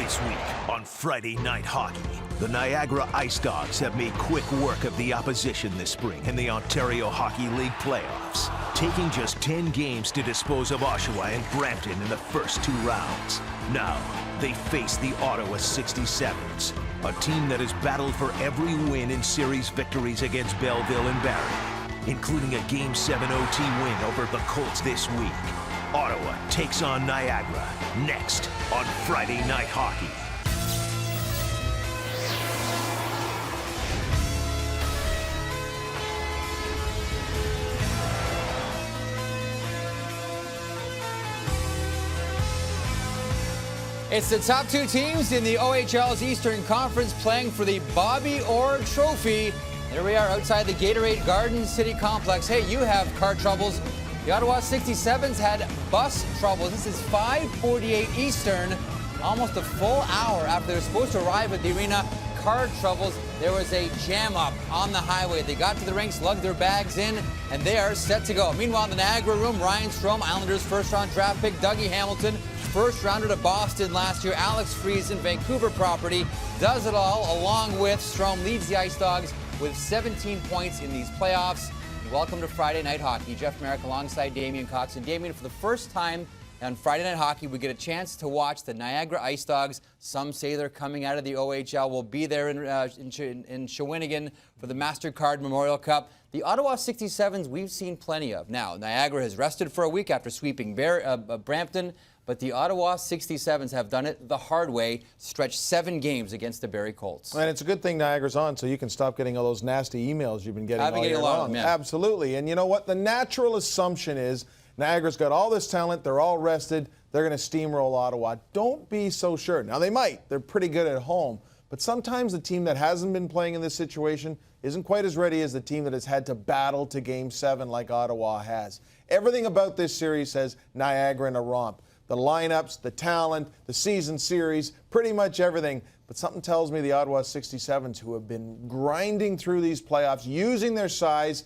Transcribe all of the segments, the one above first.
This week on Friday Night Hockey, the Niagara IceDogs have made quick work of the opposition this spring in the Ontario Hockey League playoffs, taking just 10 games to dispose of Oshawa and Brampton in the first 2 rounds. Now, they face the Ottawa 67's, a team that has battled for every win in series victories against Belleville and Barrie, including a Game 7 OT win over the Colts this week. Ottawa takes on Niagara next on Friday Night Hockey. It's the top 2 teams in the OHL's Eastern Conference playing for the Bobby Orr Trophy. There we are outside the Gatorade Garden City Complex. Hey, you have car troubles. The Ottawa 67's had bus troubles. This is 5:48 Eastern, almost a full hour after they were supposed to arrive at the arena. Car troubles. There was a jam up on the highway. They got to the rink, lugged their bags in, and they are set to go. Meanwhile, in the Niagara room, Ryan Strome, Islanders first-round draft pick, Dougie Hamilton, first-rounder to Boston last year, Alex Friesen, Vancouver property, does it all, along with Strome leads the IceDogs with 17 points in these playoffs. Welcome to Friday Night Hockey. Jeff Marek alongside Damien Cox. And Damien, for the first time on Friday Night Hockey, we get a chance to watch the Niagara IceDogs. Some say they're coming out of the OHL. We'll be there in Shawinigan for the MasterCard Memorial Cup. The Ottawa 67's we've seen plenty of. Now, Niagara has rested for a week after sweeping Brampton, but the Ottawa 67's have done it the hard way, stretched 7 games against the Barrie Colts. And it's a good thing Niagara's on, so you can stop getting all those nasty emails you've been getting I've been getting a lot of them, yeah. Absolutely. And you know what? The natural assumption is Niagara's got all this talent. They're all rested. They're going to steamroll Ottawa. Don't be so sure. Now, they might. They're pretty good at home. But sometimes the team that hasn't been playing in this situation isn't quite as ready as the team that has had to battle to Game 7 like Ottawa has. Everything about this series says Niagara in a romp. The lineups, the talent, the season series, pretty much everything. But something tells me the Ottawa 67's, who have been grinding through these playoffs, using their size,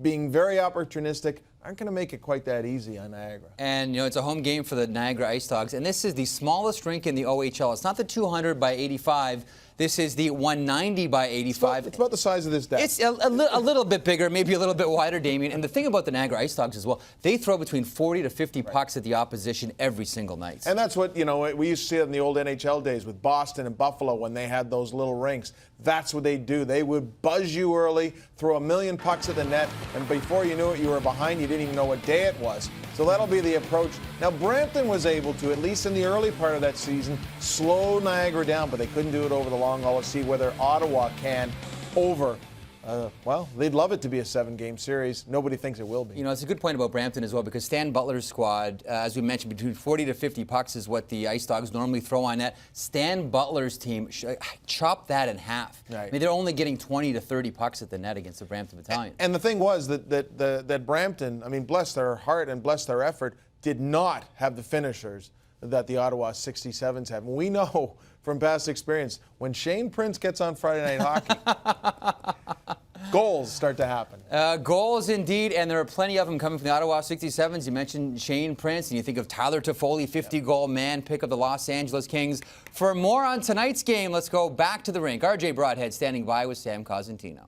being very opportunistic, aren't going to make it quite that easy on Niagara. And, you know, it's a home game for the Niagara IceDogs. And this is the smallest rink in the OHL. It's not the 200 by 85. This is the 190 by 85. It's about the size of this deck. It's a little bit bigger, maybe a little bit wider, Damien. And the thing about the Niagara IceDogs as well, they throw between 40 to 50 pucks at the opposition every single night. And that's what, you know, we used to see it in the old NHL days with Boston and Buffalo when they had those little rinks. That's what they do. They would buzz you early, throw a million pucks at the net, and before you knew it, you were behind. You didn't even know what day it was. So that'll be the approach. Now, Brampton was able to, at least in the early part of that season, slow Niagara down, but they couldn't do it over the long haul. Let's see whether Ottawa can over. Well, they'd love it to be a 7-game series. Nobody thinks it will be. You know, it's a good point about Brampton as well, because Stan Butler's squad, as we mentioned, between 40 to 50 pucks is what the IceDogs normally throw on net. Stan Butler's team chopped that in half. Right. I mean, they're only getting 20 to 30 pucks at the net against the Brampton Battalion. And the thing was that Brampton, I mean, bless their heart and bless their effort, did not have the finishers that the Ottawa 67's have. And we know from past experience, when Shane Prince gets on Friday Night Hockey, goals start to happen. Goals indeed, and there are plenty of them coming from the Ottawa 67's. You mentioned Shane Prince, and you think of Tyler Toffoli, 50-goal man, pick of the Los Angeles Kings. For more on tonight's game, let's go back to the rink. RJ Broadhead standing by with Sam Cosentino.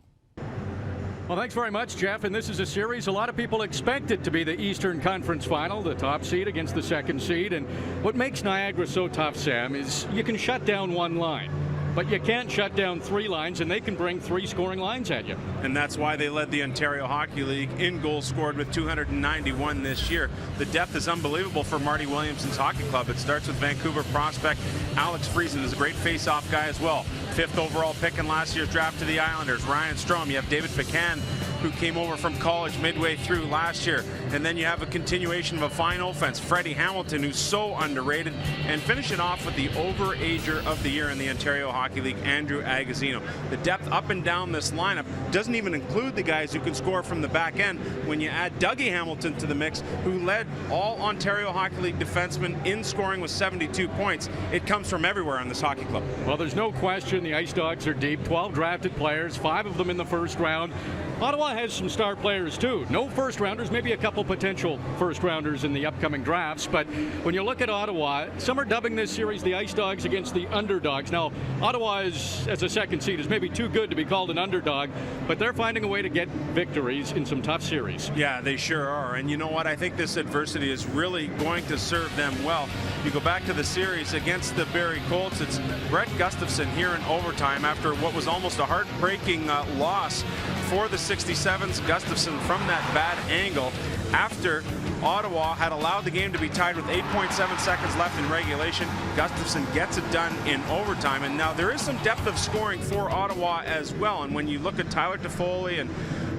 Well, thanks very much, Jeff. And this is a series a lot of people expect it to be the Eastern Conference Final, the top seed against the second seed. And what makes Niagara so tough, Sam, is you can shut down one line. But you can't shut down 3 lines, and they can bring 3 scoring lines at you. And that's why they led the Ontario Hockey League in goals scored with 291 this year. The depth is unbelievable for Marty Williamson's hockey club. It starts with Vancouver prospect Alex Friesen, is a great face-off guy as well. 5th overall pick in last year's draft to the Islanders. Ryan Strome. You have David Pecan, who came over from college midway through last year. And then you have a continuation of a fine offense. Freddie Hamilton, who's so underrated. And finish it off with the overager of the year in the Ontario Hockey League, Andrew Agozzino. The depth up and down this lineup doesn't even include the guys who can score from the back end. When you add Dougie Hamilton to the mix, who led all Ontario Hockey League defensemen in scoring with 72 points, it comes from everywhere on this hockey club. Well, there's no question the IceDogs are deep. 12 drafted players, 5 of them in the first round. Ottawa has some star players too. No first rounders, maybe a couple potential first rounders in the upcoming drafts. But when you look at Ottawa, some are dubbing this series the Ice Dogs against the underdogs. Now, Ottawa is, as a second seed, is maybe too good to be called an underdog, but they're finding a way to get victories in some tough series. Yeah, they sure are. And you know what? I think this adversity is really going to serve them well. You go back to the series against the Barrie Colts, it's Brett Gustafson here in overtime after what was almost a heartbreaking loss for the 67's. Gustafson from that bad angle after Ottawa had allowed the game to be tied with 8.7 seconds left in regulation. Gustafson gets it done in overtime, and now there is some depth of scoring for Ottawa as well. And when you look at Tyler Toffoli and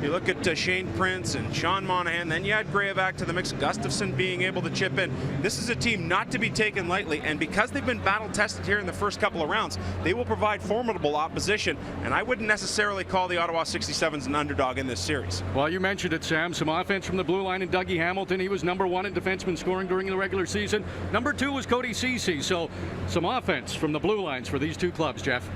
you look at Shane Prince and Sean Monahan, then you add Grayevac to the mix, Gustafson being able to chip in. This is a team not to be taken lightly, and because they've been battle tested here in the first couple of rounds, they will provide formidable opposition, and I wouldn't necessarily call the Ottawa 67's an underdog in this series. Well, you mentioned it, Sam. Some offense from the blue line in Dougie Hamilton. He was #1 in defenseman scoring during the regular season. #2 was Cody Ceci. So some offense from the blue lines for these two clubs, Jeff.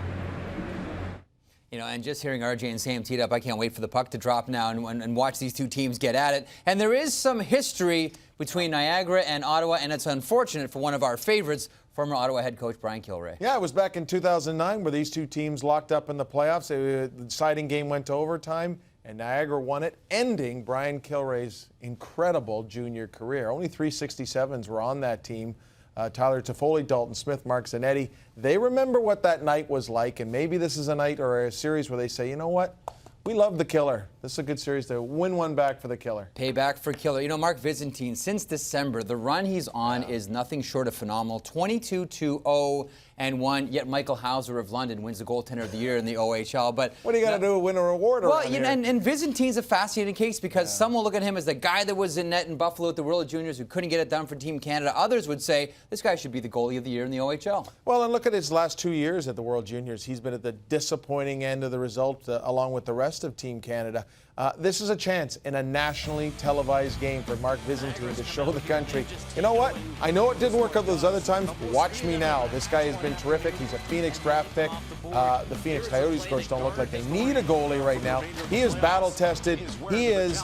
You know, and just hearing RJ and Sam teed up, I can't wait for the puck to drop now and watch these two teams get at it. And there is some history between Niagara and Ottawa, and it's unfortunate for one of our favorites, former Ottawa head coach Brian Kilrea. Yeah, it was back in 2009 where these two teams locked up in the playoffs. The deciding game went to overtime, and Niagara won it, ending Brian Kilrea's incredible junior career. Only 3 67's were on that team. Tyler Toffoli, Dalton Smith, Mark Zanetti. They remember what that night was like, and maybe this is a night or a series where they say, you know what? We love the killer. This is a good series to win one back for the killer. Payback for killer. You know, Mark Visentin, since December, the run he's on is nothing short of phenomenal. 22-2-0-1, yet Michael Hauser of London wins the goaltender of the year in the OHL. But what do you got to do to win a reward around here? And Visentin's a fascinating case because some will look at him as the guy that was in net in Buffalo at the World Juniors who couldn't get it done for Team Canada. Others would say this guy should be the goalie of the year in the OHL. Well, and look at his last 2 years at the World Juniors. He's been at the disappointing end of the result along with the rest of Team Canada. This is a chance in a nationally televised game for Mark Visentin to show the country, you know what? I know it didn't work out those other times. Watch me now. This guy has been terrific. He's a Phoenix draft pick. The Phoenix Coyotes, of course, don't look like they need a goalie right now. He is battle-tested. He is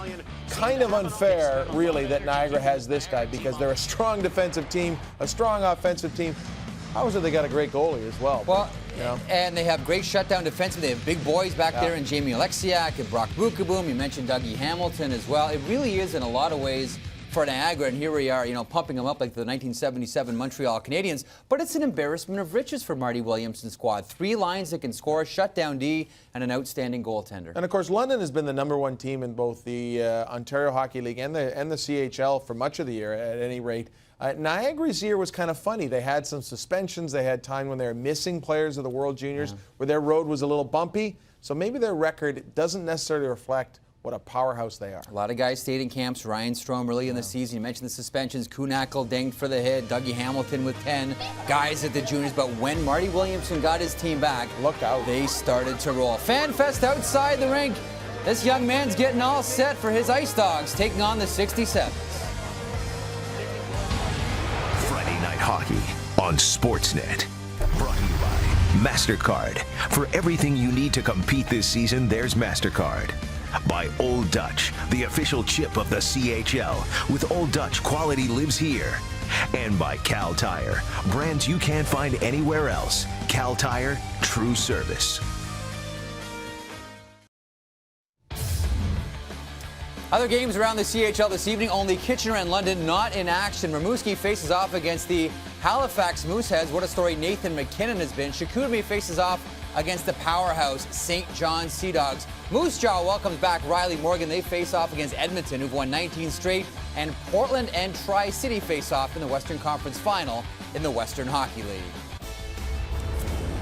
kind of unfair, really, that Niagara has this guy because they're a strong defensive team, a strong offensive team. Hauser, they got a great goalie as well. Well, you know. And they have great shutdown defensemen. They have big boys back there in Jamie Alexiak and Brock Bukaboom. You mentioned Dougie Hamilton as well. It really is in a lot of ways for Niagara, and here we are, you know, pumping them up like the 1977 Montreal Canadiens. But it's an embarrassment of riches for Marty Williamson's squad. 3 lines that can score, shutdown D, and an outstanding goaltender. And of course, London has been the #1 team in both the Ontario Hockey League and the CHL for much of the year, at any rate. Niagara's year was kind of funny. They had some suspensions. They had time when they were missing players of the World Juniors, where their road was a little bumpy. So maybe their record doesn't necessarily reflect what a powerhouse they are. A lot of guys stayed in camps. Ryan Strome early in the season. You mentioned the suspensions. Kuhnackel dinged for the hit. Dougie Hamilton with 10 guys at the juniors. But when Marty Williamson got his team back, look out, they started to roll. Fan fest outside the rink. This young man's getting all set for his Ice Dogs taking on the 67's. Friday Night Hockey on Sportsnet. Brought to you by MasterCard. For everything you need to compete this season, there's MasterCard. By Old Dutch, the official chip of the CHL. With Old Dutch, quality lives here. And by Cal Tire, brands you can't find anywhere else. Cal Tire, true service. Other games around the CHL this evening, only Kitchener and London not in action. Rimouski faces off against the Halifax Mooseheads. What a story Nathan McKinnon has been. Chicoutimi faces off against the powerhouse St. John's Sea Dogs. Moose Jaw welcomes back Riley Morgan. They face off against Edmonton, who've won 19 straight. And Portland and Tri-City face off in the Western Conference Final in the Western Hockey League.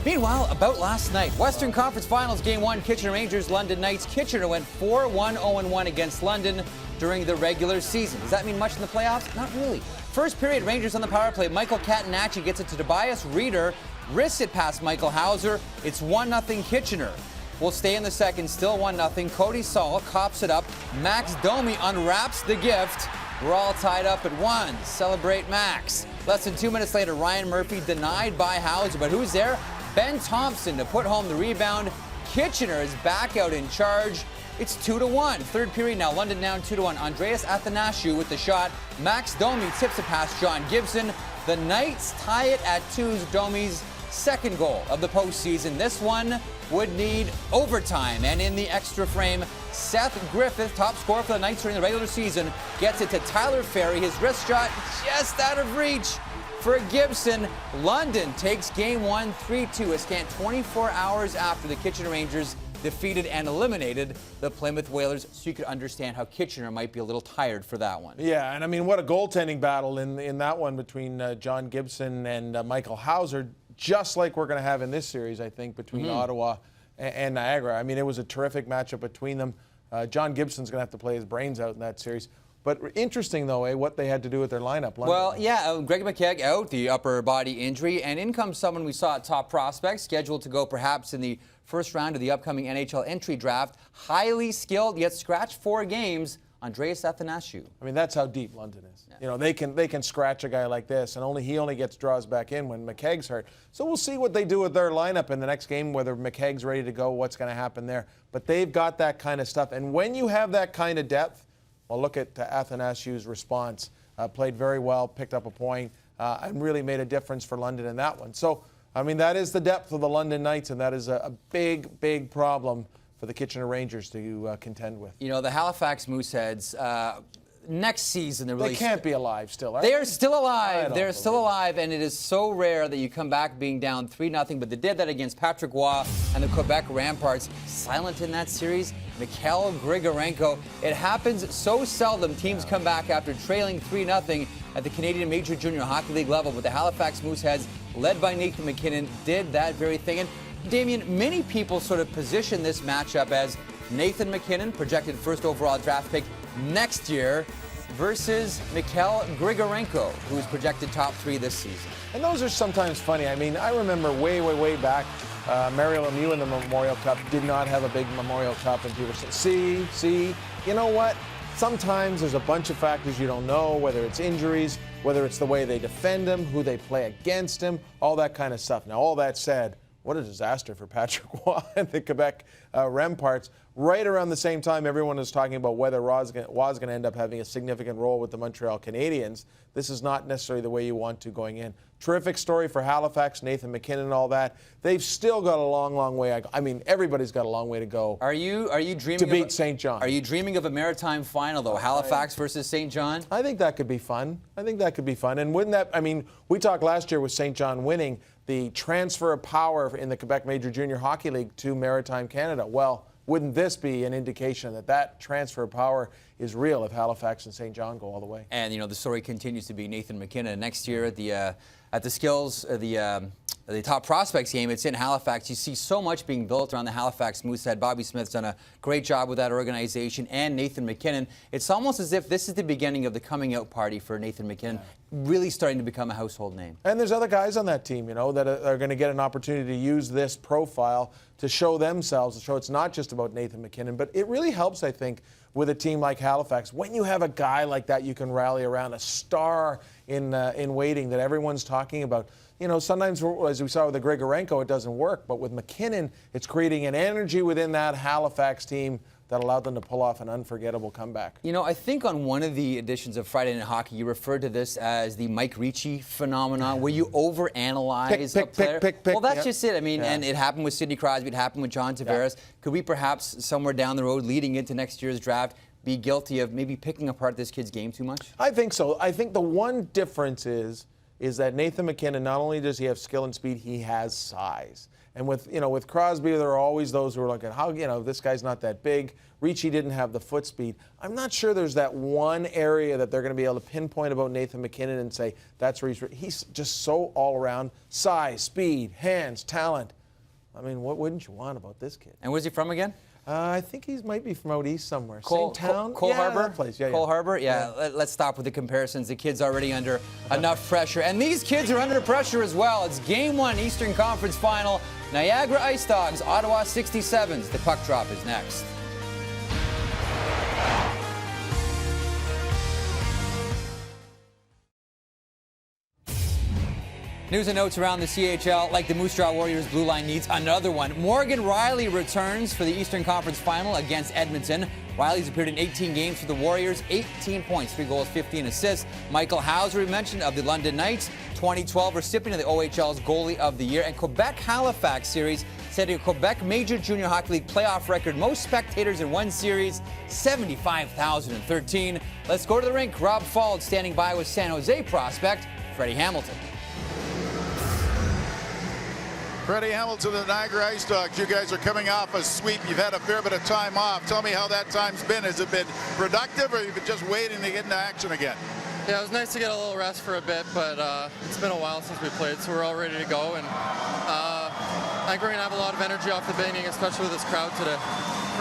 Meanwhile, about last night, Western Conference Finals Game 1, Kitchener Rangers, London Knights. Kitchener went 4-1-0-1 against London during the regular season. Does that mean much in the playoffs? Not really. First period, Rangers on the power play. Michael Catanacci gets it to Tobias Reeder, wrists it past Michael Hauser. It's 1-0 Kitchener. We'll stay in the second, still 1-0. Cody Saul cops it up. Max Domi unwraps the gift. We're all tied up at 1. Celebrate Max. Less than 2 minutes later, Ryan Murphy denied by Hauser, but who's there? Ben Thompson to put home the rebound. Kitchener is back out in charge. It's 2-1. Third period now. London down 2-1. Andreas Athanasiou with the shot. Max Domi tips it past John Gibson. The Knights tie it at 2. Domi's second goal of the postseason. This one would need overtime. And in the extra frame, Seth Griffith, top scorer for the Knights during the regular season, gets it to Tyler Ferry. His wrist shot just out of reach for Gibson. London takes game 1 3-2, a scant 24 hours after the Kitchener Rangers defeated and eliminated the Plymouth Whalers, so you could understand how Kitchener might be a little tired for that one. Yeah, and I mean, what a goaltending battle in that one between John Gibson and Michael Hauser, just like we're going to have in this series, I think, between Ottawa and Niagara. I mean, it was a terrific matchup between them. John Gibson's going to have to play his brains out in that series. But interesting, though, what they had to do with their lineup. London. Well, yeah, Greg McKegg out, the upper body injury, and in comes someone we saw at top prospect, scheduled to go perhaps in the first round of the upcoming NHL entry draft. Highly skilled, yet scratched 4 games, Andreas Athanasiou. I mean, that's how deep London is. Yeah. You know, they can scratch a guy like this, and he only gets draws back in when McKegg's hurt. So we'll see what they do with their lineup in the next game, whether McKegg's ready to go, what's going to happen there. But they've got that kind of stuff. And when you have that kind of depth, well, look at Athanasiou's response. Played very well, picked up a point, and really made a difference for London in that one. So, I mean, that is the depth of the London Knights, and that is a big, big problem for the Kitchener Rangers to contend with. You know, the Halifax Mooseheads, next season, they can't be alive still, are they? Are still alive. They're still believe alive, and it is so rare that you come back being down 3-0, but they did that against Patrick Roy and the Quebec Ramparts. Silent in that series, Mikhail Grigorenko. It happens so seldom teams come back after trailing 3-0 at the Canadian Major Junior Hockey League level, but the Halifax Mooseheads, led by Nathan McKinnon, did that very thing. And Damien, many people sort of position this matchup as Nathan McKinnon, projected first overall draft pick next year, versus Mikhail Grigorenko, who's projected top 3 this season. And those are sometimes funny. I mean, I remember way back, Mario Lemieux in the Memorial Cup did not have a big Memorial Cup, and people said, see, you know what? Sometimes there's a bunch of factors you don't know, whether it's injuries, whether it's the way they defend him, who they play against him, all that kind of stuff. Now, all that said, what a disaster for Patrick Roy and the Quebec Ramparts. Right around the same time, everyone was talking about whether Roy's going to end up having a significant role with the Montreal Canadiens. This is not necessarily the way you want to going in. Terrific story for Halifax, Nathan McKinnon and all that. They've still got a long way. I mean, everybody's got a long way to go. Are you dreaming to beat St. John? Are you dreaming of a maritime final, though? Halifax versus St. John? I think that could be fun. And wouldn't that, I mean, we talked last year with St. John winning the transfer of power in the Quebec Major Junior Hockey League to Maritime Canada. Well, wouldn't this be an indication that transfer of power is real if Halifax and St. John go all the way? And, you know, the story continues to be Nathan McKinnon. Next year at the Skills, the top prospects game, it's in Halifax. You see so much being built around the Halifax Moosehead. Bobby Smith's done a great job with that organization, and Nathan McKinnon. It's almost as if this is the beginning of the coming out party for Nathan McKinnon, really starting to become a household name. And there's other guys on that team, you know, that are going to get an opportunity to use this profile to show themselves, to show it's not just about Nathan McKinnon. But it really helps, I think, with a team like Halifax. When you have a guy like that you can rally around, a star in waiting that everyone's talking about. You know, sometimes, as we saw with the Grigorenko, it doesn't work. But with McKinnon, it's creating an energy within that Halifax team that allowed them to pull off an unforgettable comeback. You know, I think on one of the editions of Friday Night Hockey, you referred to this as the Mike Ricci phenomenon, where you overanalyze a player. Well, that's just it. I mean, and it happened with Sidney Crosby. It happened with John Tavares. Could we perhaps, somewhere down the road, leading into next year's draft, be guilty of maybe picking apart this kid's game too much? I think so. I think the one difference is that Nathan McKinnon, not only does he have skill and speed, he has size. And with Crosby, there are always those who are looking, this guy's not that big. Ricci didn't have the foot speed. I'm not sure there's that one area that they're going to be able to pinpoint about Nathan McKinnon and say, that's where he's just so all around. Size, speed, hands, talent. I mean, what wouldn't you want about this kid? And where's he from again? I think he might be from out east somewhere. Cole Harbor? That place. Cole Harbor? Yeah. Let's stop with the comparisons. The kid's already under enough pressure. And these kids are under pressure as well. It's Game 1 Eastern Conference Final. Niagara IceDogs, Ottawa 67's. The puck drop is next. News and notes around the CHL, like the Moose Jaw Warriors, blue line needs another one. Morgan Riley returns for the Eastern Conference Final against Edmonton. Riley's appeared in 18 games for the Warriors, 18 points, 3 goals, 15 assists. Michael Hauser, we mentioned, of the London Knights, 2012 recipient of the OHL's Goalie of the Year. And Quebec-Halifax series set a Quebec Major Junior Hockey League playoff record. Most spectators in one series, 75,013. Let's go to the rink. Rob Faulds standing by with San Jose prospect Freddie Hamilton. Freddie Hamilton of the Niagara IceDogs. You guys are coming off a sweep. You've had a fair bit of time off. Tell me how that time's been. Has it been productive, or you've been just waiting to get into action again? Yeah, it was nice to get a little rest for a bit, but it's been a while since we played, so we're all ready to go. And I think we're going to have a lot of energy off the beginning, especially with this crowd today.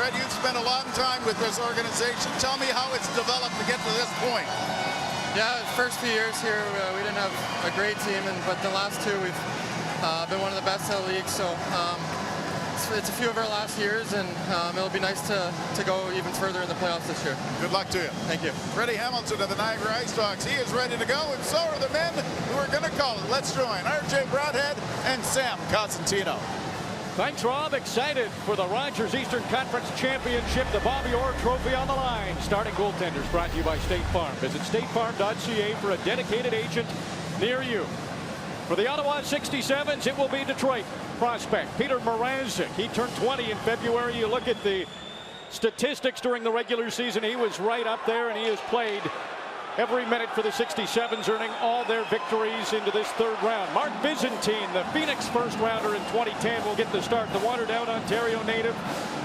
Fred, you've spent a long time with this organization. Tell me how it's developed to get to this point. Yeah, the first few years here, we didn't have a great team, but the last two, we've been one of the best in the league. So it's a few of our last years, and it'll be nice to go even further in the playoffs this year. Good luck to you. Thank you. Freddie Hamilton of the Niagara IceDogs. He is ready to go, and so are the men who are going to call it. Let's join RJ Broadhead and Sam Cosentino. Thanks, Rob. Excited for the Rogers Eastern Conference Championship. The Bobby Orr Trophy on the line. Starting goaltenders brought to you by State Farm. Visit statefarm.ca for a dedicated agent near you. For the Ottawa 67's, it will be Detroit prospect Peter Mrazek. He turned 20 in February. You look at the statistics during the regular season, he was right up there, and he has played every minute for the 67's, earning all their victories into this third round. Mark Byzantine, the Phoenix first rounder in 2010, will get the start. The Waterdown, Ontario native,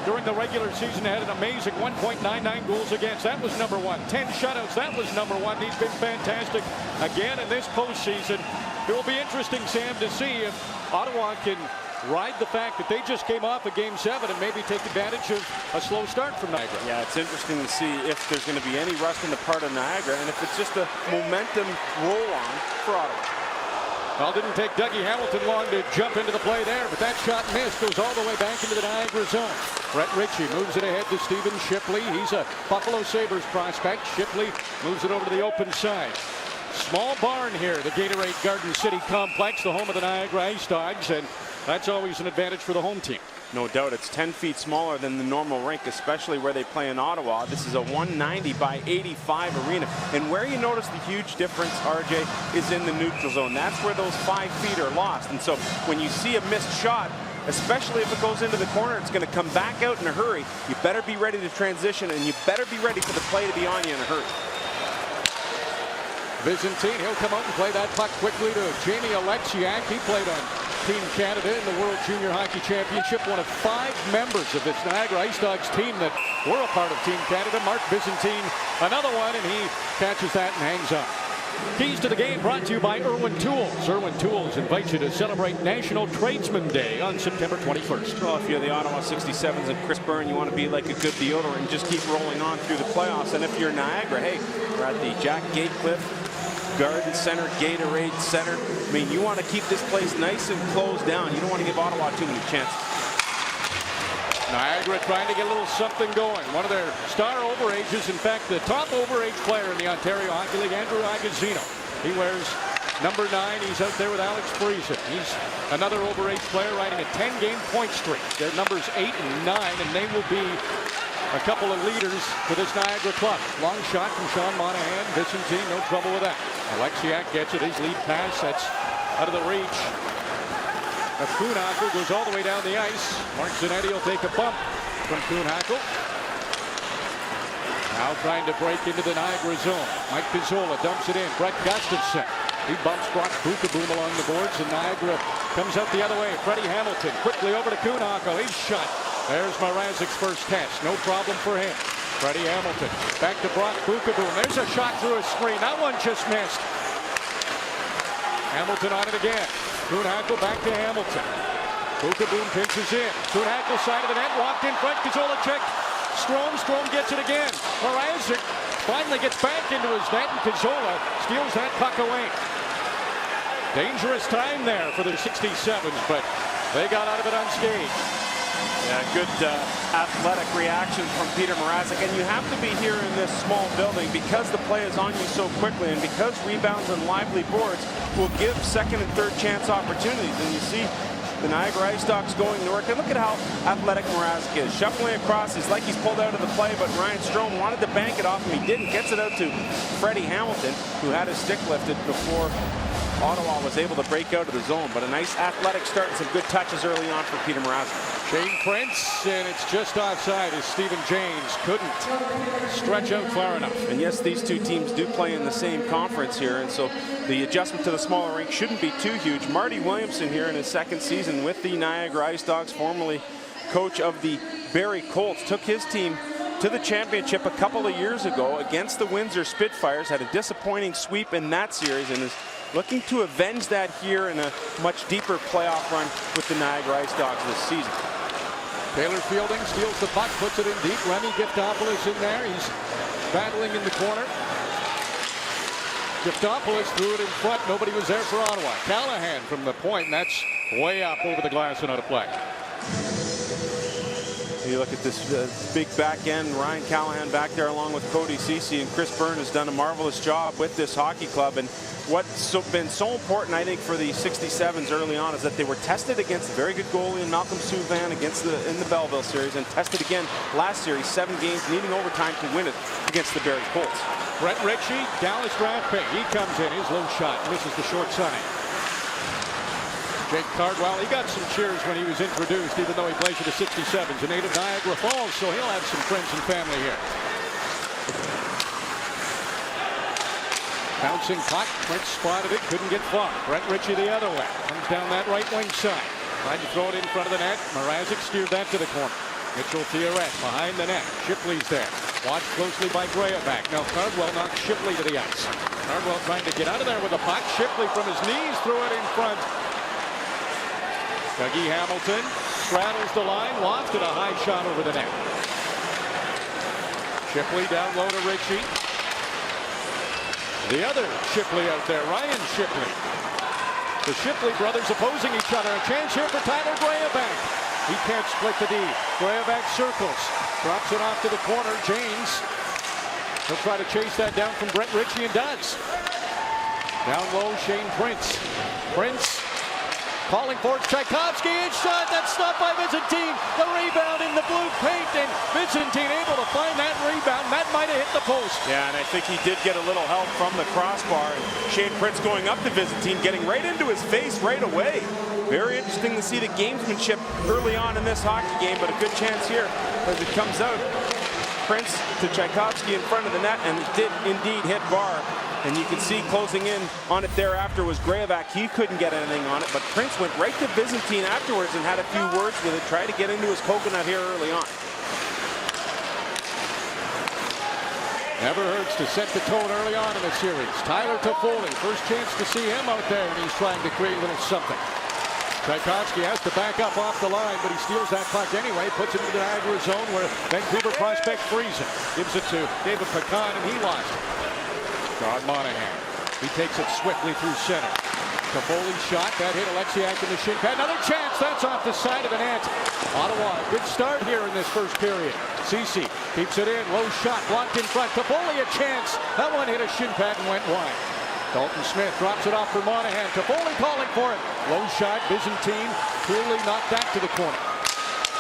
during the regular season had an amazing 1.99 goals against. That was number one. 10 shutouts. That was number one. He's been fantastic again in this postseason. It will be interesting, Sam, to see if Ottawa can ride the fact that they just came off of Game 7 and maybe take advantage of a slow start from Niagara. Yeah, it's interesting to see if there's going to be any rust in the part of Niagara, and if it's just a momentum roll-on for Ottawa. Well, didn't take Dougie Hamilton long to jump into the play there, but that shot missed. Goes all the way back into the Niagara zone. Brett Ritchie moves it ahead to Stephen Shipley. He's a Buffalo Sabres prospect. Shipley moves it over to the open side. Small barn here, the Gatorade Garden City Complex, the home of the Niagara IceDogs, and that's always an advantage for the home team. No doubt. It's 10 feet smaller than the normal rink, especially where they play in Ottawa. This is a 190 by 85 arena. And where you notice the huge difference, RJ, is in the neutral zone. That's where those 5 feet are lost. And so when you see a missed shot, especially if it goes into the corner, it's going to come back out in a hurry. You better be ready to transition, and you better be ready for the play to be on you in a hurry. Byzantine, he'll come out and play that puck quickly to Jamie Alexiak. He played on Team Canada in the World Junior Hockey Championship. One of 5 members of this Niagara IceDogs team that were a part of Team Canada. Mark Byzantine, another one, and he catches that and hangs on. Keys to the game brought to you by Irwin Tools. Irwin Tools invites you to celebrate National Tradesman Day on September 21st. Well, if you're the Ottawa 67's and Chris Byrne, you want to be like a good deodorant and just keep rolling on through the playoffs. And if you're Niagara, hey, we're at the Jack Gatecliff Garden Center, Gatorade Center. I mean, you want to keep this place nice and closed down. You don't want to give Ottawa too many chances. Niagara trying to get a little something going. One of their star overages, in fact, the top overage player in the Ontario Hockey League, Andrew Agazino. He wears number 9. He's out there with Alex Friesen. He's another overage player riding a 10-game point streak. Their numbers 8 and 9, and they will be a couple of leaders for this Niagara club. Long shot from Sean Monahan. Byzantine, no trouble with that. Alexiak gets it. His lead pass, that's out of the reach. Kuhnhackl goes all the way down the ice. Mark Zanetti will take a bump from Kuhnhackl. Now trying to break into the Niagara zone. Mike Pizzola dumps it in. Brett Gustafson. He bumps Brock Bukaboom along the boards, and Niagara comes out the other way. Freddie Hamilton quickly over to Kuhnhackl. He's shot. There's Mrazek's first test. No problem for him. Freddie Hamilton back to Brock Bukaboom. There's a shot through a screen. That one just missed. Hamilton on it again. Kuhnhackl back to Hamilton. Bukaboom pinches in. Kuhnhackl side of the net. Walked in front. Pizzola checked. Strome gets it again. Mrazek finally gets back into his net, and Pizzola steals that puck away. Dangerous time there for the 67's, but they got out of it unscathed. Yeah, good athletic reaction from Peter Mrazek. And you have to be here in this small building because the play is on you so quickly and because rebounds and lively boards will give second and third chance opportunities. And you see the Niagara IceDogs going to work. And look at how athletic Mrazek is. Shuffling across, he's like he's pulled out of the play, but Ryan Strome wanted to bank it off him. He didn't. Gets it out to Freddie Hamilton, who had his stick lifted before Ottawa was able to break out of the zone. But a nice athletic start and some good touches early on for Peter Mrazek. Shane Prince, and it's just offside as Stephen James couldn't stretch out far enough. And yes, these two teams do play in the same conference here, and so the adjustment to the smaller rink shouldn't be too huge. Marty Williamson here in his second season with the Niagara IceDogs, formerly coach of the Barrie Colts, took his team to the championship a couple of years ago against the Windsor Spitfires, had a disappointing sweep in that series, and is looking to avenge that here in a much deeper playoff run with the Niagara IceDogs this season. Taylor Fielding steals the puck, puts it in deep. Remy Giftopoulos in there. He's battling in the corner. Giftopoulos threw it in front. Nobody was there for Ottawa. Callahan from the point, and that's way up over the glass and out of play. You look at this big back end. Ryan Callahan back there along with Cody Ceci, and Chris Byrne has done a marvelous job with this hockey club. And what's been so important, I think, for the 67's early on is that they were tested against a very good goalie in Malcolm Subban in the Belleville series, and tested again last series, 7 games, needing overtime to win it against the Barrie Colts. Brett Ritchie, Dallas draft pick. He comes in, his low shot, misses the short side. Jake Cardwell, he got some cheers when he was introduced, even though he plays for the 67's, a native Niagara Falls, so he'll have some friends and family here. Bouncing puck, Prince spotted it, couldn't get far. Brett Ritchie the other way, comes down that right wing side. Tried to throw it in front of the net. Mrazek steered that to the corner. Mitchell Theoret behind the net. Shipley's there. Watched closely by Grayaback. Now Cardwell knocks Shipley to the ice. Cardwell trying to get out of there with a puck. Shipley from his knees threw it in front. Dougie Hamilton straddles the line, lofted a high shot over the net. Shipley down low to Ritchie. The other Shipley out there, Ryan Shipley. The Shipley brothers opposing each other. A chance here for Tyler Grayaback. He can't split the D. Grayaback circles, drops it off to the corner. James, he'll try to chase that down from Brett Ritchie and does. Down low, Shane Prince. Prince calling for Tchaikovsky. His shot, that's stopped by Byzantine. The rebound in the blue paint, and Byzantine able to find that rebound. That might have hit the post. Yeah, and I think he did get a little help from the crossbar. Shane Prince going up to Byzantine, getting right into his face right away. Very interesting to see the gamesmanship early on in this hockey game, but a good chance here as it comes out. Prince to Tchaikovsky in front of the net, and it did indeed hit bar. And you can see closing in on it thereafter was Grayaback. He couldn't get anything on it, but Prince went right to Byzantine afterwards and had a few words with it, tried to get into his coconut here early on. Never hurts to set the tone early on in the series. Tyler Foley, first chance to see him out there, and he's trying to create a little something. Tchaikovsky has to back up off the line, but he steals that puck anyway, puts it into the Niagara zone where Vancouver prospect frees it. Gives it to David Pecan, and he lost it. John Monahan. He takes it swiftly through center. Foley's shot, that hit Alexiak in the shin pad. Another chance, that's off the side of the net. Ottawa, good start here in this first period. Ceci keeps it in, low shot, blocked in front. Foley a chance. That one hit a shin pad and went wide. Dalton Smith drops it off for Monahan. Foley calling for it. Low shot, Byzantine clearly knocked that to the corner.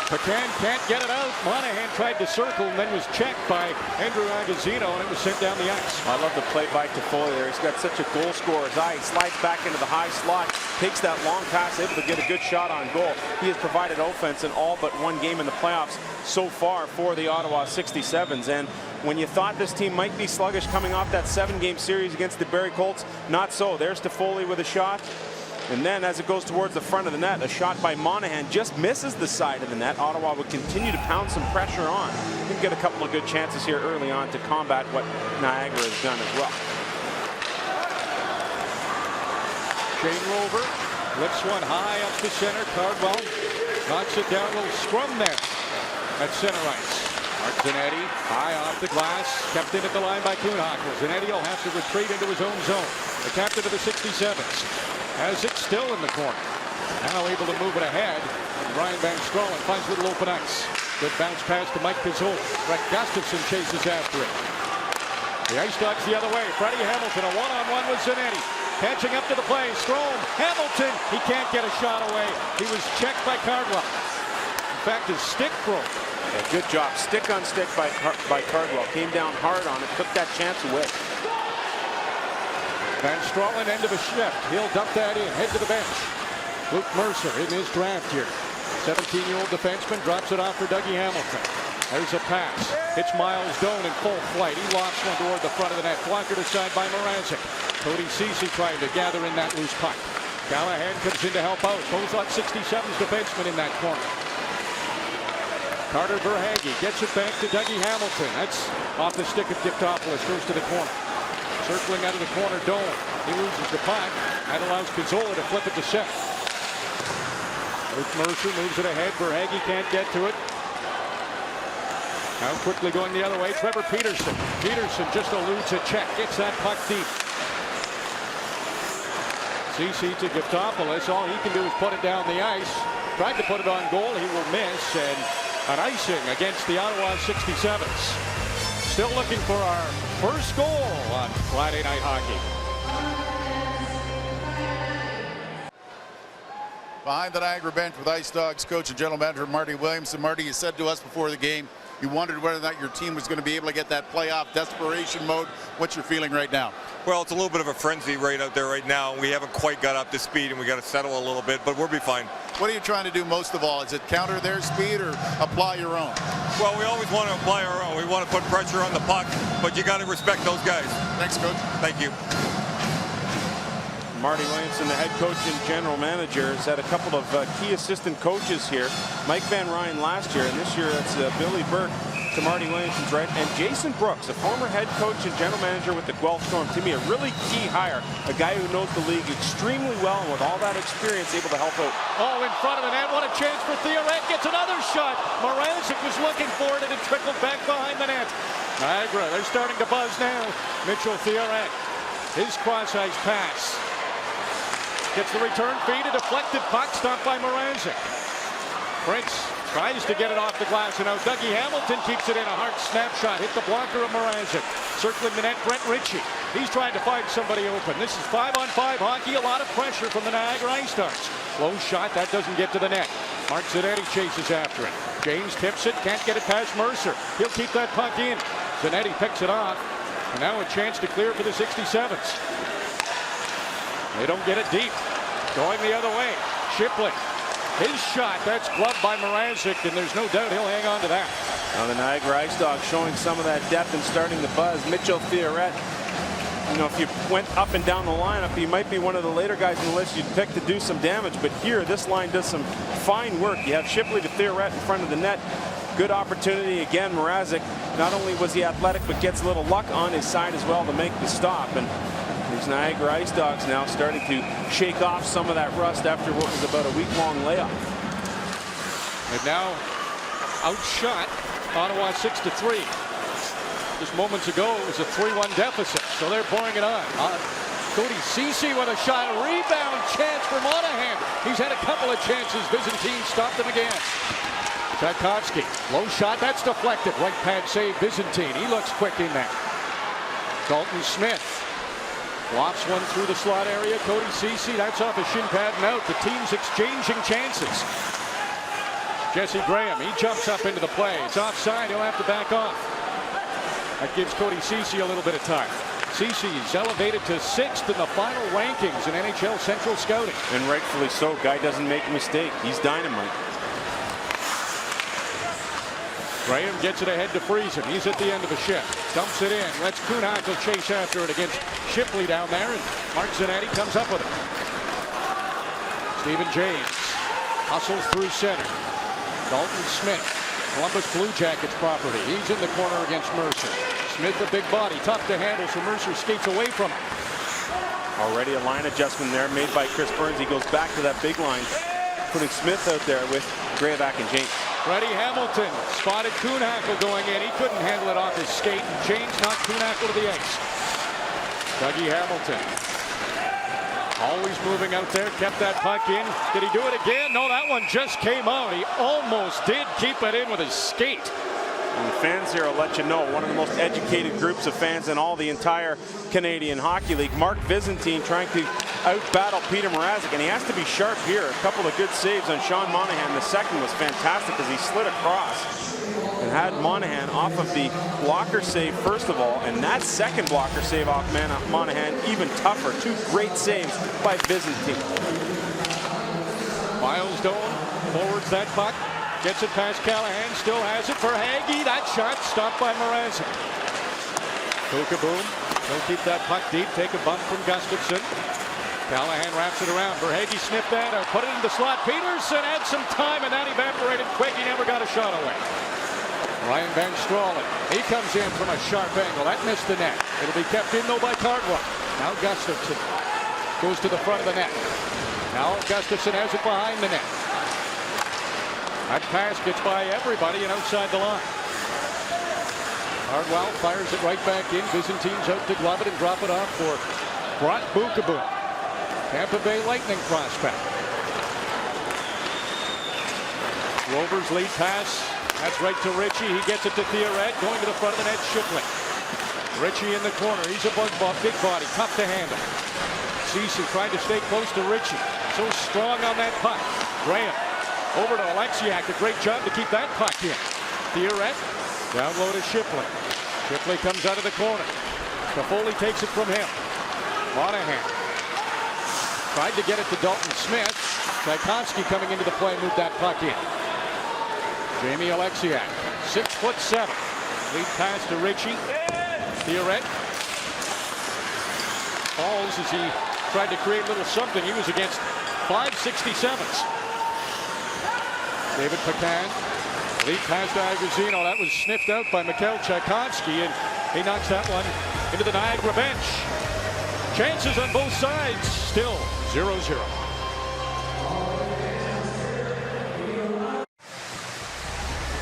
Pecan can't get it out. Monahan tried to circle and then was checked by Andrew Agazino, and it was sent down the ice. I love the play by Foley there. He's got such a goal scorer's eye. He slides back into the high slot, takes that long pass, able to get a good shot on goal. He has provided offense in all but one game in the playoffs so far for the Ottawa 67's. And when you thought this team might be sluggish coming off that 7-game series against the Barrie Colts, not so. There's Foley with a shot. And then as it goes towards the front of the net, a shot by Monahan just misses the side of the net. Ottawa would continue to pound some pressure on. They get a couple of good chances here early on to combat what Niagara has done as well. Shane Rover lifts one high up to center. Cardwell knocks it down. A little scrum there at center ice. Mark Zanetti high off the glass, kept in at the line by Kuhnhackl. Zanetti will have to retreat into his own zone. The captain of the 67's has it still in the corner. Now able to move it ahead. Ryan Van Stralen finds little open ice. Good bounce pass to Mike Pizzol. Brett Gustafson chases after it. The IceDogs the other way. Freddie Hamilton, a one-on-one with Zanetti. Catching up to the play. Strome, Hamilton. He can't get a shot away. He was checked by Cardwell. In fact, his stick broke. Yeah, good job. Stick on stick by Cardwell. Came down hard on it. Took that chance away. Van Stralen, end of a shift. He'll dump that in. Head to the bench. Luke Mercer in his draft here. 17-year-old defenseman drops it off for Dougie Hamilton. There's a pass. Hits Miles Doan in full flight. He lofts one toward the front of the net. Blocked aside by Mrazek. Cody Ceci trying to gather in that loose puck. Callahan comes in to help out. Both on 67's defenseman in that corner. Carter Verhaeghe gets it back to Dougie Hamilton. That's off the stick of Giftopoulos. Goes to the corner. Circling out of the corner, Doan. He loses the puck. That allows Pizzola to flip it to Seth. Luke Mercer moves it ahead. Verhaeghe can't get to it. Now quickly going the other way, Trevor Peterson. Peterson just eludes a check, gets that puck deep. CC to Giftopoulos. All he can do is put it down the ice. Tried to put it on goal, he will miss, and an icing against the Ottawa 67's. Still looking for our first goal on Friday Night Hockey. Behind the Niagara bench with IceDogs coach and general manager Marty Williamson. Marty, you said to us before the game, you wondered whether or not your team was going to be able to get that playoff desperation mode. What's your feeling right now? Well, it's a little bit of a frenzy right out there right now. We haven't quite got up to speed, and we got to settle a little bit, but we'll be fine. What are you trying to do most of all? Is it counter their speed or apply your own? Well, we always want to apply our own. We want to put pressure on the puck, but you got to respect those guys. Thanks, Coach. Thank you. Marty Williamson, the head coach and general manager, has had a couple of key assistant coaches here. Mike Van Ryn last year, and this year it's Billy Burke to Marty Williamson's right, and Jason Brooks, a former head coach and general manager with the Guelph Storm. To me, a really key hire, a guy who knows the league extremely well, and with all that experience, able to help out. Oh, in front of the net, what a chance for Theoret. Gets another shot. Mrazek was looking for it, and it trickled back behind the net. Niagara, they're starting to buzz now. Mitchell Theoret, his cross-ice pass. Gets the return feed, a deflected puck stopped by Mrazek. Prince tries to get it off the glass, and now Dougie Hamilton keeps it in. A hard snapshot, hit the blocker of Mrazek. Circling the net, Brent Ritchie. He's trying to find somebody open. This is 5-on-5 hockey, a lot of pressure from the Niagara IceDogs. Low shot, that doesn't get to the net. Mark Zanetti chases after it. James tips it, can't get it past Mercer. He'll keep that puck in. Zanetti picks it off, and now a chance to clear for the 67's. They don't get it deep. Going the other way. Shipley. His shot. That's gloved by Mrazek, and there's no doubt he'll hang on to that. Now the Niagara IceDogs showing some of that depth and starting to buzz. Mitchell Theoret, you know, if you went up and down the lineup, he might be one of the later guys in the list you'd pick to do some damage. But here, this line does some fine work. You have Shipley to Theoret in front of the net. Good opportunity again. Mrazek, not only was he athletic, but gets a little luck on his side as well to make the stop. And these Niagara IceDogs now starting to shake off some of that rust after what was about a week-long layoff. They've now outshot Ottawa 6-3. Just moments ago, it was a 3-1 deficit, so they're pouring it on. Cody Ceci with a shot, a rebound chance for Monahan. He's had a couple of chances. Byzantine stopped him again. Tchaikovsky, low shot, that's deflected. Right pad save, Byzantine. He looks quick in that. Dalton Smith lofts one through the slot area. Cody Ceci, that's off a shin pad and out. The team's exchanging chances. Jesse Graham, he jumps up into the play. It's offside, he'll have to back off. That gives Cody Ceci a little bit of time. Ceci's elevated to 6th in the final rankings in NHL Central Scouting. And rightfully so. Guy doesn't make a mistake. He's dynamite. Graham gets it ahead to Friesen. He's at the end of a shift. Dumps it in. Lets Kuhnhackl chase after it against Shipley down there. And Mark Zanetti comes up with it. Stephen James hustles through center. Dalton Smith, Columbus Blue Jackets property. He's in the corner against Mercer. Smith, a big body, tough to handle, so Mercer skates away from him. Already a line adjustment there made by Chris Burns. He goes back to that big line, putting Smith out there with Graveback and James. Freddie Hamilton spotted Kuhnhackl going in. He couldn't handle it off his skate, and James knocked Kuhnhackl to the ice. Dougie Hamilton Always moving out there, kept that puck in. Did he do it again? No, that one just came out. He almost did keep it in with his skate. And the fans here will let you know, one of the most educated groups of fans in all the entire Canadian Hockey League. Mark Byzantine trying to out-battle Peter Mrazek, and he has to be sharp here. A couple of good saves on Sean Monahan. The second was fantastic as he slid across and had Monahan off of the blocker save first of all, and that second blocker save off Monahan even tougher. Two great saves by Byzantine. Miles Dolan forwards that puck. Gets it past Callahan, still has it for Hagee. That shot stopped by Mrazek. Boom. He'll keep that puck deep, take a bump from Gustafsson. Callahan wraps it around. Verhaeghe snipped that out, put it in the slot. Peterson had some time, and that evaporated quick. He never got a shot away. Ryan Van Stralen. He comes in from a sharp angle. That missed the net. It'll be kept in, though, by Cardwell. Now Gustafsson goes to the front of the net. Now Gustafsson has it behind the net. That pass gets by everybody and outside the line. Cardwell fires it right back in. Byzantine's out to glove it and drop it off for Brott Bookaboo, Tampa Bay Lightning prospect. Rovers lead pass. That's right to Ritchie. He gets it to Theoret. Going to the front of the net, Shipley. Ritchie in the corner. He's a big body, tough to handle. Cecil trying to stay close to Ritchie. So strong on that puck. Graham. Over to Alexiak, a great job to keep that puck in. Theoret, down low to Shipley. Shipley comes out of the corner. Foley takes it from him. Monahan tried to get it to Dalton Smith. Tchaikovsky coming into the play, moved that puck in. Jamie Alexiak, 6'7". Lead pass to Ritchie. Theoret. Faulds as he tried to create a little something. He was against 5 67's. David Paquin, lead pass to Aguzino. That was sniffed out by Mikhail Tchaikovsky, and he knocks that one into the Niagara bench. Chances on both sides, still 0-0.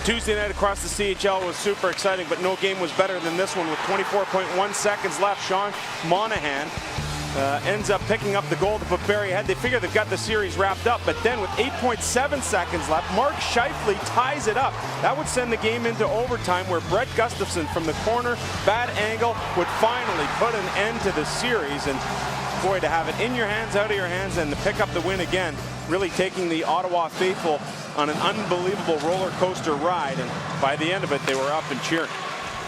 Tuesday night across the CHL was super exciting, but no game was better than this one with 24.1 seconds left. Sean Monahan ends up picking up the goal to put Barrie ahead. They figure they've got the series wrapped up, but then with 8.7 seconds left, Mark Scheifele ties it up. That would send the game into overtime, where Brett Gustafsson from the corner, bad angle, would finally put an end to the series. And boy, to have it in your hands, out of your hands, and to pick up the win again, really taking the Ottawa faithful on an unbelievable roller coaster ride. And by the end of it, they were up and cheering.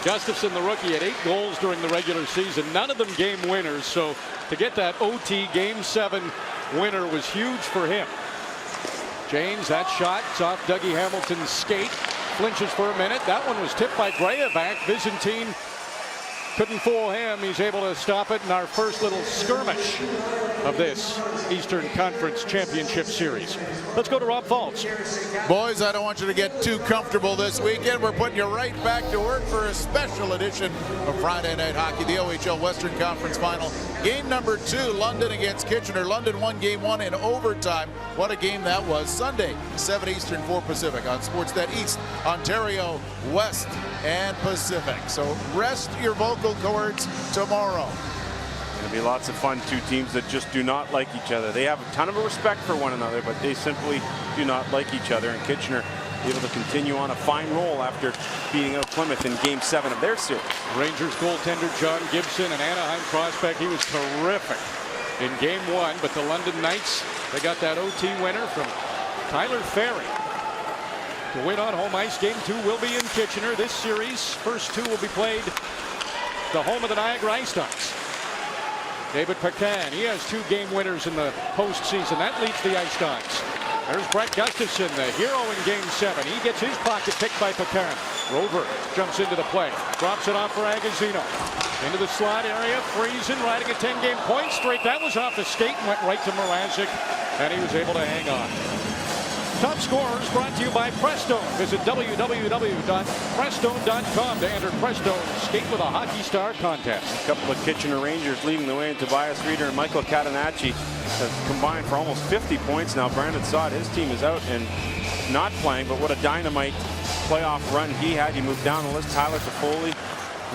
Gustafsson, the rookie, had 8 goals during the regular season, none of them game winners, so to get that OT Game 7 winner was huge for him. James, that shot, it's off Dougie Hamilton's skate, flinches for a minute. That one was tipped by Grayevac. Byzantine couldn't fool him. He's able to stop it in our first little skirmish of this Eastern Conference Championship Series. Let's go to Rob Faulds. Boys, I don't want you to get too comfortable this weekend. We're putting you right back to work for a special edition of Friday Night Hockey, the OHL Western Conference Final. Game number 2, London against Kitchener. London won game 1 in overtime. What a game that was. Sunday, 7 Eastern, 4 Pacific on Sportsnet East, Ontario, West, and Pacific. So rest your vocal cords tomorrow. Going to be lots of fun. Two teams that just do not like each other. They have a ton of respect for one another, but they simply do not like each other. And Kitchener able to continue on a fine roll after beating out Plymouth in Game 7 of their series. Rangers goaltender John Gibson, an Anaheim prospect, he was terrific in Game 1. But the London Knights, they got that OT winner from Tyler Ferry to win on home ice. Game 2 will be in Kitchener. This series, first 2 will be played the home of the Niagara IceDogs. David Paquin, he has 2 game winners in the postseason. That leads the IceDogs. There's Brett Gustafsson, the hero in Game 7. He gets his pocket picked by Paquin. Rover jumps into the play, drops it off for Aguzino. Into the slot area, Friesen riding a 10-game point streak. That was off the skate and went right to Mrazek, and he was able to hang on. Top Scorers brought to you by Prestone. Visit www.prestone.com to enter Prestone's Skate with a Hockey Star contest. A couple of Kitchener Rangers leading the way, and Tobias Reeder and Michael Catanacci have combined for almost 50 points now. Brandon Saad, his team is out and not playing, but what a dynamite playoff run he had. He moved down the list. Tyler Foley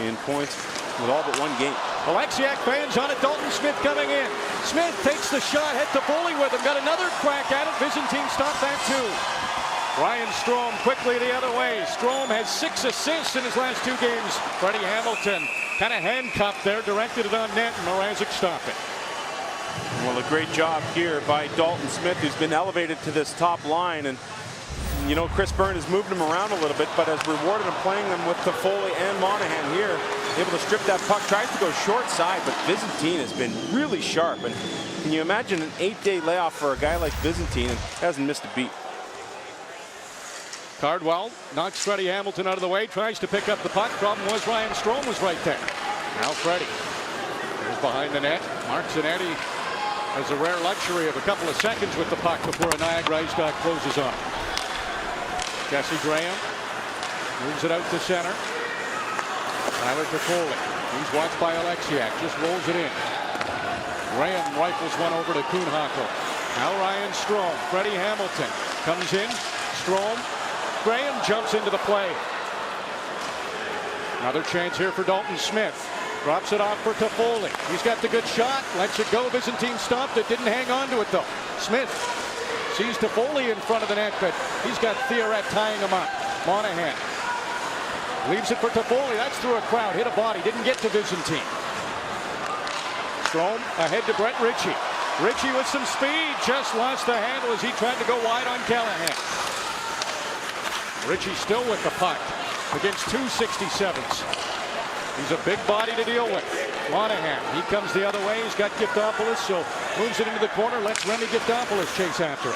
in points with all but 1 game. Alexiak fans on it. Dalton Smith coming in. Smith takes the shot. Head to Foley with him. Got another crack at it. Byzantine stopped that too. Ryan Strome quickly the other way. Strome has 6 assists in his last 2 games. Freddie Hamilton kind of handcuffed there, directed it on net, and Mrazek stopped it. Well, a great job here by Dalton Smith, who's been elevated to this top line. And, you know, Chris Byrne has moved him around a little bit, but has rewarded him playing them with Foley and Monahan here. Able to strip that puck, tries to go short side, but Byzantine has been really sharp. And can you imagine an 8-day layoff for a guy like Byzantine and hasn't missed a beat? Cardwell knocks Freddie Hamilton out of the way, tries to pick up the puck. Problem was Ryan Strome was right there. Now Freddie. Here's behind the net. Mark Zanetti has a rare luxury of a couple of seconds with the puck before a Niagara IceDog closes on. Jesse Graham moves it out to center. Tyler to Foley. He's watched by Alexiak. Just rolls it in. Graham rifles one over to Kuhnhackl. Now Ryan Strome. Freddie Hamilton comes in. Strome. Graham jumps into the play. Another chance here for Dalton Smith. Drops it off for Toffoli. He's got the good shot. Lets it go. Byzantine stopped it. Didn't hang on to it though. Smith sees Toffoli in front of the net, but he's got Theoret tying him up. Monahan leaves it for Toffoli. That's through a crowd. Hit a body. Didn't get to Byzantine. Strome ahead to Brett Ritchie. Ritchie with some speed. Just lost the handle as he tried to go wide on Callahan. Ritchie still with the puck against 2 67's. He's a big body to deal with. Monahan, he comes the other way. He's got Giftopoulos, so moves it into the corner. Lets Remy Giftopoulos chase after it.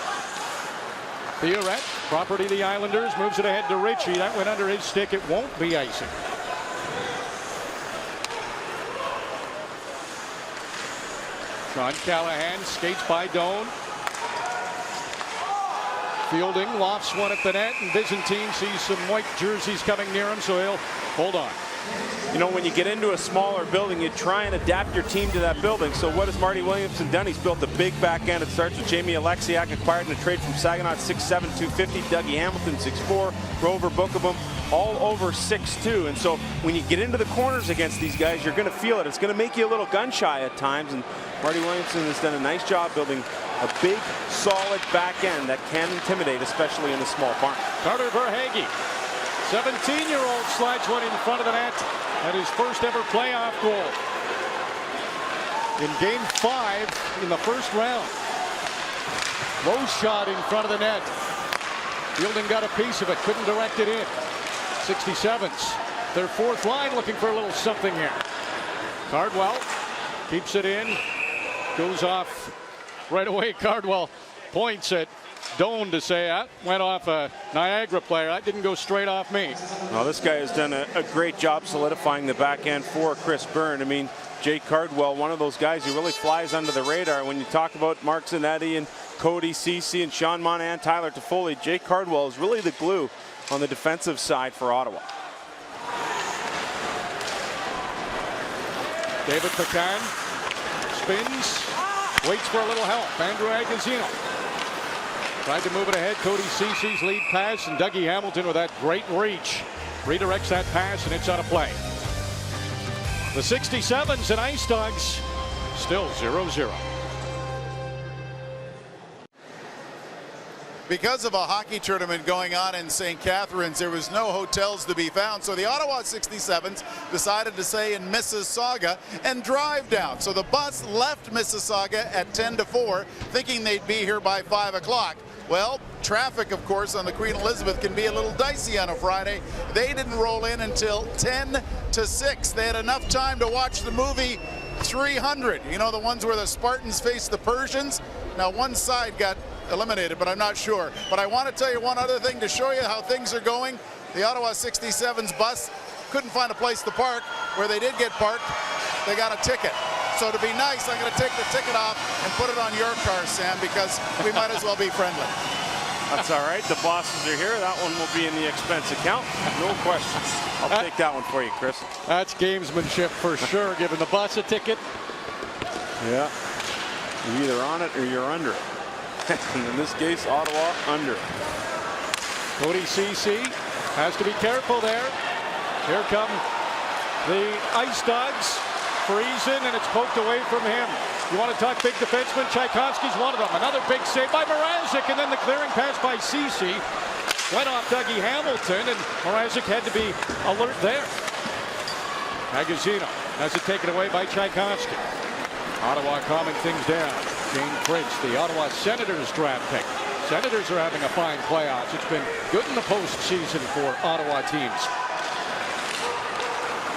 Theoret, property of the Islanders, moves it ahead to Ritchie. That went under his stick. It won't be icing. Sean Callahan skates by Doan. Fielding lofts one at the net, and Byzantine sees some white jerseys coming near him, so he'll hold on. You know, when you get into a smaller building, you try and adapt your team to that building. So what has Marty Williamson done? He's built a big back end. It starts with Jamie Alexiak, acquired in a trade from Saginaw, 6'7", 250. Dougie Hamilton, 6'4". Grover Bookabum, all over 6'2". And so when you get into the corners against these guys, you're going to feel it. It's going to make you a little gun shy at times. And Marty Williamson has done a nice job building a big, solid back end that can intimidate, especially in a small barn. Carter Verhaeghe, 17-year-old, slides one in front of the net at his first ever playoff goal. In game 5 in the first round. Low shot in front of the net. Fielding got a piece of it, couldn't direct it in. 67's, their 4th line, looking for a little something here. Cardwell keeps it in, goes off right away. Cardwell points at Doan to say that went off a Niagara player. That didn't go straight off me. Well, this guy has done a great job solidifying the back end for Chris Byrne. I mean, Jake Cardwell, one of those guys who really flies under the radar. When you talk about Mark Zanetti and Cody, Ceci, and Sean Monahan, Tyler Toffoli, Jake Cardwell is really the glue on the defensive side for Ottawa. David Pecan spins, waits for a little help. Andrew Agozzino tried to move it ahead. Cody Ceci's lead pass, and Dougie Hamilton with that great reach redirects that pass, and it's out of play. The 67's and IceDogs still 0-0. Because of a hockey tournament going on in St. Catharines, there was no hotels to be found. So the Ottawa 67's decided to stay in Mississauga and drive down. So the bus left Mississauga at 10-4, thinking they'd be here by 5 o'clock. Well, traffic, of course, on the Queen Elizabeth can be a little dicey on a Friday. They didn't roll in until 10-6. They had enough time to watch the movie 300. You know, the ones where the Spartans face the Persians? Now, one side got eliminated, but I'm not sure. But I want to tell you one other thing to show you how things are going. The Ottawa 67's bus couldn't find a place to park. Where they did get parked, they got a ticket. So to be nice, I'm going to take the ticket off and put it on your car, Sam, because we might as well be friendly. That's all right. The bosses are here. That one will be in the expense account. No questions. I'll take that one for you, Chris. That's gamesmanship for sure, giving the bus a ticket. Yeah. You're either on it or you're under it. And in this case, Ottawa under. Cody Ceci has to be careful there. Here come the IceDogs. Friesen, and it's poked away from him. You want to talk big defensemen? Tchaikovsky's one of them. Another big save by Mrazek, and then the clearing pass by Ceci. Went off Dougie Hamilton, and Mrazek had to be alert there. Magazino has it taken away by Tchaikovsky. Ottawa calming things down. Jane Prince, the Ottawa Senators draft pick. Senators are having a fine playoffs. It's been good in the postseason for Ottawa teams.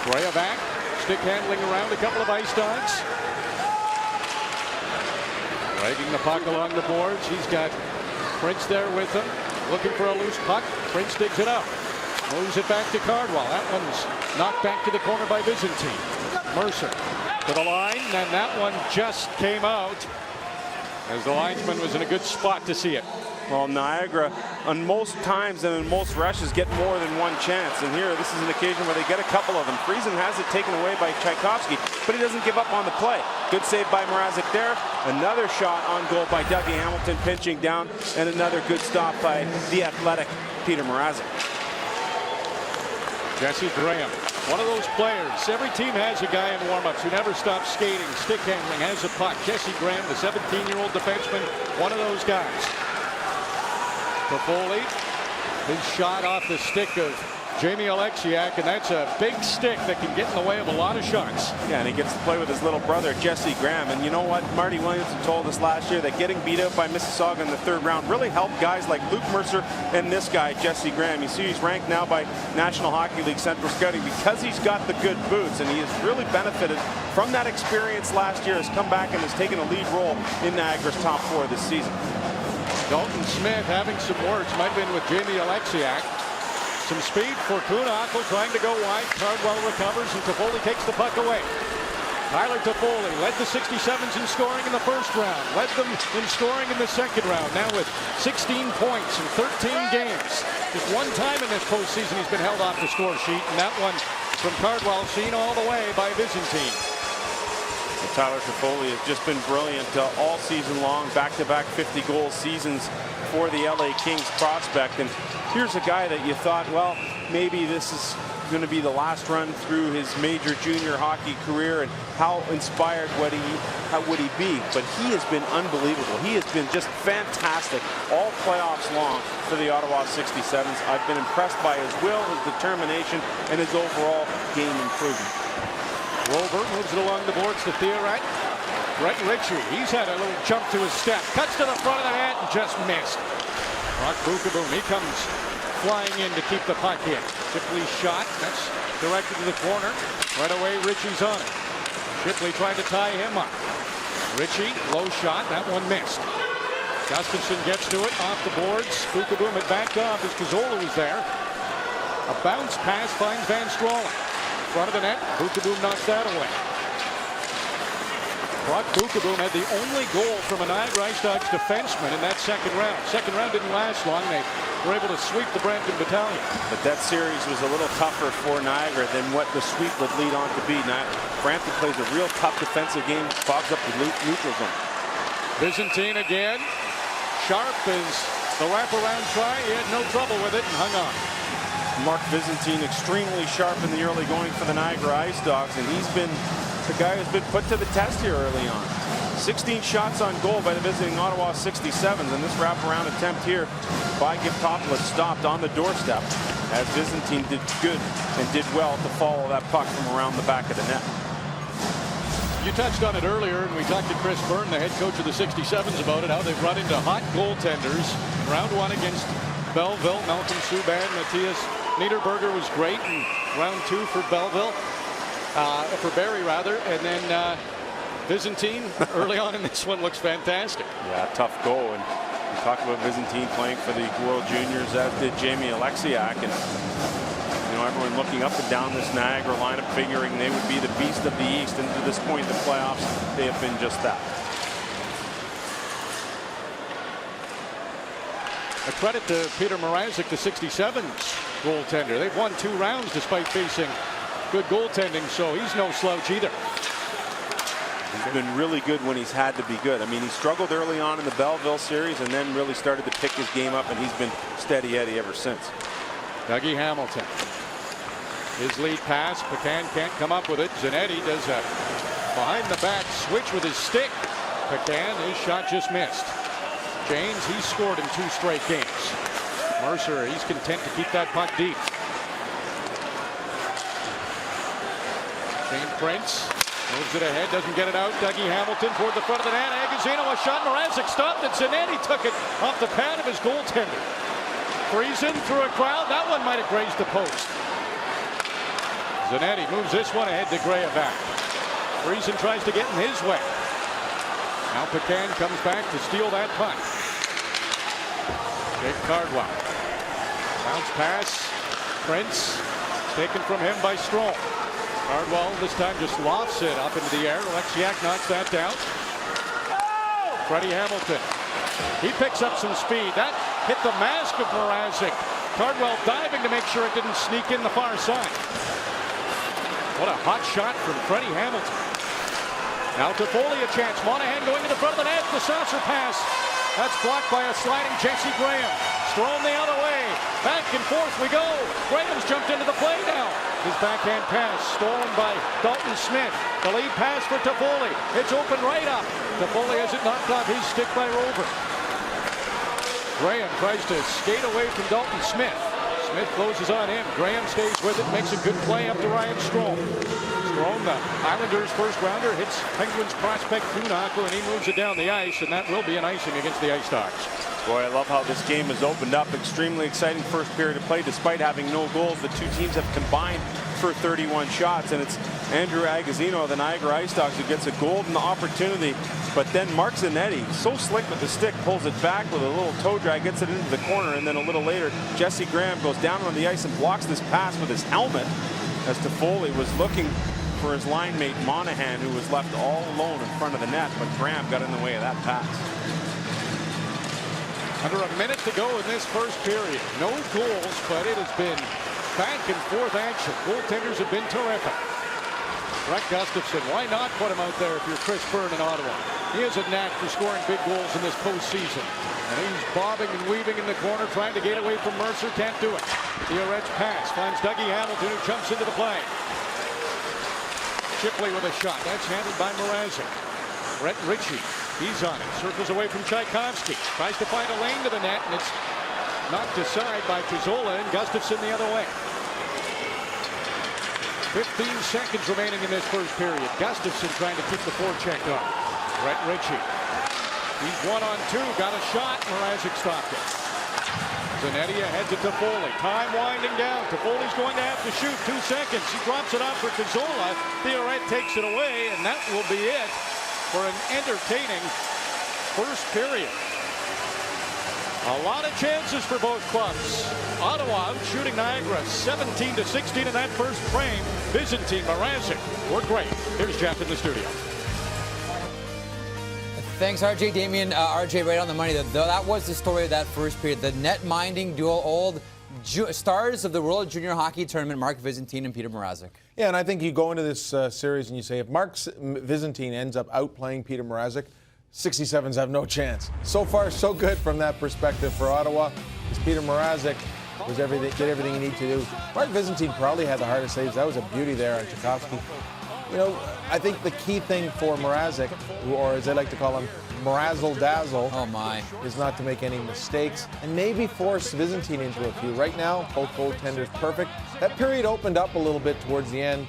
Grayovac, stick handling around a couple of IceDogs. Dragging the puck along the boards. He's got Prince there with him. Looking for a loose puck. Prince digs it out. Moves it back to Cardwell. That one's knocked back to the corner by Byzantine. Mercer to the line, and that one just came out as the linesman was in a good spot to see it. Well, Niagara, on most times and in most rushes, get more than one chance. And here, this is an occasion where they get a couple of them. Friesen has it taken away by Tchaikovsky, but he doesn't give up on the play. Good save by Mrazek there. Another shot on goal by Dougie Hamilton, pinching down, and another good stop by the athletic Peter Mrazek. Jesse Graham, one of those players. Every team has a guy in warm-ups who never stops skating, stick handling, has a puck. Jesse Graham, the 17-year-old defenseman, one of those guys. For Foley, his shot off the stick of Jamie Alexiak, and that's a big stick that can get in the way of a lot of shots. Yeah, and he gets to play with his little brother, Jesse Graham. And you know what? Marty Williamson told us last year that getting beat out by Mississauga in the third round really helped guys like Luke Mercer and this guy, Jesse Graham. You see he's ranked now by National Hockey League Central Scouting because he's got the good boots, and he has really benefited from that experience last year, has come back and has taken a lead role in Niagara's top four this season. Dalton Smith having some words, might have been with Jamie Alexiak. Some speed for Kuhnhackl trying to go wide. Cardwell recovers and Toffoli takes the puck away. Tyler Toffoli led the 67's in scoring in the first round. Led them in scoring in the second round. Now with 16 points in 13 games. Just one time in this postseason he's been held off the score sheet. And that one from Cardwell seen all the way by Byzantine. Tyler Toffoli has just been brilliant all season long. Back-to-back 50-goal seasons for the LA Kings prospect. And here's a guy that you thought, well, maybe this is going to be the last run through his major junior hockey career, and how inspired would he be? But he has been unbelievable. He has been just fantastic all playoffs long for the Ottawa 67's. I've been impressed by his will, his determination, and his overall game improvement. Rover moves it along the boards to Theoret. Brett Ritchie, he's had a little jump to his step. Cuts to the front of the net and just missed. Brock Bukaboom, he comes flying in to keep the puck in. Shipley's shot, that's directed to the corner. Right away, Ritchie's on it. Shipley trying to tie him up. Ritchie, low shot, that one missed. Gustafson gets to it, off the boards. Bukaboom had backed off as Cazzola was there. A bounce pass finds Van Stralen. Front of the net, Bukaboom knocks that away. Brock Bukaboom had the only goal from a Niagara IceDogs defenseman in that second round. Second round didn't last long. They were able to sweep the Brampton Battalion. But that series was a little tougher for Niagara than what the sweep would lead on to be. Now, Brampton plays a real tough defensive game, fogs up the neutral zone. Byzantine again. Sharp is the wraparound try. He had no trouble with it and hung on. Mark Byzantine extremely sharp in the early going for the Niagara IceDogs, and he's been the guy who's been put to the test here early on. 16 shots on goal by the visiting Ottawa 67's, and this wraparound attempt here by Topless stopped on the doorstep as Byzantine did good and did well to follow that puck from around the back of the net. You touched on it earlier, and we talked to Chris Byrne, the head coach of the 67's, about it, how they've run into hot goaltenders. Round one against Belleville, Malcolm Subban, Matthias Niederberger was great in round two for Belleville, for Barrie rather, and then Byzantine early on in this one looks fantastic. Yeah, tough goal, and we talked about Byzantine playing for the World Juniors, as did Jamie Alexiak, and you know, everyone looking up and down this Niagara lineup, figuring they would be the beast of the East, and to this point in the playoffs, they have been just that. A credit to Peter Mrazek, the 67's goaltender. They've won 2 rounds despite facing good goaltending, so he's no slouch either. He's been really good when he's had to be good. I mean, he struggled early on in the Belleville series and then really started to pick his game up, and he's been steady Eddie ever since. Dougie Hamilton. His lead pass, Pecan can't come up with it. Zanetti does a Behind the back switch with his stick. Pecan, his shot just missed. James, he's scored in 2 straight games. Mercer, he's content to keep that puck deep. Shane Prince moves it ahead, doesn't get it out. Dougie Hamilton toward the front of the net. Agazino, a shot. Mrazek stopped it. Zanetti took it off the pad of his goaltender. Friesen through a crowd. That one might have grazed the post. Zanetti moves this one ahead to Grayevac. Friesen tries to get in his way. Now Pecan comes back to steal that puck. Jake Cardwell. Bounce pass. Prince taken from him by Strome. Cardwell this time just lofts it up into the air. Alexiak knocks that down. Freddie Hamilton. He picks up some speed. That hit the mask of Mrazek. Cardwell diving to make sure it didn't sneak in the far side. What a hot shot from Freddie Hamilton. Now to Foley a chance. Monahan going to the front of the net. The saucer pass. That's blocked by a sliding Jesse Graham. Strome the other way. Back and forth we go. Graham's jumped into the play now. His backhand pass stolen by Dalton Smith. The lead pass for Toffoli. It's open right up. Toffoli has it knocked off his stick by Rover. Graham tries to skate away from Dalton Smith. Smith closes on him. Graham stays with it, makes a good play up to Ryan Strome. Strome, the Islanders' first rounder, hits Penguins prospect Kuhnhackl, and he moves it down the ice, and that will be an icing against the IceDogs. Boy, I love how this game has opened up. Extremely exciting first period of play. Despite having no goals, the two teams have combined for 31 shots, and it's Andrew Agazino of the Niagara IceDogs who gets a golden opportunity. But then Mark Zanetti, so slick with the stick, pulls it back with a little toe drag, gets it into the corner, and then a little later, Jesse Graham goes down on the ice and blocks this pass with his helmet as Toffoli was looking for his line mate Monahan, who was left all alone in front of the net, but Graham got in the way of that pass. Under a minute to go in this first period. No goals, but it has been back and forth action. Goaltenders have been terrific. Brett Gustafson, why not put him out there if you're Chris Byrne in Ottawa? He has a knack for scoring big goals in this postseason. And he's bobbing and weaving in the corner, trying to get away from Mercer. Can't do it. The Oretz pass finds Dougie Hamilton, who jumps into the play. Shipley with a shot. That's handled by Mrazek. Brett Ritchie, he's on it. Circles away from Tchaikovsky. Tries to find a lane to the net, and it's knocked aside by Cazzola, and Gustafson the other way. 15 seconds remaining in this first period. Gustafson trying to keep the forecheck up. Brett Ritchie. He's 1-on-2. Got a shot. Mrazek stopped it. Zanetti ahead to Toffoli. Time winding down. Toffoli's going to have to shoot. 2 seconds. He drops it off for Cazzola. Theoret takes it away, and that will be it for an entertaining first period. A lot of chances for both clubs. Ottawa shooting Niagara 17-16 in that first frame. Byzantine, Mrazek were great. Here's Jeff in the studio. Thanks, RJ. Damien, RJ right on the money. That was the story of that first period. The net-minding duo, old stars of the World Junior Hockey Tournament, Mark Byzantine and Peter Mrazek. Yeah, and I think you go into this series and you say, if Mark Byzantine ends up outplaying Peter Mrazek, 67's have no chance. So far, so good from that perspective for Ottawa. Because Peter Mrazek did everything he needed to do. Mark Byzantine probably had the hardest saves. That was a beauty there on Tchaikovsky. You know, I think the key thing for Mrazek, or as they like to call him, Mrazzle Dazzle, is not to make any mistakes and maybe force Byzantine into a few. Right now, both goaltenders perfect. That period opened up a little bit towards the end.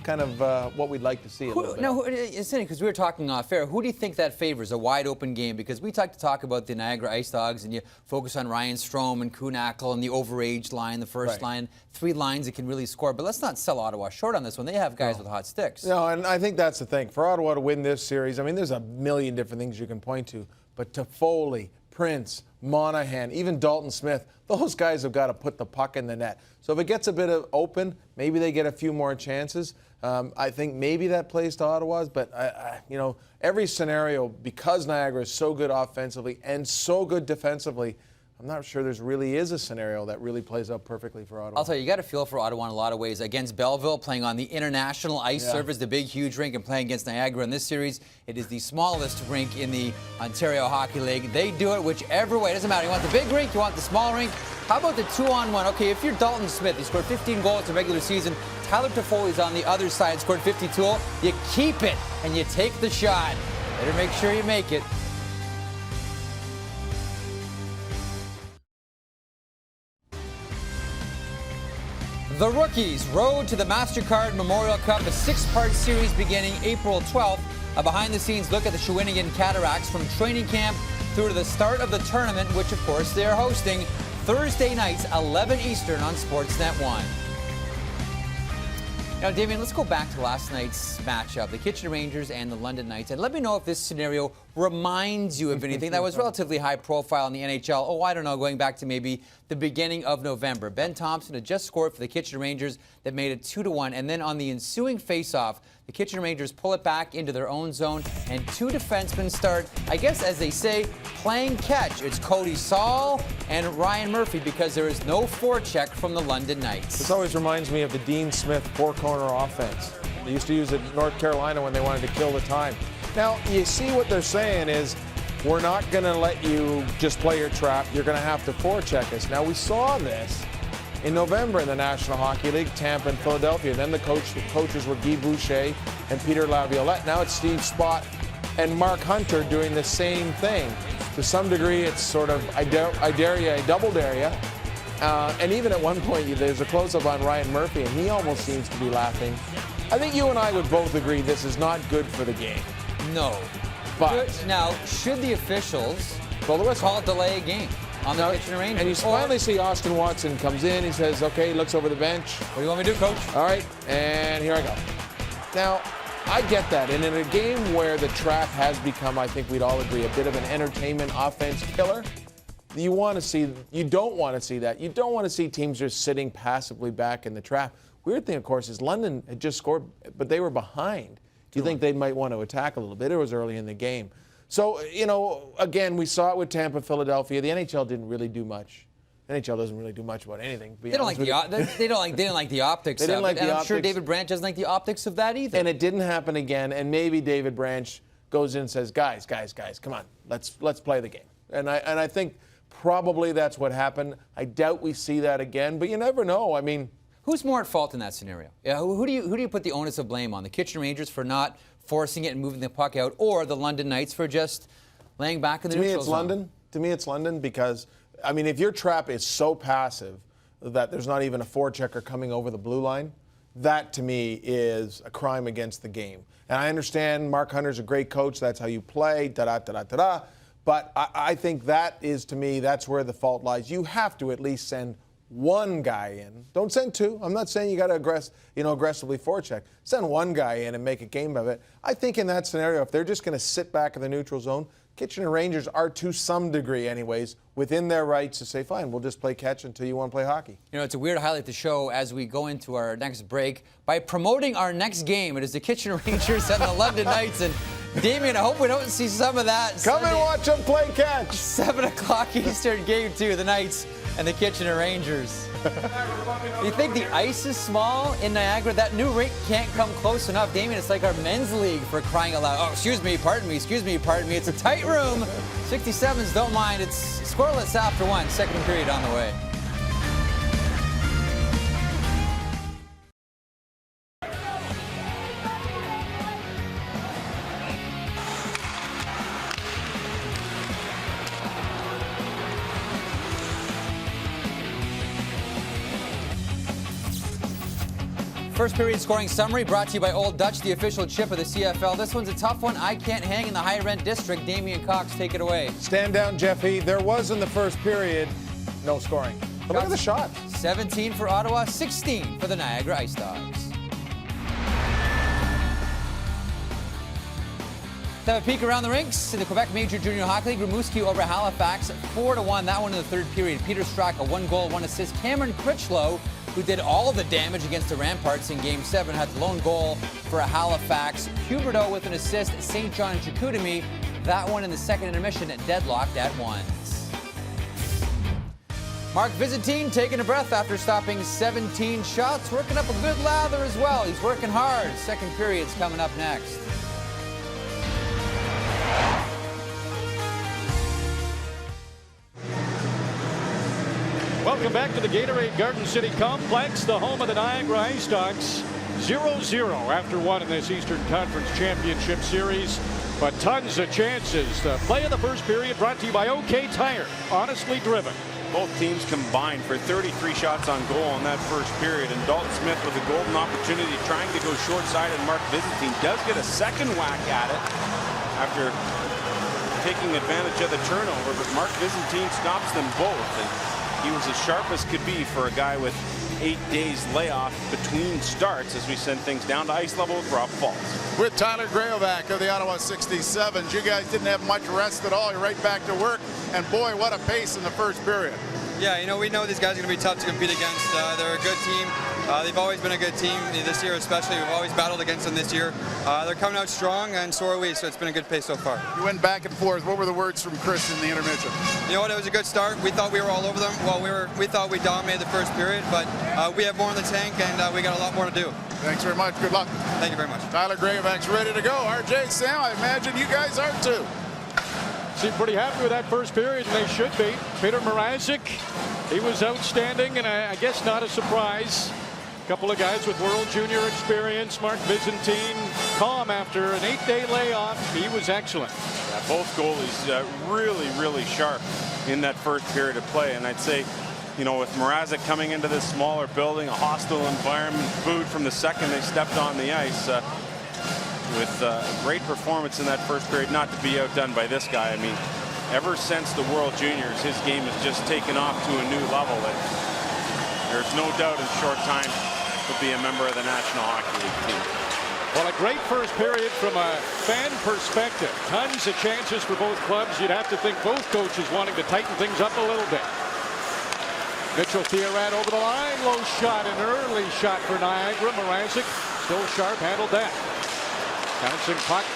Kind of what we'd like to see a little bit. No, it's interesting because we were talking off air. Who do you think that favors? A wide open game? Because we like to talk about the Niagara IceDogs and you focus on Ryan Strome and Kuhnhackl and the overaged line, the first line, 3 lines that can really score. But let's not sell Ottawa short on this one. They have guys with hot sticks. No, and I think that's the thing. For Ottawa to win this series, I mean, there's a million different things you can point to. But Toffoli, Prince, Monahan, even Dalton Smith, those guys have got to put the puck in the net. So if it gets a bit of open, maybe they get a few more chances. I think maybe that plays to Ottawa's, but you know, every scenario, because Niagara is so good offensively and so good defensively, I'm not sure there's really is a scenario that really plays out perfectly for Ottawa. I'll tell you, you got to feel for Ottawa in a lot of ways. Against Belleville, playing on the international ice surface, the big, huge rink, and playing against Niagara in this series, it is the smallest rink in the Ontario Hockey League. They do it whichever way. It doesn't matter. You want the big rink, you want the small rink. How about the 2-on-1? Okay, if you're Dalton Smith, he scored 15 goals in the regular season. Tyler Toffoli's on the other side, scored 52. You keep it and you take the shot. Better make sure you make it. The Rookies Road to the MasterCard Memorial Cup, a 6-part series beginning April 12th. A behind-the-scenes look at the Shawinigan Cataracts from training camp through to the start of the tournament, which, of course, they are hosting Thursday nights, 11 Eastern on Sportsnet 1. Now, Damien, let's go back to last night's matchup, the Kitchener Rangers and the London Knights, and let me know if this scenario reminds you of anything that was relatively high profile in the NHL. Oh, I don't know, going back to maybe the beginning of November. Ben Thompson had just scored for the Kitchener Rangers that made it 2-1, and then on the ensuing faceoff, the Kitchener Rangers pull it back into their own zone, and two defensemen start, I guess as they say, playing catch. It's Cody Saul and Ryan Murphy because there is no forecheck from the London Knights. This always reminds me of the Dean Smith four-corner offense. They used to use it in North Carolina when they wanted to kill the time. Now, you see what they're saying is, we're not going to let you just play your trap. You're going to have to forecheck us. Now, we saw this in November in the National Hockey League, Tampa and Philadelphia. Then the coaches were Guy Boucher and Peter Laviolette. Now it's Steve Spott and Mark Hunter doing the same thing. To some degree, it's sort of, I dare you, I double dare you. And even at one point, there's a close-up on Ryan Murphy, and he almost seems to be laughing. I think you and I would both agree this is not good for the game. No. But now, should the officials call delay a game on the Kitchener Rangers? And you finally see Austin Watson comes in. He says, okay, looks over the bench. What do you want me to do, Coach? All right, and here I go. Now, I get that. And in a game where the trap has become, I think we'd all agree, a bit of an entertainment offense killer, you don't want to see that. You don't want to see teams just sitting passively back in the trap. Weird thing, of course, is London had just scored, but they were behind. Do you think they might want to attack a little bit? It was early in the game. So, again, we saw it with Tampa, Philadelphia. The NHL didn't really do much. The NHL doesn't really do much about anything. They didn't like the optics. They didn't like the optics. I'm sure David Branch doesn't like the optics of that either. And it didn't happen again. And maybe David Branch goes in and says, guys, come on, let's play the game. And I think probably that's what happened. I doubt we see that again, but you never know. I mean, who's more at fault in that scenario? Yeah, who do you put the onus of blame on? The Kitchener Rangers for not forcing it and moving the puck out, or the London Knights for just laying back in the neutral zone? To me, it's London because, I mean, if your trap is so passive that there's not even a forechecker coming over the blue line, that to me is a crime against the game. And I understand Mark Hunter's a great coach. That's how you play, da-da-da-da-da-da. But I think that is, to me, that's where the fault lies. You have to at least send one guy in. Don't send two. I'm not saying you got to aggressively forecheck. Send one guy in and make a game of it. I think in that scenario, if they're just going to sit back in the neutral zone, Kitchener Rangers are, to some degree anyways, within their rights to say, fine, we'll just play catch until you want to play hockey. It's a weird highlight the show as we go into our next break by promoting our next game. It is the Kitchener Rangers and the London Knights. And Damien, I hope we don't see some of that. Come and watch them play catch. 7 o'clock Eastern, game 2, the Knights and the Kitchener Rangers. You think the ice is small in Niagara? That new rink can't come close enough. Damien, it's like our men's league, for crying out loud. Oh, excuse me, pardon me. It's a tight room. 67's don't mind. It's scoreless after 1. Second period on the way. First period scoring summary brought to you by Old Dutch, the official chip of the CFL. This one's a tough one. I can't hang in the high rent district. Damien Cox, take it away. Stand down, Jeffy. There was in the first period no scoring. But look at the shots. 17 for Ottawa, 16 for the Niagara IceDogs. To have a peek around the rinks in the Quebec Major Junior Hockey League. Rimouski over Halifax, 4-1. That one in the third period. Peter Straka, 1 goal, 1 assist. Cameron Critchlow, who did all the damage against the Ramparts in Game 7, had the lone goal for Halifax. Huberdeau with an assist. St. John Chicoutimi, that one in the second intermission, deadlocked at 1. Mark Vizitine taking a breath after stopping 17 shots, working up a good lather as well. He's working hard. Second period's coming up next. Welcome back to the Gatorade Garden City Complex, the home of the Niagara IceDogs. 0-0 after one in this Eastern Conference Championship Series, but tons of chances. The play of the first period brought to you by OK Tire, honestly driven. Both teams combined for 33 shots on goal in that first period, and Dalton Smith with a golden opportunity trying to go short side, and Mark Byzantine does get a second whack at it after taking advantage of the turnover, but Mark Byzantine stops them both. And he was as sharp as could be for a guy with 8 days layoff between starts as we send things down to ice level with Rob Faulds. With Tyler Grayovac of the Ottawa 67's. You guys didn't have much rest at all. You're right back to work. And boy, what a pace in the first period. Yeah, you know, we know these guys are going to be tough to compete against. They're a good team. They've always been a good team. This year especially, we've always battled against them this year. They're coming out strong, and so are we, so it's been a good pace so far. You went back and forth. What were the words from Chris in the intermission? You know what, it was a good start. We thought we were all over them. Well, we thought we dominated the first period, but we have more in the tank, and we got a lot more to do. Thanks very much. Good luck. Thank you very much. Tyler Grayovac's ready to go. RJ, Sam, I imagine you guys are too. Seem pretty happy with that first period, and they should be. Peter Mrazek, he was outstanding, and I guess not a surprise. A couple of guys with World Junior experience. Mark Byzantine, calm after an 8-day layoff. He was excellent. Yeah, both goalies really sharp in that first period of play, and I'd say, you know, with Mrazek coming into this smaller building, a hostile environment, booed from the second they stepped on the ice. With a great performance in that first period, not to be outdone by this guy. I mean, ever since the World Juniors, his game has just taken off to a new level. And there's no doubt in short time he'll be a member of the National Hockey League team. Well, a great first period from a fan perspective. Tons of chances for both clubs. You'd have to think both coaches wanting to tighten things up a little bit. Mitchell Theoret over the line. Low shot, an early shot for Niagara. Mrazek still sharp, handled that. Bouncing puck.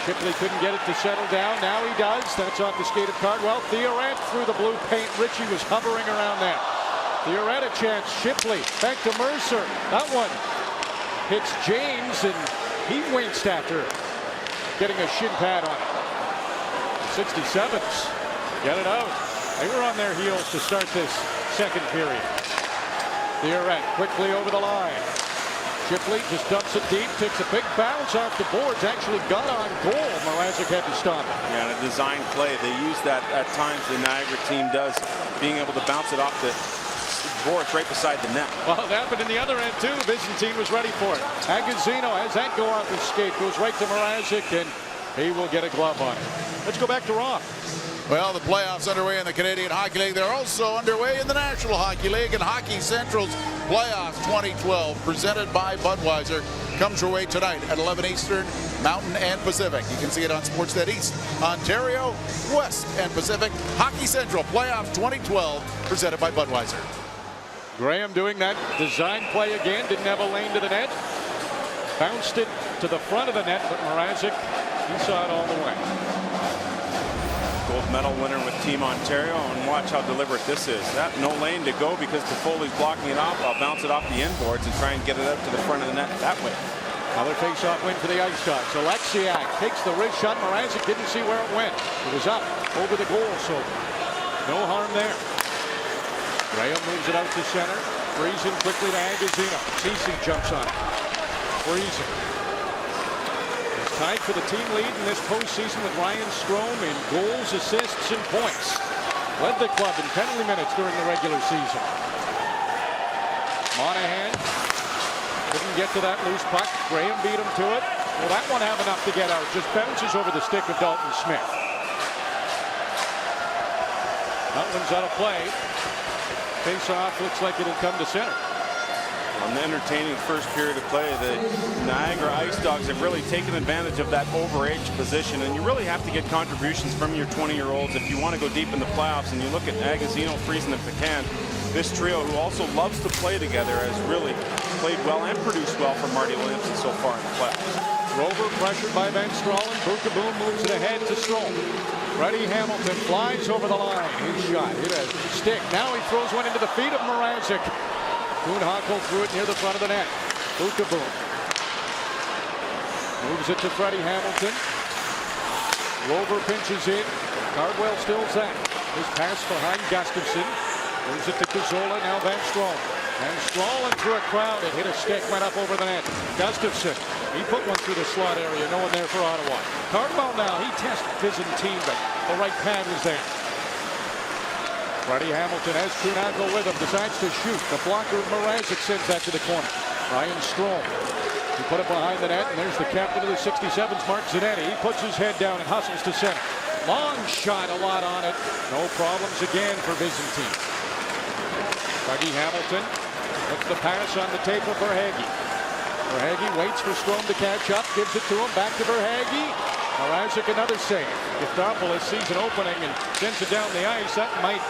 Shipley couldn't get it to settle down. Now he does. That's off the skate of Cardwell. Theoret through the blue paint. Ritchie was hovering around there. Theoret a chance. Shipley back to Mercer. That one hits James, and he winced after getting a shin pad on it. 67's get it out. They were on their heels to start this second period. Theoret quickly over the line. Shipley just dumps it deep, takes a big bounce off the boards, actually got on goal. Mrazek had to stop it. Yeah, and a design play. They use that at times, the Niagara team does, being able to bounce it off the boards right beside the net. Well, it happened in the other end, too. Byzantine was ready for it. Agazino has that go off his skate, goes right to Mrazek, and he will get a glove on it. Let's go back to Rob. Well, the playoffs underway in the Canadian Hockey League. They're also underway in the National Hockey League, and Hockey Central's Playoffs 2012, presented by Budweiser, comes your way tonight at 11 Eastern, Mountain and Pacific. You can see it on Sportsnet East, Ontario, West and Pacific. Hockey Central Playoffs 2012, presented by Budweiser. Graham doing that design play again. Didn't have a lane to the net. Bounced it to the front of the net, but Mrazek, he saw it all the way. Gold medal winner with Team Ontario, and watch how deliberate this is. That no lane to go because Foley's blocking it off. I'll bounce it off the inboards and try and get it out to the front of the net that way. Another face-off win for the IceDogs. Alexiak takes the wrist shot. Mrazek didn't see where it went. It was up over the goal, so no harm there. Graham moves it out to center. Friesen quickly to Agazino. Cece jumps on it. Friesen. He's tied for the team lead in this postseason with Ryan Strome in goals, assists, and points. Led the club in penalty minutes during the regular season. Monahan couldn't get to that loose puck. Graham beat him to it. Will that one have enough to get out? Just bounces over the stick of Dalton Smith. That one's out of play. Face-off looks like it'll come to center. An entertaining first period of play. The Niagara IceDogs have really taken advantage of that overage position, and you really have to get contributions from your 20-year-olds if you want to go deep in the playoffs. And you look at Agazino, Friesen, and Pecan. This trio, who also loves to play together, has really played well and produced well for Marty Williamson so far in the playoffs. Rover pressured by Van Stralen. Boom moves it ahead to Strome. Freddie Hamilton flies over the line. His shot hit a stick. Now he throws one into the feet of Mrazek. Kuhnhackl threw it near the front of the net. Boom moves it to Freddie Hamilton. Rover pinches in. Cardwell stills that. His pass behind Gustafsson. Moves it to Gazzola, now Van Stralen. Van Stralen through a crowd. It hit a stick, went up over the net. Gustafsson, he put one through the slot area. No one there for Ottawa. Cardwell now, he tested Byzantine, but the right pad was there. Freddie Hamilton has Kuhnhackl with him, decides to shoot. The blocker of Marek sends that to the corner. Ryan Strome, he put it behind the net, and there's the captain of the 67's, Mark Zanetti. He puts his head down and hustles to center. Long shot, a lot on it. No problems again for Byzantine. Freddie Hamilton puts the pass on the tape of Verhaeghe. Verhaeghe waits for Strome to catch up, gives it to him, back to Verhaeghe. Mrazek another save. If Topless sees an opening and sends it down the ice, that might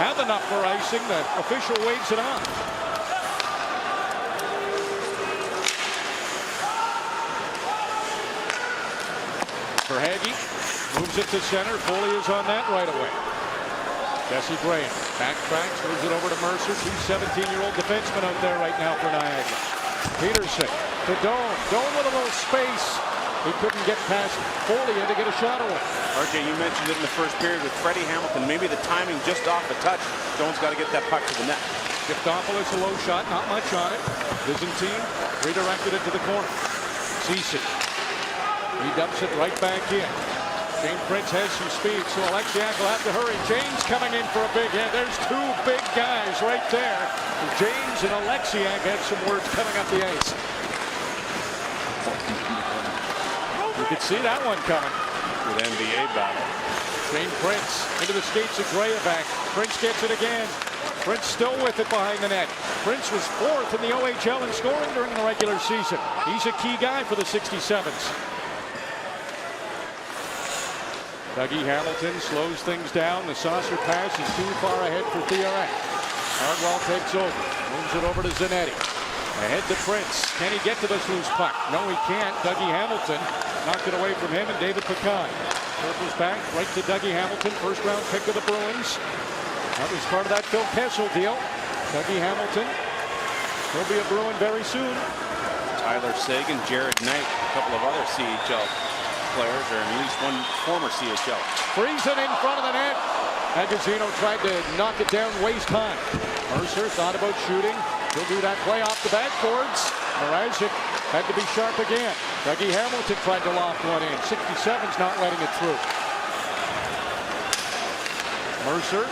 have enough for icing. The official waves it on. Verhaeghe moves it to center. Foley is on that right away. Jesse Graham backtracks, moves it over to Mercer. Two 17-year-old defensemen out there right now for Niagara. Peterson to Doan. Doan with a little space. He couldn't get past Foley to get a shot away. RJ, you mentioned it in the first period with Freddie Hamilton. Maybe the timing just off the touch. Doan's got to get that puck to the net. Giftopoulos a low shot, not much on it. Byzantine redirected it to the corner. Ceci. He dumps it right back in. Shane Prince has some speed, so Alexiak will have to hurry. James coming in for a big hit. There's two big guys right there. James and Alexiak had some words coming up the ice. You could see that one coming. Good NBA battle. Shane Prince into the skates of Grayevac. Prince gets it again. Prince still with it behind the net. Prince was 4th in the OHL in scoring during the regular season. He's a key guy for the 67's. Dougie Hamilton slows things down. The saucer pass is too far ahead for Theoret. Cardwell takes over. Moves it over to Zanetti. Ahead to Prince. Can he get to this loose puck? No, he can't. Dougie Hamilton knocked it away from him and David Pecan. Circles back right to Dougie Hamilton. First round pick of the Bruins. That was part of that Phil Kessel deal. Dougie Hamilton. He'll be a Bruin very soon. Tyler Sagan, Jared Knight, a couple of other CHL players, or at least one former CHL. Friesen in front of the net. Agazino tried to knock it down, waste time. Mercer thought about shooting. He'll do that play off the backboards. Mrazek had to be sharp again. Dougie Hamilton tried to loft one in. 67's not letting it through. Mercer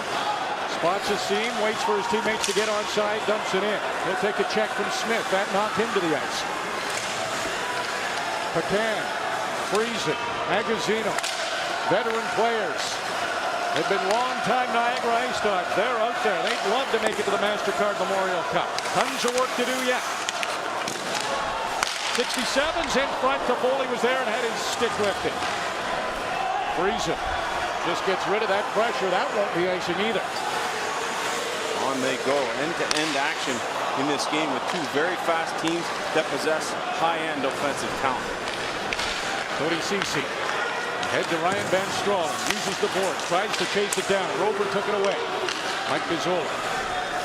spots a seam, waits for his teammates to get onside, dumps it in. He'll take a check from Smith. That knocked him to the ice. Pecan, Friesen, Agazino, veteran players. They've been long-time Niagara IceDogs. They're out there. They'd love to make it to the MasterCard Memorial Cup. Tons of work to do yet. 67's in front. Foley was there and had his stick lifted. Friesen just gets rid of that pressure. That won't be icing either. On they go. End-to-end action in this game with two very fast teams that possess high-end offensive talent. Cody Ceci. Head to Ryan Van Stralen. Uses the board. Tries to chase it down. Rover took it away. Mike Gazzola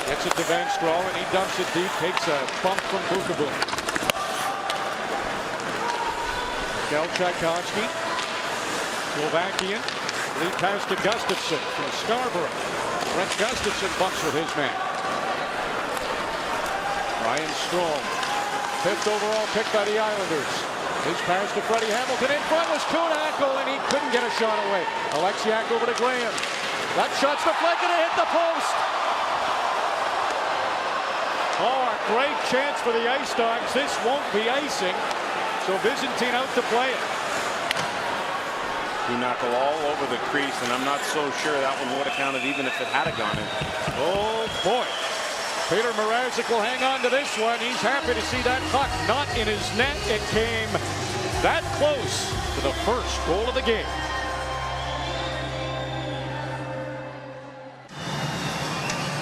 gets it to Van Stralen. He dumps it deep. Takes a bump from Bukaboom. Miguel Tchaikovsky. Slovakian. Lead pass to Gustafsson from Scarborough. Brent Gustafsson bumps with his man. Ryan Strome. 5th overall pick by the Islanders. His pass to Freddie Hamilton. In front was Kuhnhackl, and he couldn't get a shot away. Alexiak over to Graham. That shot's deflected and hit the post. Oh, a great chance for the IceDogs. This won't be icing, so Byzantine out to play it. Kuhnhackl all over the crease, and I'm not so sure that one would have counted even if it had gone in. Oh, boy. Peter Mrazek will hang on to this one. He's happy to see that puck not in his net. It came that close to the first goal of the game.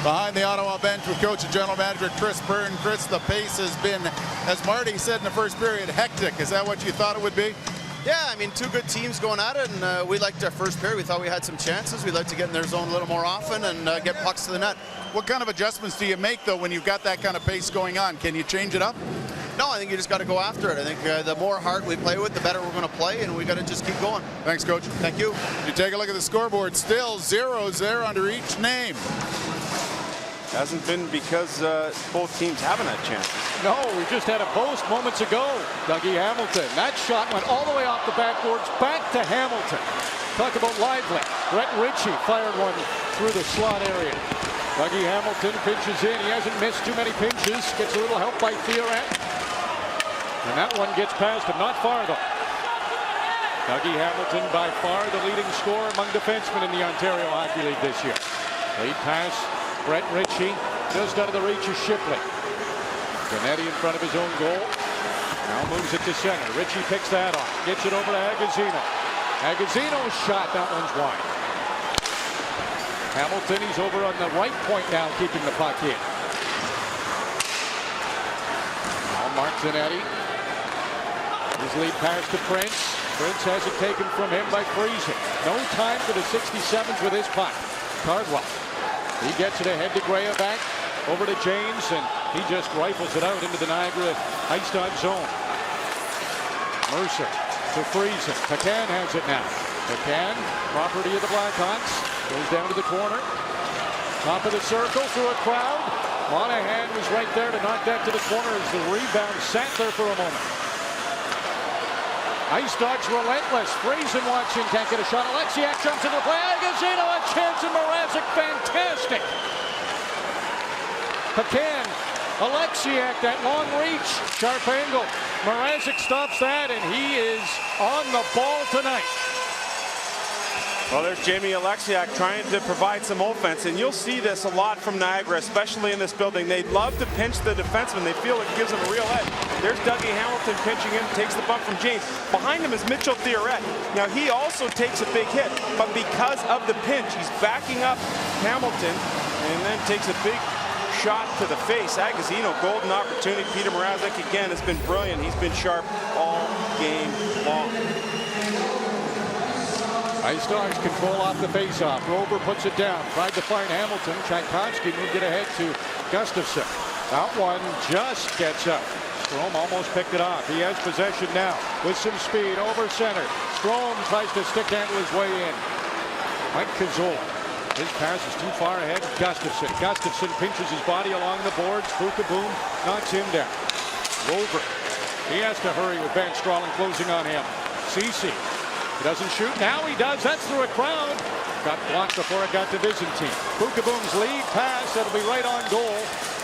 Behind the Ottawa bench with coach and general manager Chris Byrne. Chris, the pace has been, as Marty said in the first period, hectic. Is that what you thought it would be? Yeah, I mean, two good teams going at it, and we liked our first period. We thought we had some chances. We'd like to get in their zone a little more often and get pucks to the net. What kind of adjustments do you make, though, when you've got that kind of pace going on? Can you change it up? No, I think you just got to go after it. I think the more heart we play with, the better we're going to play, and we got to just keep going. Thanks, Coach. Thank you. You take a look at the scoreboard. Still 0s there under each name. Hasn't been because both teams haven't had chances. No, we just had a post moments ago. Dougie Hamilton. That shot went all the way off the backboards back to Hamilton. Talk about lively. Brett Ritchie fired one through the slot area. Dougie Hamilton pinches in. He hasn't missed too many pinches. Gets a little help by Theoret. And that one gets past him. Not far, though. Dougie Hamilton, by far the leading scorer among defensemen in the Ontario Hockey League this year. Lead pass. Brett Ritchie just out of the reach of Shipley. Zanetti in front of his own goal. Now moves it to center. Ritchie picks that off. Gets it over to Agazino. Agazino's shot. That one's wide. Hamilton, he's over on the right point now, keeping the puck in. Now Mark Zanetti. His lead pass to Prince. Prince has it taken from him by Friesen. No time for the 67's with his puck. Cardwell. He gets it ahead to Grayaback. Over to James, and he just rifles it out into the Niagara IceDogs zone. Mercer to Friesen. Callahan has it now. Callahan, property of the Blackhawks. Goes down to the corner. Top of the circle through a crowd. Monahan was right there to knock that to the corner as the rebound sat there for a moment. IceDogs relentless. Friesen watching, can't get a shot. Alexiak jumps into the play. Agazino, a chance, and Mrazek, fantastic. Pecan, Alexiak, that long reach, sharp angle. Mrazek stops that, and he is on the ball tonight. Well, there's Jamie Alexiak trying to provide some offense, and you'll see this a lot from Niagara, especially in this building. They love to pinch the defenseman. They feel it gives them a real edge. There's Dougie Hamilton pinching him, takes the bump from James. Behind him is Mitchell Theoret. Now, he also takes a big hit, but because of the pinch, he's backing up Hamilton and then takes a big shot to the face. Agazino, golden opportunity. Peter Mrazek again has been brilliant. He's been sharp all game long. IceDogs control off the faceoff. Rober puts it down. Tried to find Hamilton. Tchaikovsky moved it ahead to Gustafsson. That one just gets up. Strome almost picked it off. He has possession now with some speed over center. Strome tries to stick handle his way in. Mike Cazzola. His pass is too far ahead of Gustafsson. Gustafsson pinches his body along the boards. Boom knocks him down. Rober. He has to hurry with Van Stralen closing on him. Ceci. He doesn't shoot. Now he does. That's through a crowd. Got blocked before it got to Byzantine. Boom's lead pass. That'll be right on goal.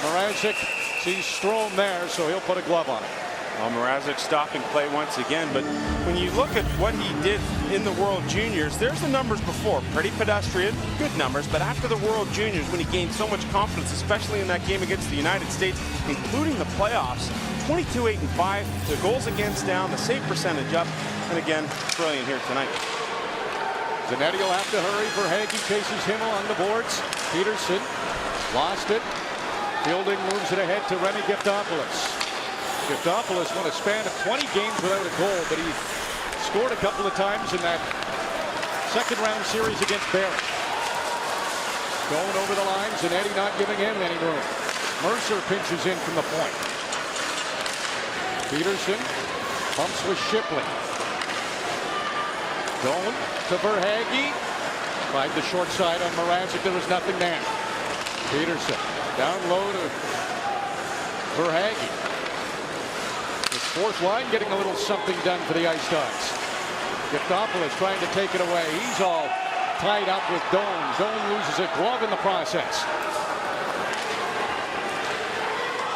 Mrazek sees Strome there, so he'll put a glove on it. Well, Mrazek stopping play once again, but when you look at what he did in the World Juniors, there's the numbers before. Pretty pedestrian, good numbers, but after the World Juniors, when he gained so much confidence, especially in that game against the United States, including the playoffs, 22-8-5, the goals against down, the save percentage up, and again, brilliant here tonight. Zanetti will have to hurry. Verhaeghe chases him along the boards. Peterson lost it. Fielding moves it ahead to Remy Giftopoulos. Giftopoulos won a span of 20 games without a goal, but he scored a couple of times in that second round series against Barrie. Going over the line, Zanetti not giving him any room. Mercer pinches in from the point. Peterson pumps with Shipley. Going to Verhaeghe. Tried the short side on Mrazek. There was nothing there. Peterson down low to Verhaeghe. His fourth line getting a little something done for the IceDogs. Giftopoulos trying to take it away. He's all tied up with Doan. Doan loses a glove in the process.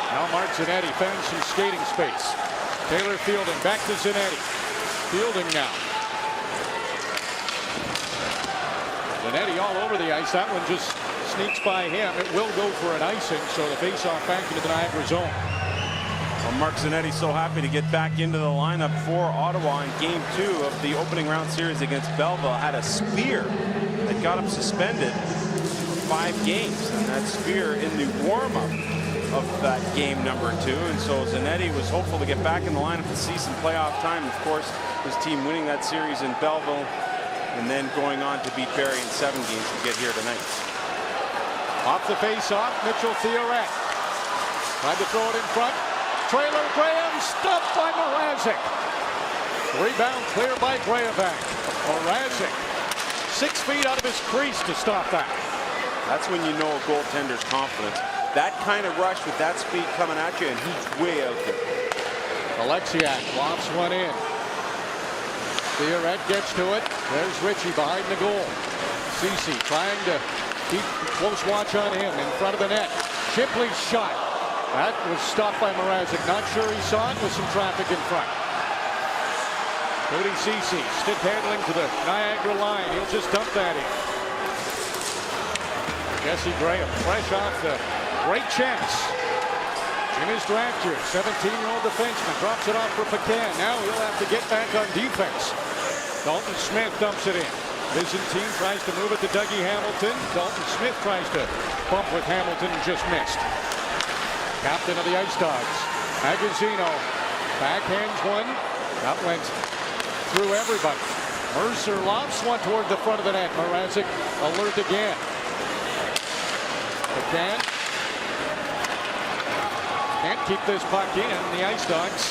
Now Mark Zanetti found some skating space. Taylor fielding. Back to Zanetti. Fielding now. Zanetti all over the ice. That one just sneaks by him. It will go for an icing, so the face-off back into the Niagara zone. Well, Mark Zanetti so happy to get back into the lineup for Ottawa in Game 2 of the opening round series against Belleville. Had a spear that got him suspended for 5 games, and that spear in the warm-up of that game number 2. And so Zanetti was hopeful to get back in the lineup to see some playoff time. Of course, his team winning that series in Belleville and then going on to beat Barrie in 7 games to get here tonight. Off the face-off, Mitchell Theoret. Tried to throw it in front. Traylor Graham stopped by Mrazek. Rebound clear by Grayaback. Mrazek 6 feet out of his crease to stop that. That's when you know a goaltender's confidence. That kind of rush with that speed coming at you, and he's way out there. Alexiak lobs one in. Theoret gets to it. There's Ritchie behind the goal. Ceci trying to keep close watch on him in front of the net. Shipley's shot. That was stopped by Mrazek. Not sure he saw it with some traffic in front. Cody Ceci stick handling to the Niagara line. He'll just dump that in. Jesse Graham fresh off the great chance. In his draft year, 17-year-old defenseman drops it off for Pecan. Now he'll have to get back on defense. Dalton Smith dumps it in. Byzantine tries to move it to Dougie Hamilton. Dalton Smith tries to bump with Hamilton and just missed. Captain of the IceDogs, Agazino backhands one. That went through everybody. Mercer lobs one toward the front of the net. Mrazek alert again. Pecan can't keep this puck in. The IceDogs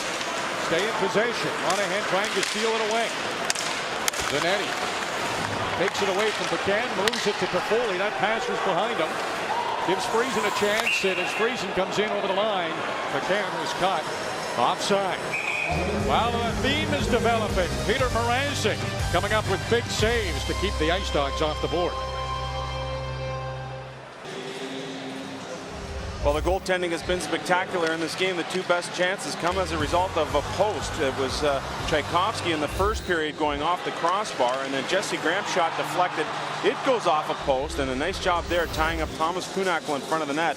stay in possession. Monahan trying to steal it away. Zanetti takes it away from Pecan, moves it to Foley. That pass was behind him. Gives Friesen a chance, and as Friesen comes in over the line, Pecan was caught offside. Well, the theme is developing. Peter Mrazek coming up with big saves to keep the IceDogs off the board. Well, the goaltending has been spectacular in this game. The two best chances come as a result of a post. It was Tchaikovsky in the first period going off the crossbar, and then Jesse Graham's shot deflected. It goes off a post, and a nice job there tying up Thomas Kuhnhackl in front of the net.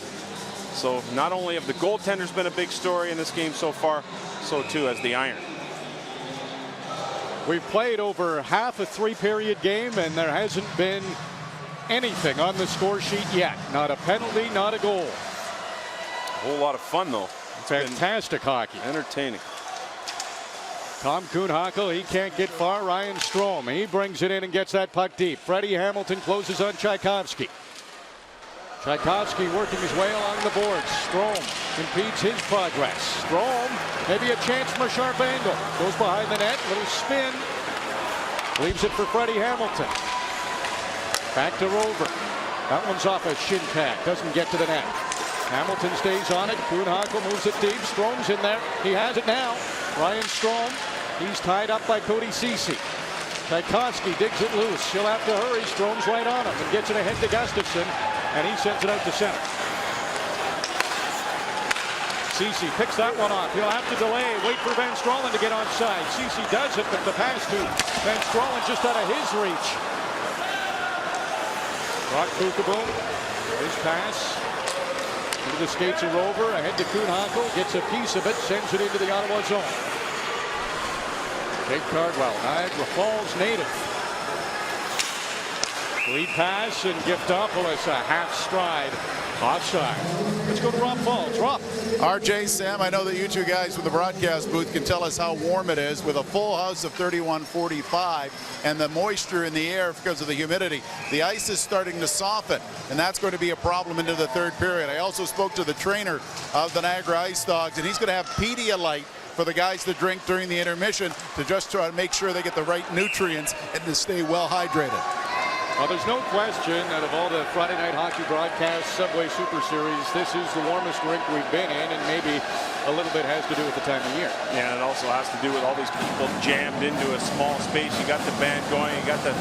So not only have the goaltenders been a big story in this game so far, so too has the iron. We've played over half a three-period game, and there hasn't been anything on the score sheet yet. Not a penalty, not a goal. A whole lot of fun, though. It's fantastic hockey. Entertaining. Tom Kuhnhackl, he can't get far. Ryan Strome, he brings it in and gets that puck deep. Freddie Hamilton closes on Tchaikovsky. Tchaikovsky working his way along the boards. Strome impedes his progress. Strome, maybe a chance from a sharp angle. Goes behind the net, little spin. Leaves it for Freddie Hamilton. Back to Rover. That one's off a shin pad. Doesn't get to the net. Hamilton stays on it. Kuhnhackl moves it deep. Strome's in there. He has it now. Ryan Strome. He's tied up by Cody Ceci. Tchaikovsky digs it loose. He'll have to hurry. Strome's right on him and gets it ahead to Gustafsson, and he sends it out to center. Ceci picks that one off. He'll have to delay. Wait for Van Stralen to get onside. Ceci does it, but the pass to Van Stralen just out of his reach. Brock Kukaboom. His pass. Into the skates of Rover, ahead to Kuhnhackl, gets a piece of it, sends it into the Ottawa zone. Jake Cardwell, Niagara Falls native. Lead pass, and Giftopoulos a half stride offside. Let's go to Rob Faulds. Rob. RJ, Sam, I know that you two guys with the broadcast booth can tell us how warm it is with a full house of 31-45 and the moisture in the air because of the humidity. The ice is starting to soften, and that's going to be a problem into the third period. I also spoke to the trainer of the Niagara IceDogs, and he's going to have Pedialyte for the guys to drink during the intermission to just try to make sure they get the right nutrients and to stay well hydrated. Well, there's no question that of all the Friday night hockey broadcasts, Subway Super Series, this is the warmest rink we've been in, and maybe a little bit has to do with the time of year. Yeah, and it also has to do with all these people jammed into a small space. You got the band going, you got the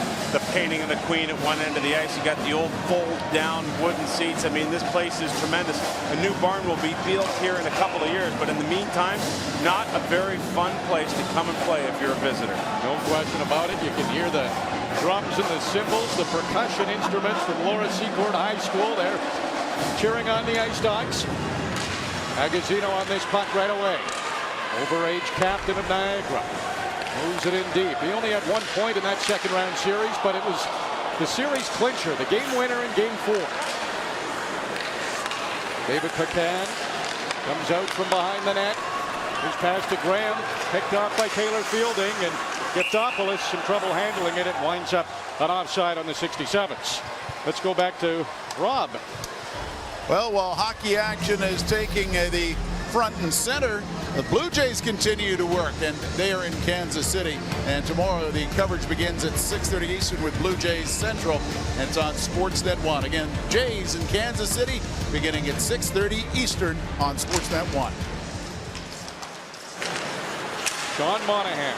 painting of the Queen at one end of the ice, you got the old fold-down wooden seats. I mean, this place is tremendous. A new barn will be built here in a couple of years, but in the meantime, not a very fun place to come and play if you're a visitor. No question about it. You can hear the drums and the cymbals, the percussion instruments from Laura Secord High School. They're cheering on the IceDogs. Agazino on this puck right away. Overage captain of Niagara. Moves it in deep. He only had 1 point in that second round series, but it was the series clincher, the game winner in game 4. David Pecan comes out from behind the net. His pass to Graham, picked off by Taylor Fielding, and Giftopoulos some trouble handling it. It winds up an offside on the 67's. Let's go back to Rob. Well, while hockey action is taking the front and center. The Blue Jays continue to work, and they are in Kansas City. And tomorrow the coverage begins at 6:30 Eastern with Blue Jays Central, and it's on Sportsnet 1. Again, Jays in Kansas City beginning at 6:30 Eastern on Sportsnet 1. Sean Monahan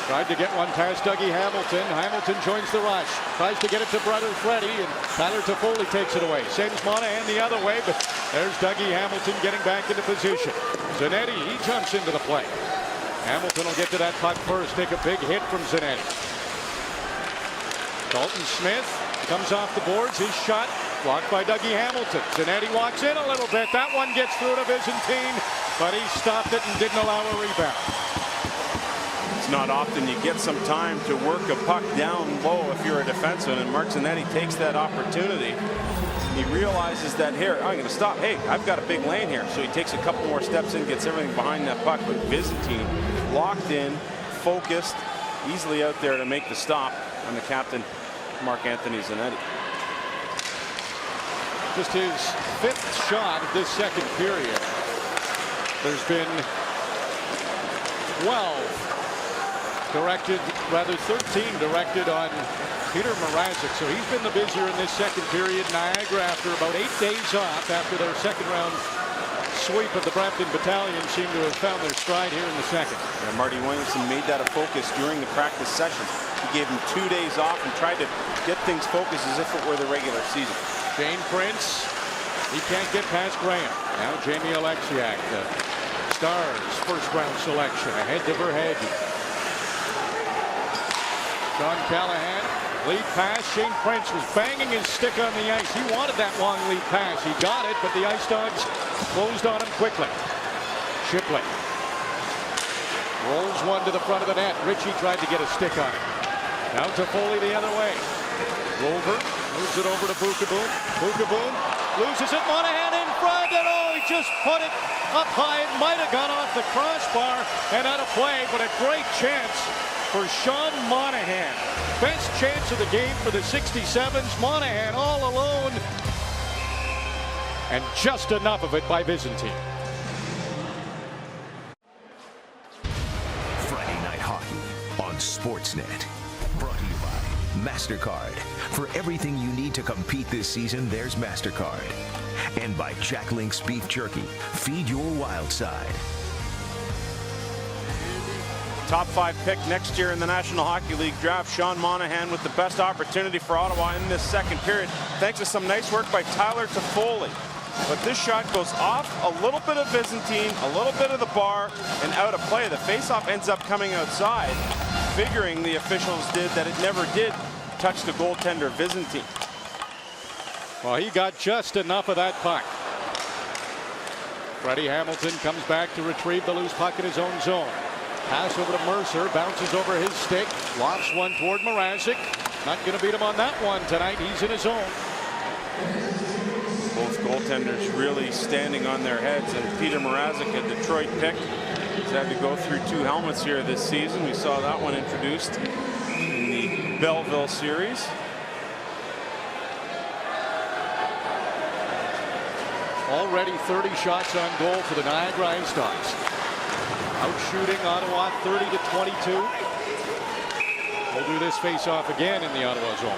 tried to get one past Dougie Hamilton. Hamilton joins the rush. Tries to get it to brother Freddie, and Tyler Toffoli takes it away. Sends Monahan the other way, but there's Dougie Hamilton getting back into position. Zanetti, he jumps into the play. Hamilton will get to that puck first. Take a big hit from Zanetti. Dalton Smith comes off the boards. His shot blocked by Dougie Hamilton. Zanetti walks in a little bit. That one gets through to Byzantine, but he stopped it and didn't allow a rebound. It's not often you get some time to work a puck down low if you're a defenseman, and Mark Zanetti takes that opportunity. He realizes that here, I'm going to stop. Hey, I've got a big lane here. So he takes a couple more steps in, gets everything behind that puck. But Byzantine locked in, focused, easily out there to make the stop on the captain, Mark Anthony Zanetti. Just his 5th shot of this second period. There's been 13 directed on Peter Mrazek. So he's been the busier in this second period. Niagara, after about 8 days off after their second round sweep of the Brampton Battalion, seem to have found their stride here in the second. Yeah, Marty Williamson made that a focus during the practice session. He gave him 2 days off and tried to get things focused as if it were the regular season. Shane Prince, he can't get past Graham. Now Jamie Alexiak, the Stars first round selection, ahead to Verhaeghe. Sean Callahan, lead pass. Shane Prince was banging his stick on the ice. He wanted that long lead pass. He got it, but the Ice Dogs closed on him quickly. Shipley rolls one to the front of the net. Ritchie tried to get a stick on it. Now to Foley the other way. Rover moves it over to Bukaboom. Bukaboom loses it. Monahan in front, and he just put it up high. It might have gone off the crossbar and out of play, but a great chance for Sean Monahan. Best chance of the game for the 67's. Monahan all alone, and just enough of it by Byzantine. Friday Night Hockey on Sportsnet. Brought to you by MasterCard. For everything you need to compete this season, there's MasterCard. And by Jack Link's Beef Jerky. Feed your wild side. Top 5 pick next year in the National Hockey League draft. Sean Monahan with the best opportunity for Ottawa in this second period, thanks to some nice work by Tyler Toffoli. But this shot goes off a little bit of Byzantine, a little bit of the bar, and out of play. The faceoff ends up coming outside, figuring the officials did that it never did touch the goaltender Byzantine. Well, he got just enough of that puck. Freddie Hamilton comes back to retrieve the loose puck in his own zone. Pass over to Mercer, bounces over his stick, lofts one toward Mrazek. Not going to beat him on that one tonight. He's in his own. Both goaltenders really standing on their heads, and Peter Mrazek, a Detroit pick, has had to go through 2 helmets here this season. We saw that one introduced in the Belleville series. Already 30 shots on goal for the Niagara IceDogs. Outshooting Ottawa 30-22. We'll do this face-off again in the Ottawa zone.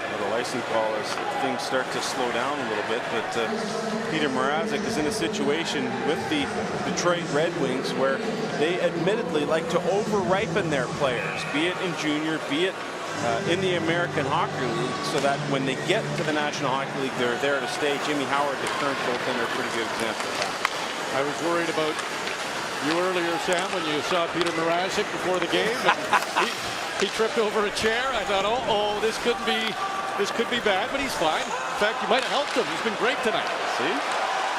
Well, the icing call as things start to slow down a little bit, but Peter Mrazek is in a situation with the Detroit Red Wings where they admittedly like to over-ripen their players, be it in junior, be it in the American Hockey League, so that when they get to the National Hockey League, they're there to stay. Jimmy Howard, the current goaltender, a pretty good example of that. I was worried about you earlier, Sam, when you saw Peter Mrazek before the game. And he tripped over a chair. I thought, this could be bad, but he's fine. In fact, you might have helped him. He's been great tonight. See?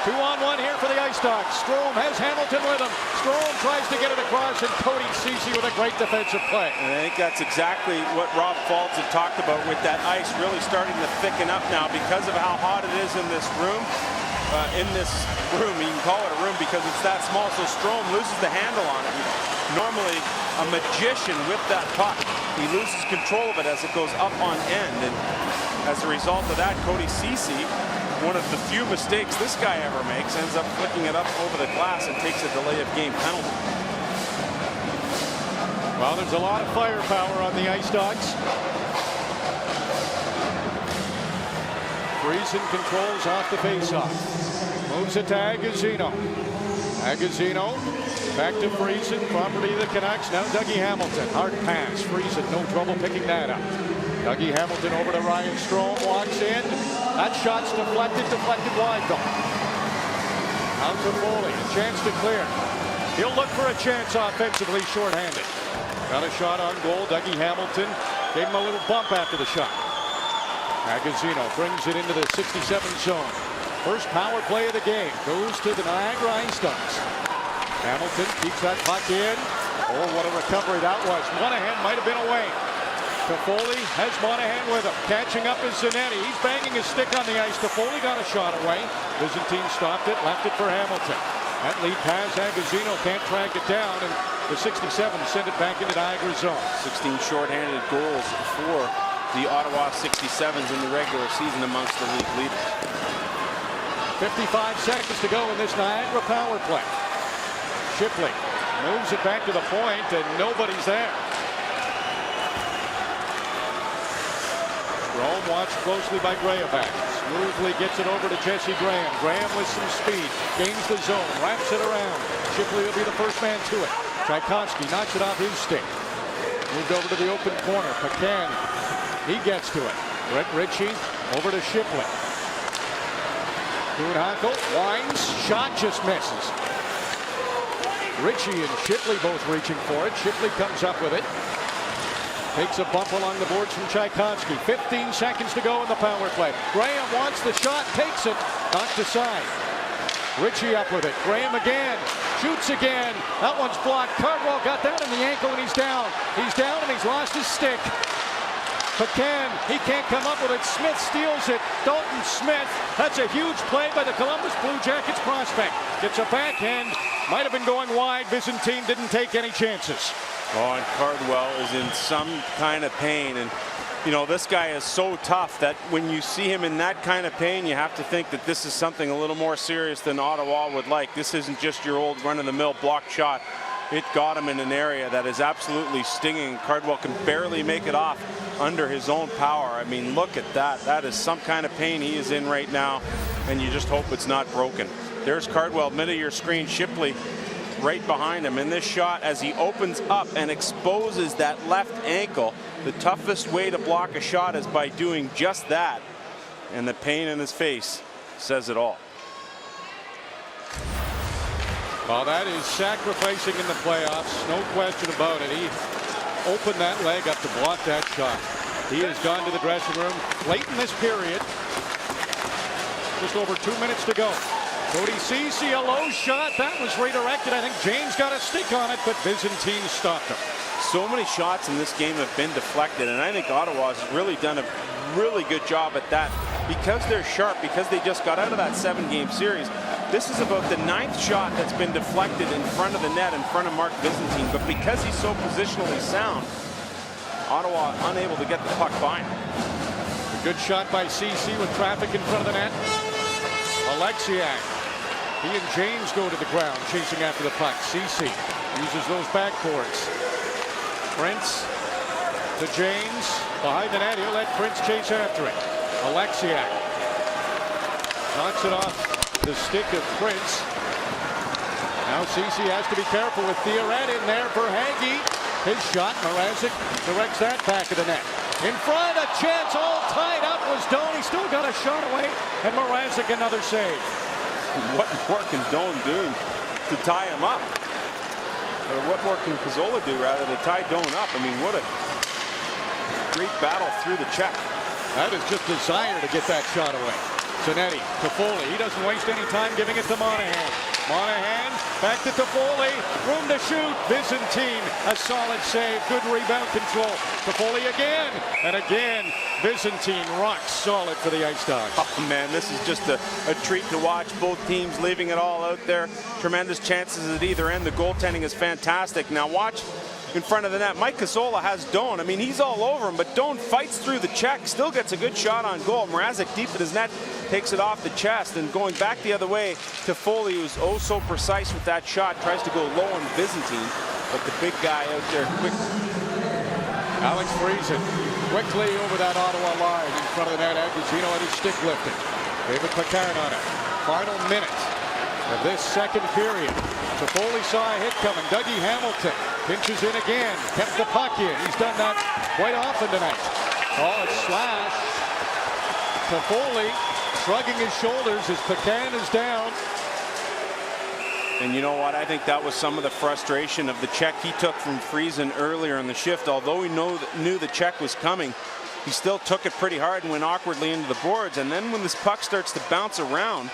2-on-1 here for the IceDogs. Strome has Hamilton with him. Strome tries to get it across, and Cody Ceci with a great defensive play. And I think that's exactly what Rob Faulds had talked about, with that ice really starting to thicken up now because of how hot it is in this room. You can call it a room because it's that small, so Strome loses the handle on it. Normally a magician with that puck. He loses control of it as it goes up on end, and as a result of that, Cody Ceci one of the few mistakes this guy ever makes, ends up flicking it up over the glass and takes a delay of game penalty. Well, there's a lot of firepower on the IceDogs. Friesen controls off the faceoff. Moves it to Agazino. Agazino back to Friesen, property of the Canucks. Now Dougie Hamilton. Hard pass. Friesen, no trouble picking that up. Dougie Hamilton over to Ryan Strome. Walks in. That shot's deflected wide though. Out to Foley. A chance to clear. He'll look for a chance offensively, shorthanded. Got a shot on goal. Dougie Hamilton gave him a little bump after the shot. Agazino brings it into the 67 zone. First power play of the game goes to the Niagara IceDogs. Hamilton keeps that puck in. Oh, what a recovery that was. Monahan might have been away. Foley has Monahan with him. Catching up is Zanetti. He's banging his stick on the ice. Foley got a shot away. Byzantine stopped it, left it for Hamilton. That lead pass, Agazino can't track it down, and the 67 send it back into Niagara zone. 16 shorthanded goals for the Ottawa 67s in the regular season amongst the league leaders. 55 seconds to go in this Niagara power play. Shipley moves it back to the point, and nobody's there. Rome watched closely by Graham. Smoothly gets it over to Jesse Graham. Graham with some speed. Gains the zone. Wraps it around. Shipley will be the first man to it. Tchaikovsky knocks it off his stick. Moved over to the open corner. Pecan. He gets to it. Brett Ritchie over to Shipley. Kuhnhackl winds. Shot just misses. Ritchie and Shipley both reaching for it. Shipley comes up with it. Takes a bump along the boards from Tchaikovsky. 15 seconds to go in the power play. Graham wants the shot, takes it, knocked aside. Ritchie up with it. Graham again, shoots again. That one's blocked. Cardwell got that in the ankle and he's down. He's down and he's lost his stick. Pecan, he can't come up with it. Smith steals it. Dalton Smith. That's a huge play by the Columbus Blue Jackets prospect. Gets a backhand. Might have been going wide. Byzantine didn't take any chances. Oh, and Cardwell is in some kind of pain. And, you know, this guy is so tough that when you see him in that kind of pain, you have to think that this is something a little more serious than Ottawa would like. This isn't just your old run-of-the-mill block shot. It got him in an area that is absolutely stinging. Cardwell can barely make it off under his own power. I mean, look at that. That is some kind of pain he is in right now, and you just hope it's not broken. There's Cardwell, mid of your screen. Shipley right behind him in this shot as he opens up and exposes that left ankle. The toughest way to block a shot is by doing just that, and the pain in his face says it all. Well, that is sacrificing in the playoffs, no question about it. He opened that leg up to block that shot. He has gone to the dressing room late in this period. Just over 2 minutes to go. Cody Ceci, a low shot. That was redirected. I think James got a stick on it, but Byzantine stopped him. So many shots in this game have been deflected, and I think Ottawa has really done a really good job at that. Because they're sharp, because they just got out of that 7-game series, this is about the 9th shot that's been deflected in front of the net, in front of Mark Byzantine. But because he's so positionally sound, Ottawa unable to get the puck by him. A good shot by Ceci with traffic in front of the net. Alexiak. He and James go to the ground, chasing after the puck. Ceci uses those backboards. Prince to James. Behind the net, he'll let Prince chase after it. Alexiak knocks it off the stick of Prince. Now Ceci has to be careful with Theoret in there for Hagee. His shot, Mrazek directs that back of the net. In front, a chance, all tied up was Doan. He still got a shot away, and Mrazek another save. What more can Doan do to tie him up? Or what more can Cazzola do, rather, to tie Doan up? I mean, what a great battle through the check. That is just desire to get that shot away. Zanetti to Foley. He doesn't waste any time giving it to Monahan. Monahan back to Foley. Room to shoot. Byzantine, a solid save. Good rebound control. Foley again. And again, Byzantine rock solid for the IceDogs. Oh, man, this is just a treat to watch. Both teams leaving it all out there. Tremendous chances at either end. The goaltending is fantastic. Now watch in front of the net. Mike Cazzola has Doan. I mean, he's all over him, but Doan fights through the check, still gets a good shot on goal. Mrazek deep in his net, takes it off the chest, and going back the other way to Foley, who's oh so precise with that shot, tries to go low on Byzantine, but the big guy out there quick. Alex Friesen quickly over that Ottawa line in front of the net. Cosentino had his stick lifted. David Picard on it. Final minute of this second period. Foley saw a hit coming. Dougie Hamilton pinches in again. Kept the puck in. He's done that quite often tonight. Oh, a slash to Foley, shrugging his shoulders as Pecan is down. And you know what? I think that was some of the frustration of the check he took from Friesen earlier in the shift. Although he knew the check was coming, he still took it pretty hard and went awkwardly into the boards. And then when this puck starts to bounce around,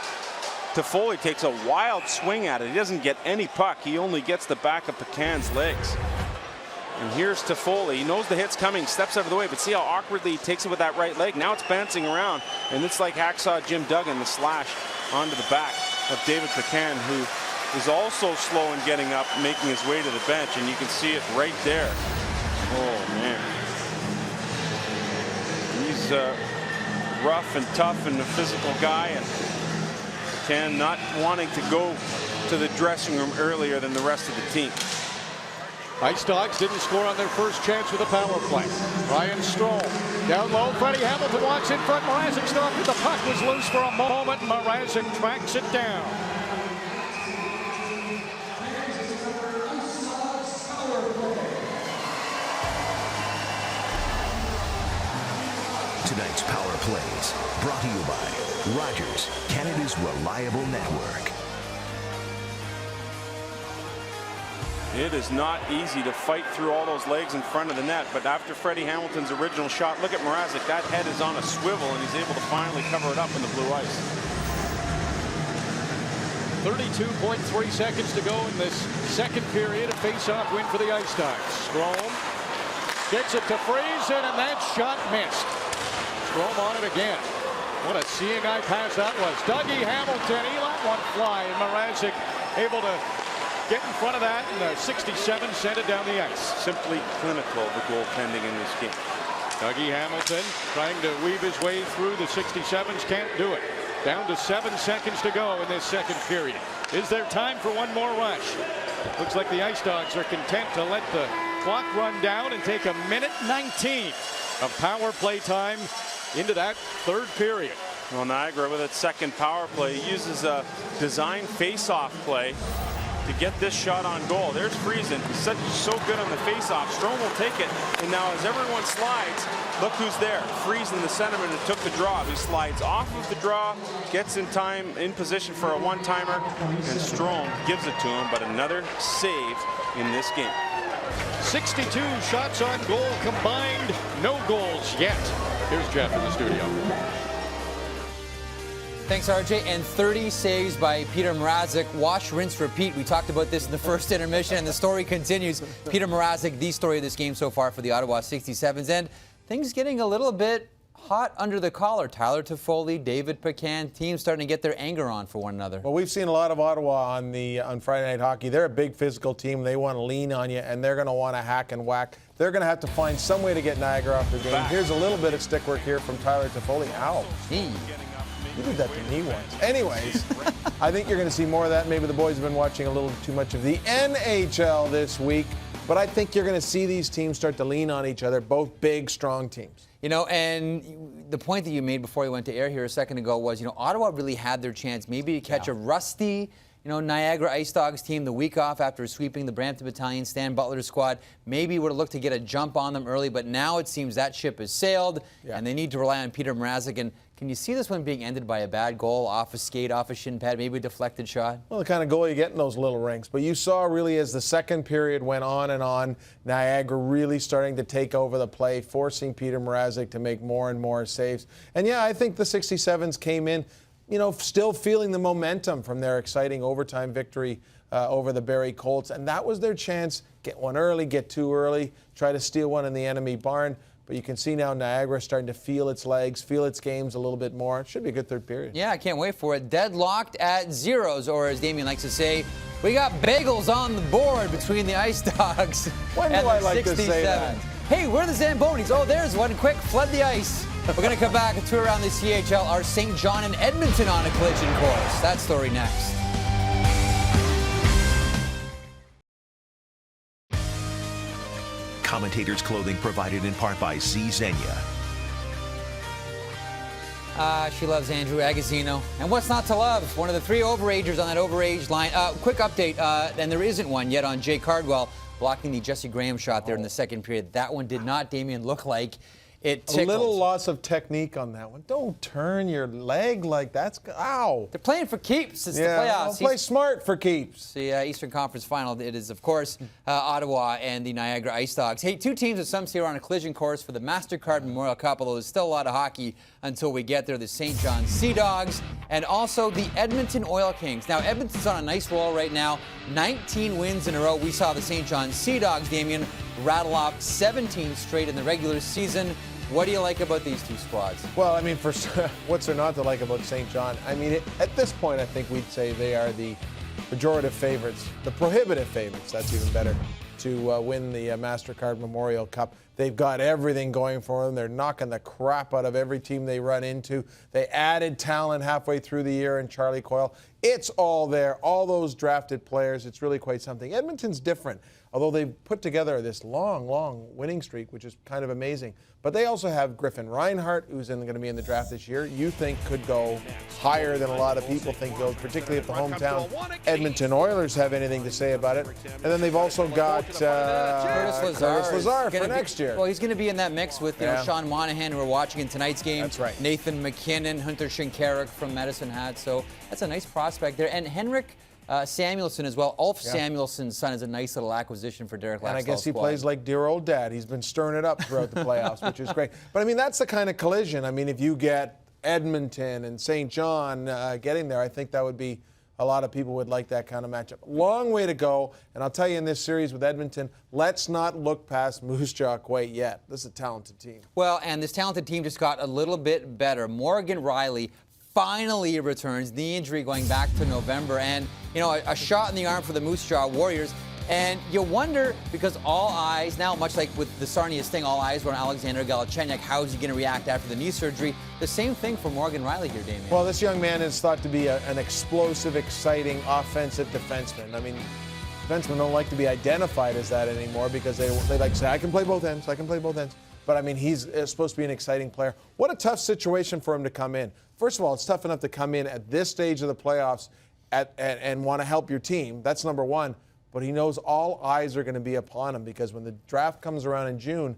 Foley takes a wild swing at it. He doesn't get any puck. He only gets the back of Pecan's legs. And here's Foley. He knows the hit's coming, steps out of the way, but see how awkwardly he takes it with that right leg. Now it's bouncing around, and it's like Hacksaw Jim Duggan, the slash onto the back of David Pecan, who is also slow in getting up, making his way to the bench, and you can see it right there. Oh, man. He's rough and tough and a physical guy, and Pecan not wanting to go to the dressing room earlier than the rest of the team. IceDogs didn't score on their first chance with a power play. Ryan Stroll down low. Freddie Hamilton walks in front. Mrazek stopped it. The puck was loose for a moment. Mrazek tracks it down. Tonight's Power Plays, brought to you by Rogers, Canada's reliable network. It is not easy to fight through all those legs in front of the net, but after Freddie Hamilton's original shot, look at Mrazek. That head is on a swivel, and he's able to finally cover it up in the blue ice. 32.3 seconds to go in this second period. A face-off win for the IceDogs. Strome gets it to Friesen, and that shot missed. Strome on it again. What a seeing eye pass that was. Dougie Hamilton, he let one fly, and Mrazek able to get in front of that, and the 67 sent it down the ice. Simply clinical, the goaltending in this game. Dougie Hamilton trying to weave his way through the 67s, can't do it. Down to 7 seconds to go in this second period. Is there time for one more rush? Looks like the IceDogs are content to let the clock run down and take a minute 19 of power play time into that third period. Well, Niagara with its second power play uses a design face-off play to get this shot on goal. There's Friesen. He's so good on the face-off. Strome will take it, and now as everyone slides, look who's there. Friesen, the centerman, who took the draw. He slides off of the draw, gets in time, in position for a one-timer, and Strome gives it to him, but another save in this game. 62 shots on goal combined, no goals yet. Here's Jeff in the studio. Thanks, RJ. And 30 saves by Peter Mrazek. Wash, rinse, repeat. We talked about this in the first intermission, and the story continues. Peter Mrazek, the story of this game so far for the Ottawa 67's. And things getting a little bit hot under the collar. Tyler Toffoli, David Pecan, teams starting to get their anger on for one another. Well, we've seen a lot of Ottawa on Friday Night Hockey. They're a big physical team. They want to lean on you, and they're going to want to hack and whack. They're going to have to find some way to get Niagara off their game. Here's a little bit of stick work here from Tyler Toffoli. Ow. You did that to me once. Anyways, I think you're going to see more of that. Maybe the boys have been watching a little too much of the NHL this week. But I think you're going to see these teams start to lean on each other, both big, strong teams. You know, and the point that you made before you went to air here a second ago was, you know, Ottawa really had their chance maybe to catch a rusty, you know, Niagara IceDogs team the week off after sweeping the Brampton Battalion, Stan Butler's squad. Maybe would have looked to get a jump on them early, but now it seems that ship has sailed, and they need to rely on Peter Mrazek. And can you see this one being ended by a bad goal, off a skate, off a shin pad, maybe a deflected shot? Well, the kind of goal you get in those little rinks. But you saw really as the second period went on and on, Niagara really starting to take over the play, forcing Peter Mrazek to make more and more saves. And yeah, I think the 67s came in, you know, still feeling the momentum from their exciting overtime victory over the Barrie Colts. And that was their chance. Get one early, get two early, try to steal one in the enemy barn. But you can see now Niagara starting to feel its legs, feel its games a little bit more. It should be a good third period. Yeah, I can't wait for it. Deadlocked at zeros, or as Damien likes to say, we got bagels on the board between the IceDogs When and do I the like to say that? 67. Hey, where are the Zambonis? Oh, there's one. Quick, flood the ice. We're going to come back and tour around the CHL. Are St. John and Edmonton on a collision course? That story next. Commentators' clothing provided in part by Z Xenia. She loves Andrew Agozzino. And what's not to love? One of the 3 overagers on that overage line. Quick update, and there isn't one yet on Jay Cardwell blocking the Jesse Graham shot there in the second period. That one did not, Damien, look like it tickled. A little loss of technique on that one. Don't turn your leg like that's, ow. They're playing for keeps. It's the playoffs. Play smart for keeps. The Eastern Conference Final. It is, of course, Ottawa and the Niagara IceDogs. Hey, 2 teams that some say are on a collision course for the MasterCard Memorial Cup, although there's still a lot of hockey until we get there. The St. John IceDogs and also the Edmonton Oil Kings. Now, Edmonton's on a nice roll right now. 19 wins in a row. We saw the St. John IceDogs, Damien, rattle off 17 straight in the regular season. What do you like about these 2 squads? Well, I mean, for what's there not to like about St. John? I mean, at this point, I think we'd say they are the pejorative favorites, the prohibitive favorites, that's even better, to win the MasterCard Memorial Cup. They've got everything going for them. They're knocking the crap out of every team they run into. They added talent halfway through the year in Charlie Coyle. It's all there, all those drafted players. It's really quite something. Edmonton's different, although they've put together this long winning streak, which is kind of amazing. But they also have Griffin Reinhart, who's going to be in the draft this year. You think could go higher than a lot of people think goes, particularly if the hometown Edmonton Oilers have anything to say about it. And then they've also got Curtis Lazar for next year. Well, he's going to be in that mix with Sean Monahan, who we're watching in tonight's game. That's right. Nathan McKinnon, Hunter Shinkaruk from Medicine Hat. So that's a nice prospect there. And Henrik Samuelsson as well. Ulf Samuelsson's son is a nice little acquisition for Derek Laxdal's And I guess he squad. plays like dear old dad. He's been stirring it up throughout the playoffs, which is great. But, I mean, that's the kind of collision. I mean, if you get Edmonton and St. John getting there, I think that would be a lot of people would like that kind of matchup. Long way to go. And I'll tell you in this series with Edmonton, let's not look past Moose Jaw quite yet. This is a talented team. Well, and this talented team just got a little bit better. Morgan Riley finally returns, knee injury going back to November, and a shot in the arm for the Moose Jaw Warriors. And you wonder, because all eyes now, much like with the Sarnia Sting, all eyes were on Alexander Galchenyuk. How is he going to react after the knee surgery? The same thing for Morgan Riley here, Damien. Well, this young man is thought to be an explosive, exciting, offensive defenseman. I mean, defensemen don't like to be identified as that anymore because they like to say, I can play both ends, I can play both ends. But, I mean, he's supposed to be an exciting player. What a tough situation for him to come in. First of all, it's tough enough to come in at this stage of the playoffs and want to help your team. That's number one. But he knows all eyes are going to be upon him because when the draft comes around in June,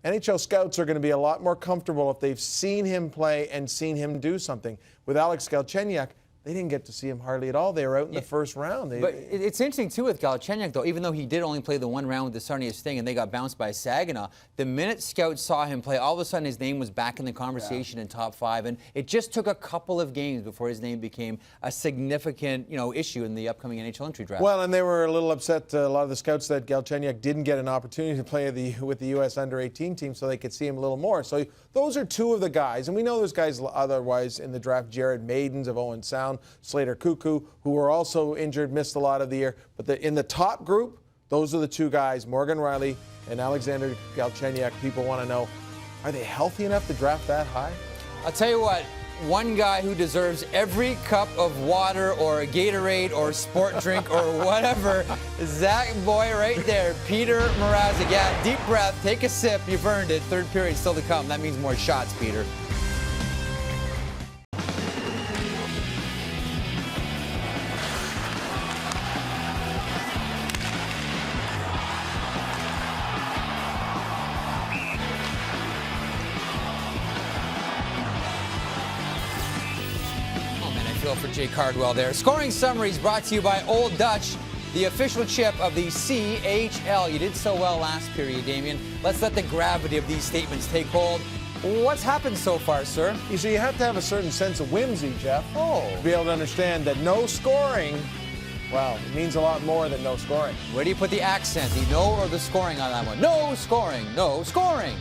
NHL scouts are going to be a lot more comfortable if they've seen him play and seen him do something. With Alex Galchenyuk, they didn't get to see him hardly at all. They were out in the first round. But it's interesting, too, with Galchenyuk, though, even though he did only play the one round with the Sarnia Sting and they got bounced by Saginaw, the minute scouts saw him play, all of a sudden his name was back in the conversation in top 5. And it just took a couple of games before his name became a significant, issue in the upcoming NHL entry draft. Well, and they were a little upset, a lot of the scouts, that Galchenyuk didn't get an opportunity to play with the U.S. under-18 team so they could see him a little more. So those are 2 of the guys. And we know there's guys otherwise in the draft. Jared Maidens of Owen Sound, Slater Cuckoo, who were also injured, missed a lot of the year. But in the top group, those are the 2 guys, Morgan Riley and Alexander Galchenyuk. People want to know, are they healthy enough to draft that high? I'll tell you what, one guy who deserves every cup of water or a Gatorade or sport drink or whatever is that boy right there, Peter Mrazek. Yeah, deep breath, take a sip, you've earned it. Third period still to come. That means more shots, Peter. For Jay Cardwell there. Scoring summaries brought to you by Old Dutch, the official chip of the CHL. You did so well last period, Damien. Let's let the gravity of these statements take hold. What's happened so far, sir? You see, you have to have a certain sense of whimsy, Jeff, to be able to understand that no scoring, well, it means a lot more than no scoring. Where do you put the accent, the no or the scoring on that one? No scoring, no scoring.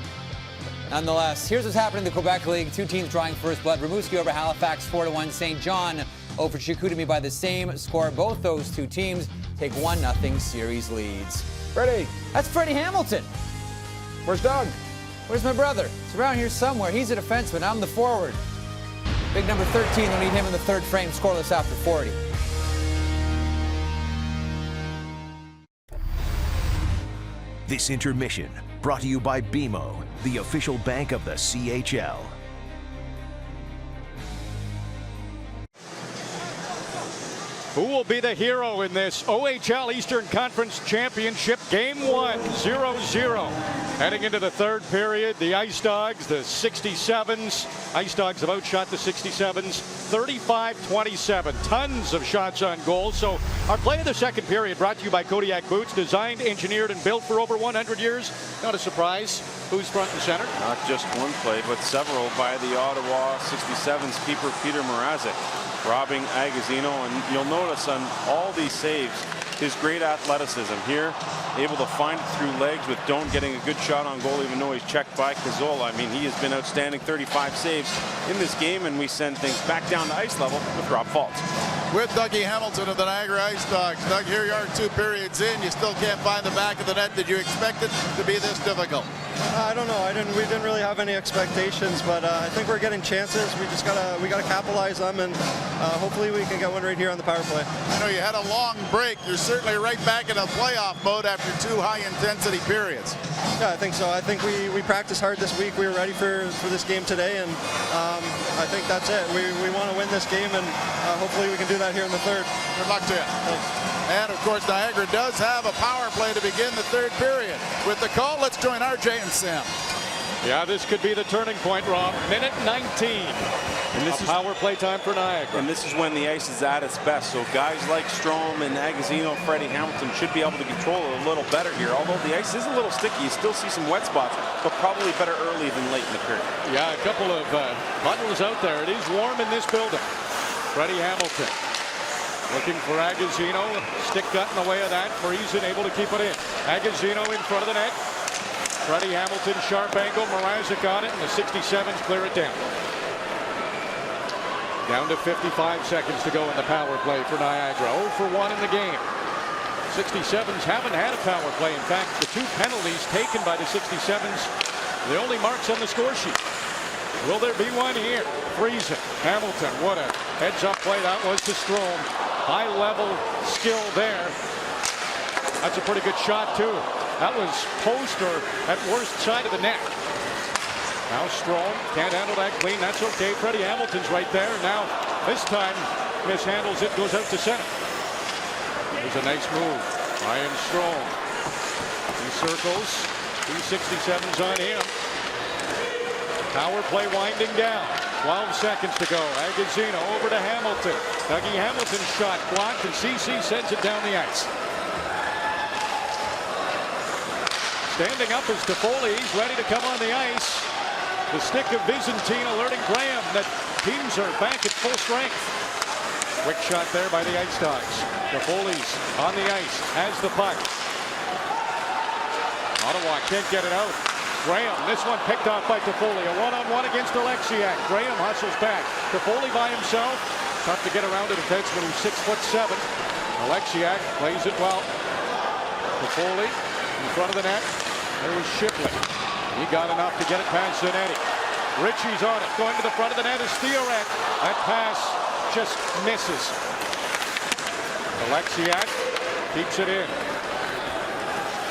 Nonetheless, here's what's happening in the Quebec League. 2 teams drawing first blood. Rimouski over Halifax 4-1. St. John over Chicoutimi by the same score. Both those 2 teams take 1-0 series leads. Freddie. That's Freddie Hamilton. Where's Doug? Where's my brother? He's around here somewhere. He's a defenseman. I'm the forward. Big number 13, we'll need him in the third frame, scoreless after 40. This intermission brought to you by BMO, the official bank of the CHL. Who will be the hero in this OHL Eastern Conference Championship Game 1, 0-0. Heading into the third period, the IceDogs, the 67's. IceDogs have outshot the 67's 35-27. Tons of shots on goal. So our play of the second period brought to you by Kodiak Boots, designed, engineered, and built for over 100 years. Not a surprise. Who's front and center? Not just one play, but several by the Ottawa 67's keeper, Peter Mrazek, robbing Agazino. And you'll notice on all these saves, his great athleticism here, able to find it through legs with Doan getting a good shot on goal, even though he's checked by Cazzola. I mean, he has been outstanding, 35 saves in this game, and we send things back down to ice level with Rob Faulds. With Dougie Hamilton of the Niagara IceDogs. Doug, here you are 2 periods in. You still can't find the back of the net. Did you expect it to be this difficult? I don't know. We didn't really have any expectations, but I think we're getting chances. We gotta capitalize them, and hopefully we can get one right here on the power play. I know you had a long break. You're certainly right back in a playoff mode after 2 high-intensity periods. Yeah, I think so. I think we practiced hard this week. We were ready for this game today, and I think that's it. We want to win this game, and hopefully we can do that here in the third. Good luck to you. Thanks. And, of course, Niagara does have a power play to begin the third period. With the call, let's join RJ and Sam. Yeah, this could be the turning point, Rob. Minute 19. And this is power play time for Niagara. And this is when the ice is at its best. So guys like Strome and Agazino, Freddie, Hamilton should be able to control it a little better here. Although the ice is a little sticky, you still see some wet spots, but probably better early than late in the period. Yeah, a couple of huddles out there. It is warm in this building. Freddie Hamilton looking for Agazino. Stick got in the way of that. Freeze able to keep it in. Agazino in front of the net. Freddie Hamilton, sharp angle. Mrazek on it, and the 67's clear it down. Down to 55 seconds to go in the power play for Niagara. 0 for 1 in the game. 67's haven't had a power play. In fact, the 2 penalties taken by the 67's, the only marks on the score sheet. Will there be one here? Freeze it. Hamilton, what a heads-up play that was to Strome. High-level skill there. That's a pretty good shot, too. That was post or at worst side of the net. Now Strome can't handle that clean. That's okay. Freddie Hamilton's right there. Now this time mishandles it. Goes out to center. It was a nice move. Ryan Strome. He circles. 267's on him. Power play winding down. 12 seconds to go. Agazino over to Hamilton. Dougie Hamilton's shot blocked, and CC sends it down the ice. Standing up is Foley. He's ready to come on the ice. The stick of Byzantine alerting Graham that teams are back at full strength. Quick shot there by the IceDogs. Foley's on the ice, has the puck. Ottawa can't get it out. Graham, this one picked off by Foley. A one-on-one against Alexiak. Graham hustles back. Foley by himself. Tough to get around a defenseman who's 6'7". Alexiak plays it well. Foley in front of the net. There was Shipley. He got enough to get it past Zanetti. Ritchie's on it. Going to the front of the net is Theoret. That pass just misses. Alexiak keeps it in.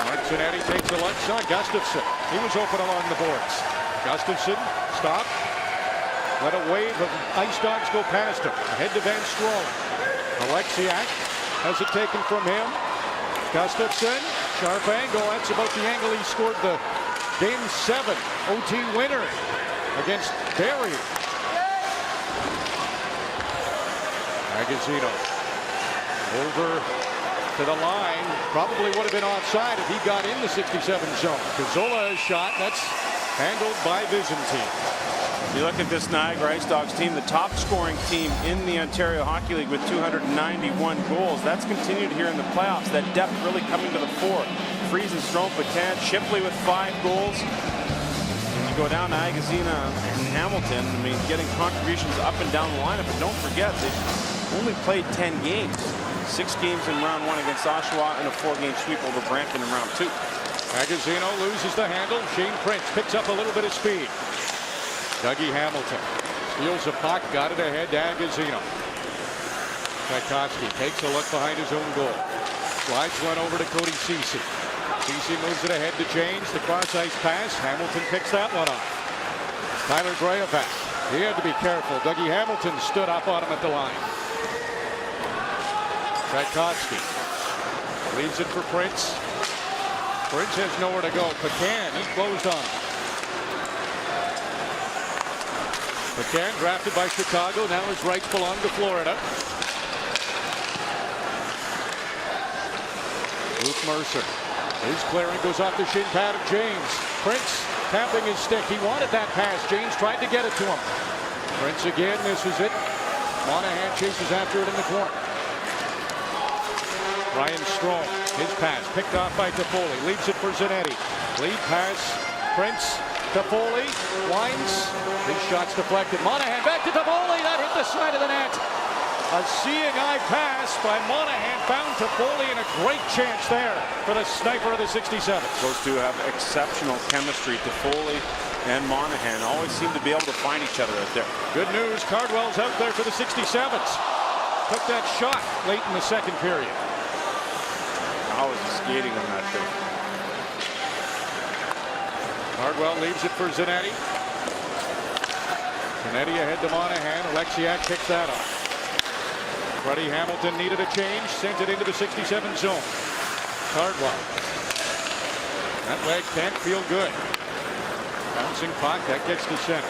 Mark Zanetti takes a lunge shot. Gustafsson. He was open along the boards. Gustafsson stopped. Let a wave of IceDogs go past him. Ahead to Van Strome. Alexiak has it taken from him. Gustafsson. Sharp angle. That's about the angle he scored the Game 7 OT winner against Barry. Agazino over to the line. Probably would have been offside if he got in the 67 zone. Cazzola shot. That's handled by Byzantine. You look at this Niagara IceDogs team, the top scoring team in the Ontario Hockey League with 291 goals. That's continued here in the playoffs. That depth really coming to the fore. Freeze and Strome, Patan, Shipley with 5 goals. And you go down to Agazina and Hamilton. I mean, getting contributions up and down the lineup. But don't forget, they've only played 10 games. 6 games in round 1 against Oshawa and a 4-game sweep over Brampton in round 2. Agazino loses the handle. Shane Prince picks up a little bit of speed. Dougie Hamilton steals the puck, got it ahead to Agazino. Tchaikovsky takes a look behind his own goal. Slides one over to Cody Ceci. Ceci moves it ahead to James. The cross-ice pass. Hamilton picks that one off. Tyler Grayapak. He had to be careful. Dougie Hamilton stood up on him at the line. Tchaikovsky leaves it for Prince. Prince has nowhere to go. Pecan, he closed on him. Pecan drafted by Chicago. Now his rights belong to Florida. Luke Mercer. His clearing goes off the shin pad of James. Prince tapping his stick. He wanted that pass. James tried to get it to him. Prince again misses it. Monahan chases after it in the corner. Ryan Strome. His pass picked off by Toffoli. Leaves it for Zanetti. Lead pass. Prince. Toffoli. Winds. His shot's deflected. Monahan back to Toffoli. That hit the side of the net. A seeing eye pass by Monahan found Toffoli, and a great chance there for the sniper of the 67. Those two have exceptional chemistry. Toffoli and Monahan always seem to be able to find each other out there. Good news, Cardwell's out there for the 67s. Took that shot late in the second period. How is he skating on that thing? Cardwell leaves it for Zanetti. Zanetti ahead to Monahan. Alexiak picks that up. Freddie Hamilton needed a change, sent it into the 67 zone. Cardwell. That leg can't feel good. Bouncing puck, that gets to center.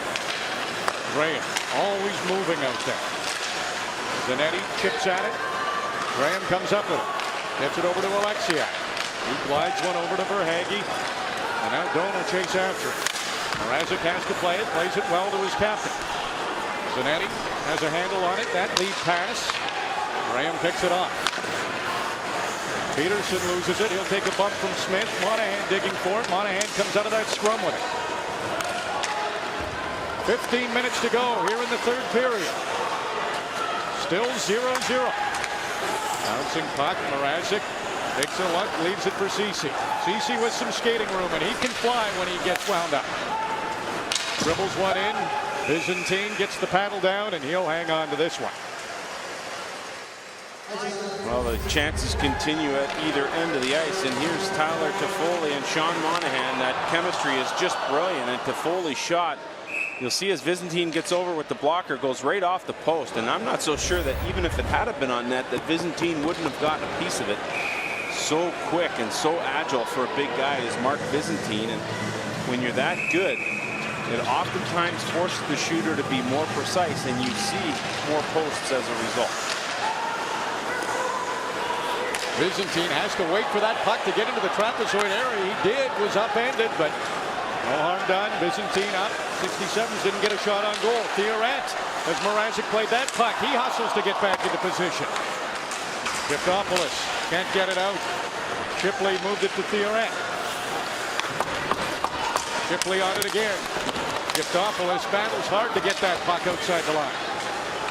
Graham always moving out there. Zanetti chips at it. Graham comes up with it. Gets it over to Alexiak. He glides one over to Verhaeghe. And now Doan will chase after it. Mrazek has to play it, plays it well to his captain. Zanetti has a handle on it. That lead pass. Graham picks it off. Peterson loses it. He'll take a bump from Smith. Monahan digging for it. Monahan comes out of that scrum with it. 15 minutes to go here in the third period. Still 0-0. Bouncing puck. Mrazek takes a look, leaves it for Ceci. Ceci with some skating room, and he can fly when he gets wound up. Dribbles one in. Byzantine gets the paddle down, and he'll hang on to this one. Well, the chances continue at either end of the ice, and here's Tyler Toffoli and Sean Monahan. That chemistry is just brilliant, and Toffoli's shot, you'll see as Byzantine gets over with the blocker, goes right off the post, and I'm not so sure that even if it had been on net, that Byzantine wouldn't have gotten a piece of it. So quick and so agile for a big guy as Mark Byzantine, and when you're that good, it oftentimes forces the shooter to be more precise, and you see more posts as a result. Byzantine has to wait for that puck to get into the trapezoid area. He did, was upended, but no harm done. Byzantine up. 67's didn't get a shot on goal. Theoret, as Mrazek played that puck, he hustles to get back into position. Giftopoulos can't get it out. Shipley moved it to Theoret. Shipley on it again. Giftopoulos battles hard to get that puck outside the line.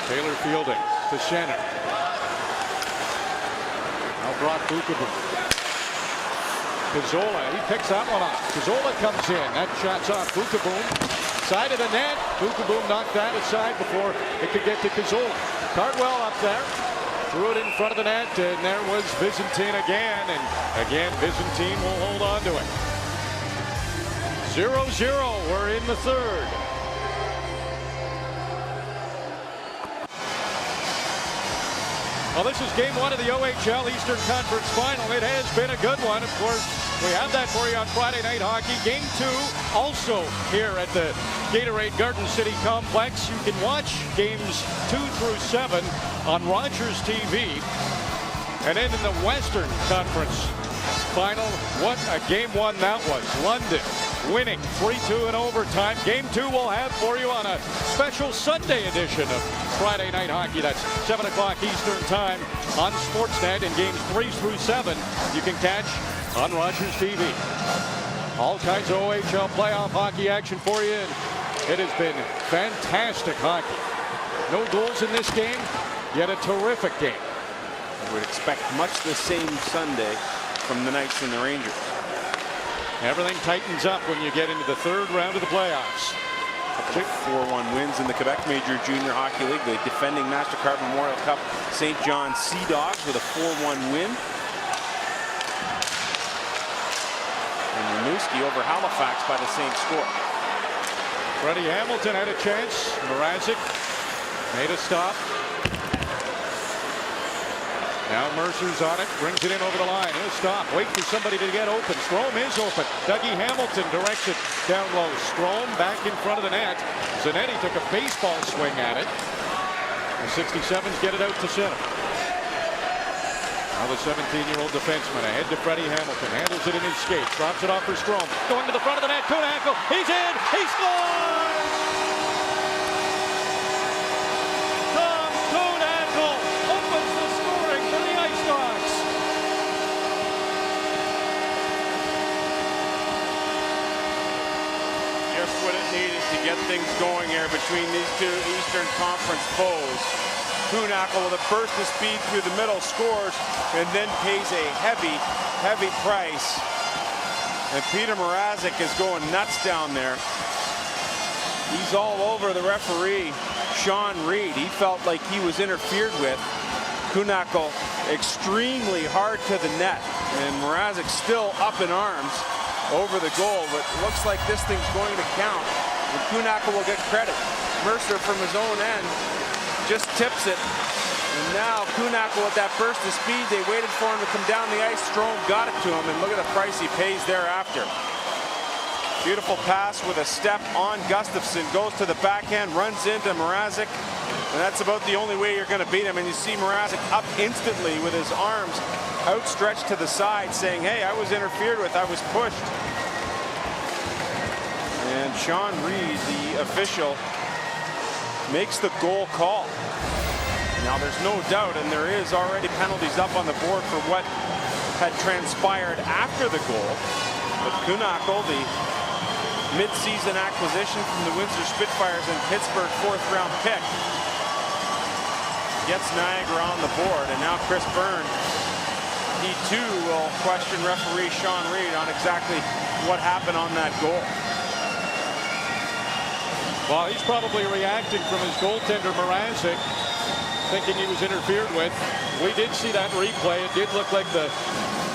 Taylor fielding to center. Now brought Bukaboom. Cazzola, he picks that one off. Cazzola comes in. That shot's off Bukaboom. Side of the net. Bukaboom knocked that aside before it could get to Cazzola. Cardwell up there. Threw it in front of the net, and there was Byzantine again. And again, Byzantine will hold on to it. 0-0. We're in the third. Well, this is game one of the OHL Eastern Conference Final. It has been a good one. Of course, we have that for you on Friday Night Hockey. Game two also here at the Gatorade Garden City Complex. You can watch games 2 through 7 on Rogers TV. And then in the Western Conference Final, what a game one that was. London winning 3-2 in overtime. Game two we'll have for you on a special Sunday edition of Friday Night Hockey. That's 7 o'clock Eastern Time on Sportsnet. And games 3 through 7 you can catch on Rogers TV. All kinds of OHL playoff hockey action for you. And it has been fantastic hockey. No goals in this game, yet a terrific game. I would expect much the same Sunday from the Knights and the Rangers. Everything tightens up when you get into the third round of the playoffs. 4-1 wins in the Quebec Major Junior Hockey League. The defending MasterCard Memorial Cup St. John IceDogs with a 4-1 win. And Rimouski over Halifax by the same score. Freddie Hamilton had a chance. Mrazek made a stop. Now Mercer's on it, brings it in over the line. He'll stop, wait for somebody to get open. Strome is open. Dougie Hamilton directs it down low. Strome back in front of the net. Zanetti took a baseball swing at it. The 67's get it out to center. Now the 17-year-old defenseman ahead to Freddie Hamilton. Handles it in his skates. Drops it off for Strome. Going to the front of the net. Kuhnhackl. He's in. He scores! Tom Kuhnhackl opens the scoring for the IceDogs. Just what it needed to get things going here between these two Eastern Conference foes. Kuhnhackl with a burst of speed through the middle, scores, and then pays a heavy price. And Peter Mrazek is going nuts down there. He's all over the referee, Sean Reed. He felt like he was interfered with. Kuhnhackl extremely hard to the net, and Mrazek still up in arms over the goal, but it looks like this thing's going to count. And Kuhnhackl will get credit. Mercer from his own end just tips it. And now Kuhnhackl with that burst of speed, they waited for him to come down the ice. Strome got it to him, and look at the price he pays thereafter. Beautiful pass with a step on Gustafsson, goes to the backhand, runs into Mrazek, and that's about the only way you're going to beat him. And you see Mrazek up instantly with his arms outstretched to the side, saying, hey, I was interfered with, I was pushed. And Sean Reed, the official, makes the goal call. Now there's no doubt, and there is already penalties up on the board for what had transpired after the goal. But Kuhnhackl, the mid-season acquisition from the Windsor Spitfires and Pittsburgh 4th-round pick, gets Niagara on the board. And now Chris Byrne, he too will question referee Sean Reed on exactly what happened on that goal. Well, he's probably reacting from his goaltender, Mrazek, thinking he was interfered with. We did see that replay. It did look like the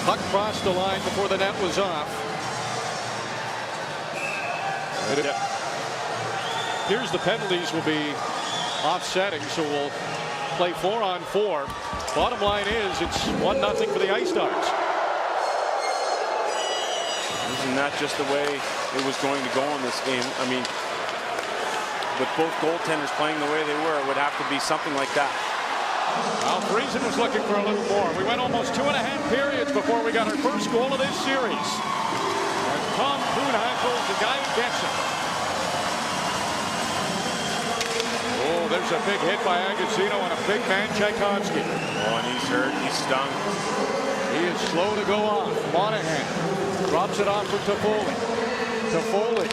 puck crossed the line before the net was off. Here's the penalties will be offsetting, so we'll play 4-on-4. Bottom line is it's 1-0 for the IceDogs. Isn't that just the way it was going to go in this game? I mean, with both goaltenders playing the way they were, it would have to be something like that. Well, Friesen was looking for a little more. We went almost 2.5 periods before we got our first goal of this series. And Tom Kuhnhackl is the guy who gets it. Oh, there's a big hit by Agostino on a big man, Tchaikovsky. Oh, and he's hurt. He's stung. He is slow to go off. Monahan drops it off for Topless. Foley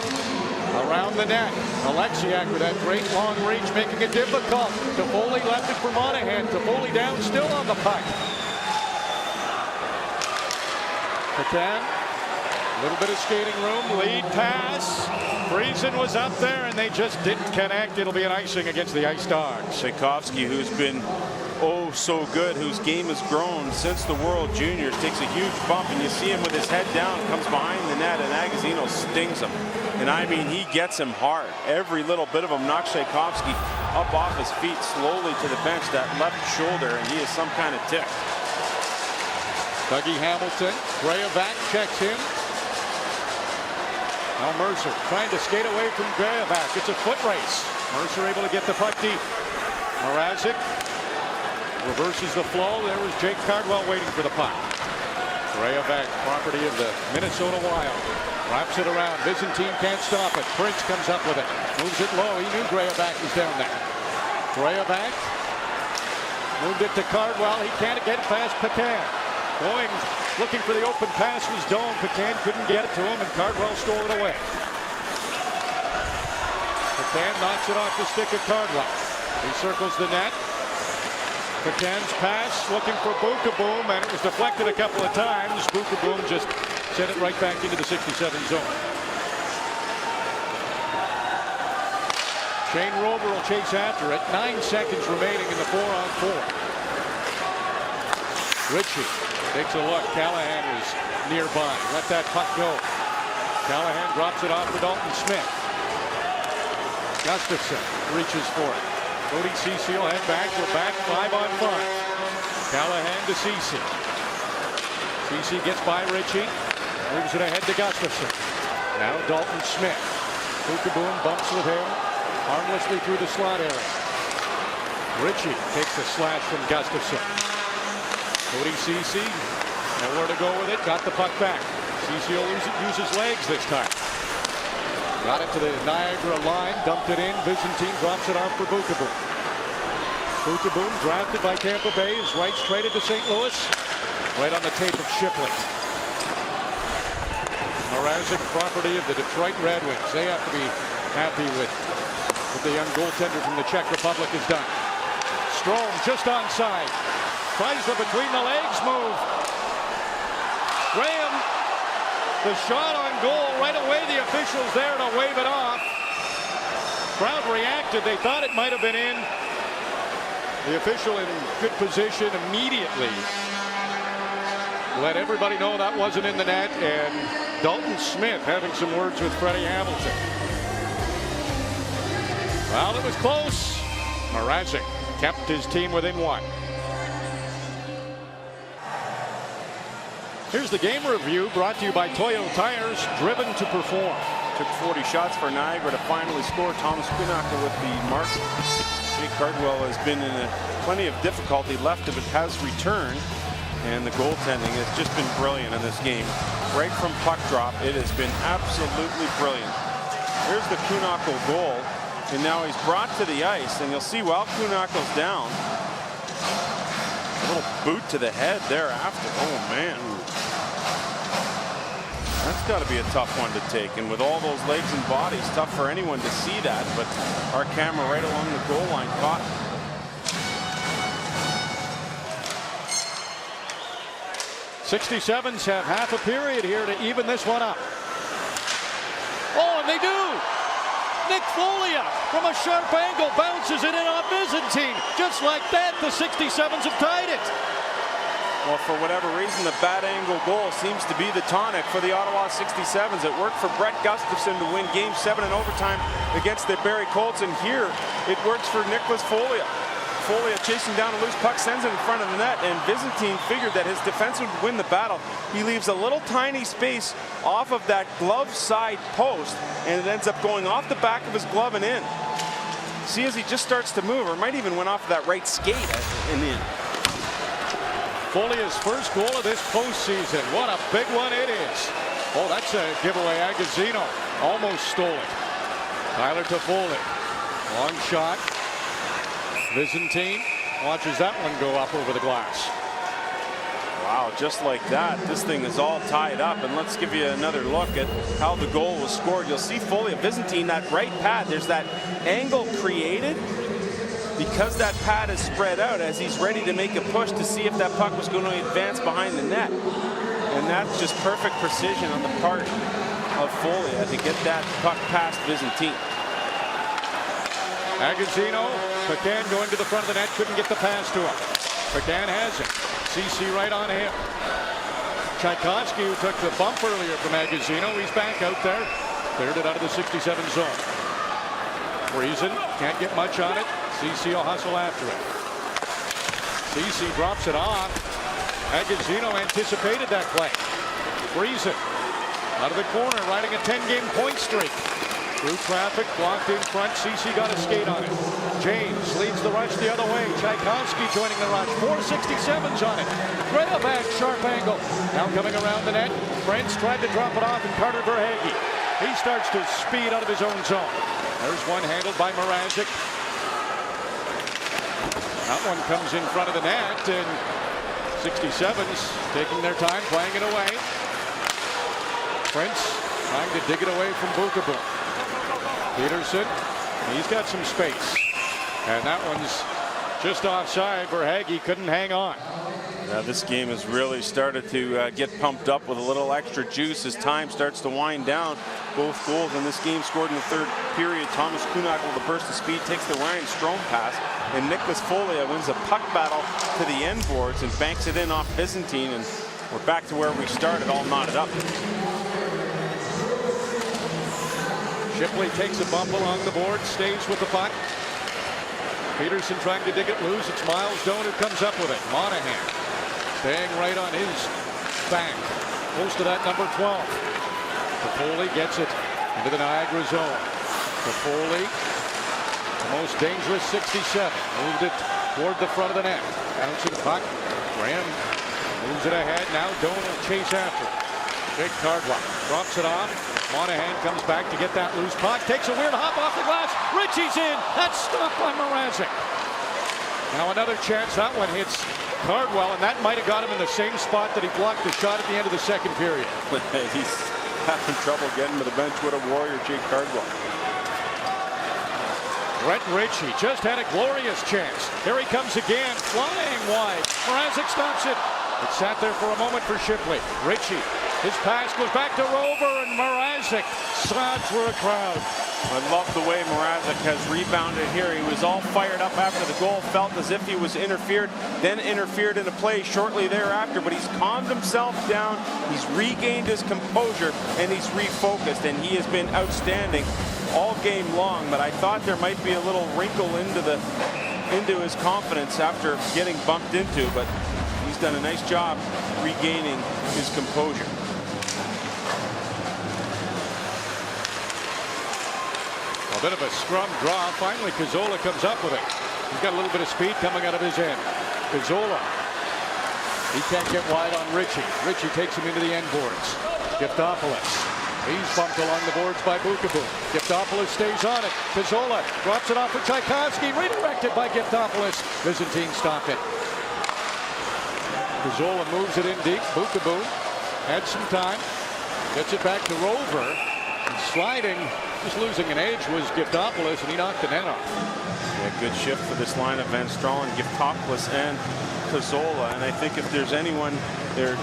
around the net. Alexiak with that great long reach, making it difficult. Foley left it for Monahan. Foley down, still on the puck. Patan, a little bit of skating room. Lead pass. Friesen was up there, and they just didn't connect. It'll be an icing against the IceDogs. Tchaikovsky, who's been oh so good, whose game has grown since the World Juniors, takes a huge bump, and you see him with his head down, comes behind the net, and Agostino stings him. And I mean, he gets him hard. Every little bit of him knocks Tchaikovsky up off his feet slowly to the bench, that left shoulder, and he is some kind of tick. Dougie Hamilton, Grayovac checks him. Now Mercer trying to skate away from Grayovac. It's a foot race. Mercer able to get the puck deep. Mrazek reverses the flow. There was Jake Cardwell waiting for the puck. Grayovac, property of the Minnesota Wild. Wraps it around. Byzantine can't stop it. Prince comes up with it. Moves it low. He knew Grayovac was down there. Grayovac moved it to Cardwell. He can't get past Patan. Going, looking for the open pass was Dome. Patan couldn't get it to him, and Cardwell stole it away. Patan knocks it off the stick of Cardwell. He circles the net. Patan's pass looking for Bukaboom, and it was deflected a couple of times. Bukaboom just send it right back into the 67 zone. Shane Rover will chase after it. 9 seconds remaining in the 4-on-4. Ritchie takes a look. Callahan was nearby. Let that puck go. Callahan drops it off for Dalton Smith. Gustafson reaches for it. Cody Cece will head back. We're back 5-on-5. Callahan to Cece. Cece gets by Ritchie. Moves it ahead to Gustafson. Now Dalton Smith. Boom bumps with him. Harmlessly through the slot area. Ritchie takes a slash from Gustafson. Cody Cece, nowhere to go with it. Got the puck back. Cece will use his legs this time. Got it to the Niagara line. Dumped it in. Byzantine drops it off for Boom. Boom, drafted by Tampa Bay, is rights traded to St. Louis. Right on the tape of Shipley. Mrazek, property of the Detroit Red Wings. They have to be happy with what the young goaltender from the Czech Republic has done. Strome just onside. Tries the between the legs move. Graham, the shot on goal right away. The officials there to wave it off. Crowd reacted. They thought it might have been in. The official in good position immediately let everybody know that wasn't in the net, and Dalton Smith having some words with Freddie Hamilton. Well, it was close. Mrazek kept his team within 1. Here's the game review brought to you by Toyo Tires, driven to perform. Took 40 shots for Niagara to finally score. Thomas Quinaka with the mark. Jake Cardwell has been in plenty of difficulty. Left of it has returned. And the goaltending has just been brilliant in this game. Right from puck drop, it has been absolutely brilliant. Here's the Kunako goal. And now he's brought to the ice. And you'll see while Kunako's down, a little boot to the head thereafter. Oh, man. That's got to be a tough one to take. And with all those legs and bodies, tough for anyone to see that. But our camera right along the goal line caught it. 67's have half a period here to even this one up. Oh, and they do! Nick Foley from a sharp angle bounces it in on Byzantine. Just like that, the 67's have tied it. Well, for whatever reason, the bad angle goal seems to be the tonic for the Ottawa 67's. It worked for Brett Gustafson to win Game 7 in overtime against the Barrie Colts, and here it works for Nicholas Foley. Foley chasing down a loose puck, sends it in front of the net, and Byzantine figured that his defense would win the battle. He leaves a little tiny space off of that glove side post, and it ends up going off the back of his glove and in. See, as he just starts to move, or might even went off of that right skate and in. Foley's first goal of this postseason. What a big one it is. Oh, that's a giveaway. Agazino almost stole it. Tyler Toffoli. Long shot. Byzantine watches that one go up over the glass. Wow, just like that, this thing is all tied up. And let's give you another look at how the goal was scored. You'll see Foley of Byzantine, that right pad, there's that angle created because that pad is spread out as he's ready to make a push to see if that puck was going to advance behind the net. And that's just perfect precision on the part of Foley to get that puck past Byzantine. Agazino, Pecan going to the front of the net, couldn't get the pass to him. Pecan has it. CC right on him. Tchaikovsky, who took the bump earlier from Agazino, he's back out there. Cleared it out of the 67 zone. Friesen can't get much on it. CC will hustle after it. CC drops it off. Agazino anticipated that play. Friesen out of the corner, riding a 10-game point streak. Through traffic, blocked in front. CC got a skate on it. James leads the rush the other way. Tchaikovsky joining the rush. 467's on it. Grayback, sharp angle. Now coming around the net. Brents tried to drop it off, and Carter Verhaeghe. He starts to speed out of his own zone. There's one handled by Mrazek. That one comes in front of the net, and 67's taking their time, playing it away. Prince trying to dig it away from Boom. Peterson, he's got some space. And that one's just offside. Verhaeghe couldn't hang on. This game has really started to get pumped up with a little extra juice as time starts to wind down. Both goals in this game scored in the third period. Thomas Kuhnhackl with a burst of speed takes the Ryan Strome pass, and Nicholas Foley wins a puck battle to the end boards and banks it in off Byzantine, and we're back to where we started, all knotted up. Shipley takes a bump along the board, stays with the puck. Peterson trying to dig it loose. It's Miles Doan who comes up with it. Monahan staying right on his back, close to that number 12. Foley gets it into the Niagara zone. Foley, the most dangerous 67, moved it toward the front of the net. Bouncing puck. Graham moves it ahead. Now Doan will chase after it. Jake Cardwell drops it off. Monahan comes back to get that loose puck. Takes a weird hop off the glass. Ritchie's in. That's stopped by Mrazek. Now another chance. That one hits Cardwell, and that might have got him in the same spot that he blocked the shot at the end of the second period. He's having trouble getting to the bench with a Warrior, Jake Cardwell. Brett Ritchie just had a glorious chance. Here he comes again, flying wide. Mrazek stops it. It sat there for a moment for Shipley. Ritchie, his pass goes back to Rover, and Mrazek slides through a crowd. I love the way Mrazek has rebounded here. He was all fired up after the goal, felt as if he was interfered, then interfered in a play shortly thereafter, but he's calmed himself down, he's regained his composure, and he's refocused, and he has been outstanding all game long. But I thought there might be a little wrinkle into his confidence after getting bumped into, but he's done a nice job regaining his composure. A bit of a scrum draw. Finally, Cazzola comes up with it. He's got a little bit of speed coming out of his end. Cazzola. He can't get wide on Ritchie. Ritchie takes him into the end boards. Giftopoulos. He's bumped along the boards by Bukaboo. Giftopoulos stays on it. Cazzola drops it off for Tchaikovsky. Redirected by Giftopoulos. Byzantine stopped it. Cazzola moves it in deep. Bukaboo had some time. Gets it back to Rover. And sliding, just losing an edge, was Giftopoulos, and he knocked the net off. Yeah, good shift for this line of Van Stralen, Giftopoulos, and Cazzola. And I think if there's anyone the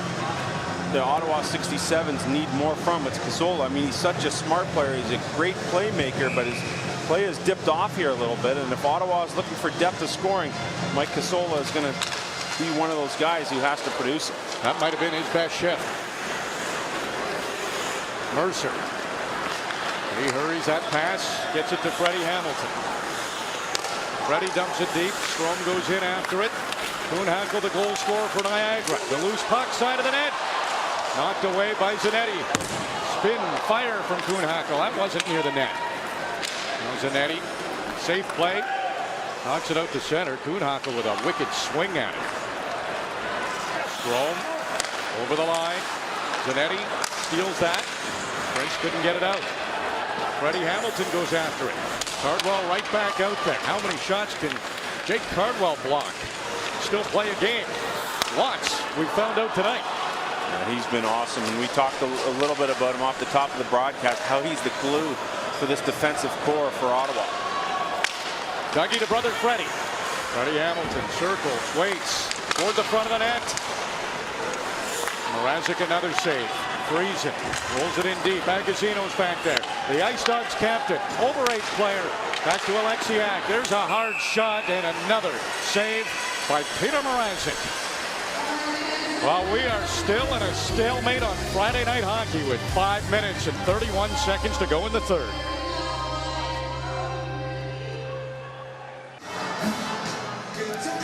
Ottawa 67s need more from, it's Cazzola. I mean, he's such a smart player. He's a great playmaker, but his play has dipped off here a little bit. And if Ottawa is looking for depth of scoring, Mike Cazzola is going to be one of those guys who has to produce it. That might have been his best shift. Mercer. He hurries that pass, gets it to Freddie Hamilton. Freddie dumps it deep. Strome goes in after it. Kuhnhackl, the goal scorer for Niagara. The loose puck, side of the net. Knocked away by Zanetti. Spin, fire from Kuhnhackl. That wasn't near the net. Now Zanetti, safe play. Knocks it out to center. Kuhnhackl with a wicked swing at it. Strome over the line. Zanetti steals that. Prince couldn't get it out. Freddie Hamilton goes after it. Cardwell right back out there. How many shots can Jake Cardwell block? Still play a game. Lots, we found out tonight. Yeah, he's been awesome, and we talked a little bit about him off the top of the broadcast, how he's the glue for this defensive core for Ottawa. Dougie to brother Freddie. Freddie Hamilton circles, waits toward the front of the net. Mrazek another save. Friesen rolls it in deep. Agazino's back there. The IceDogs captain, overage player. Back to Alexiak. There's a hard shot and another save by Peter Mrazek. Well, we are still in a stalemate on Friday Night Hockey with 5 minutes and 31 seconds to go in the third.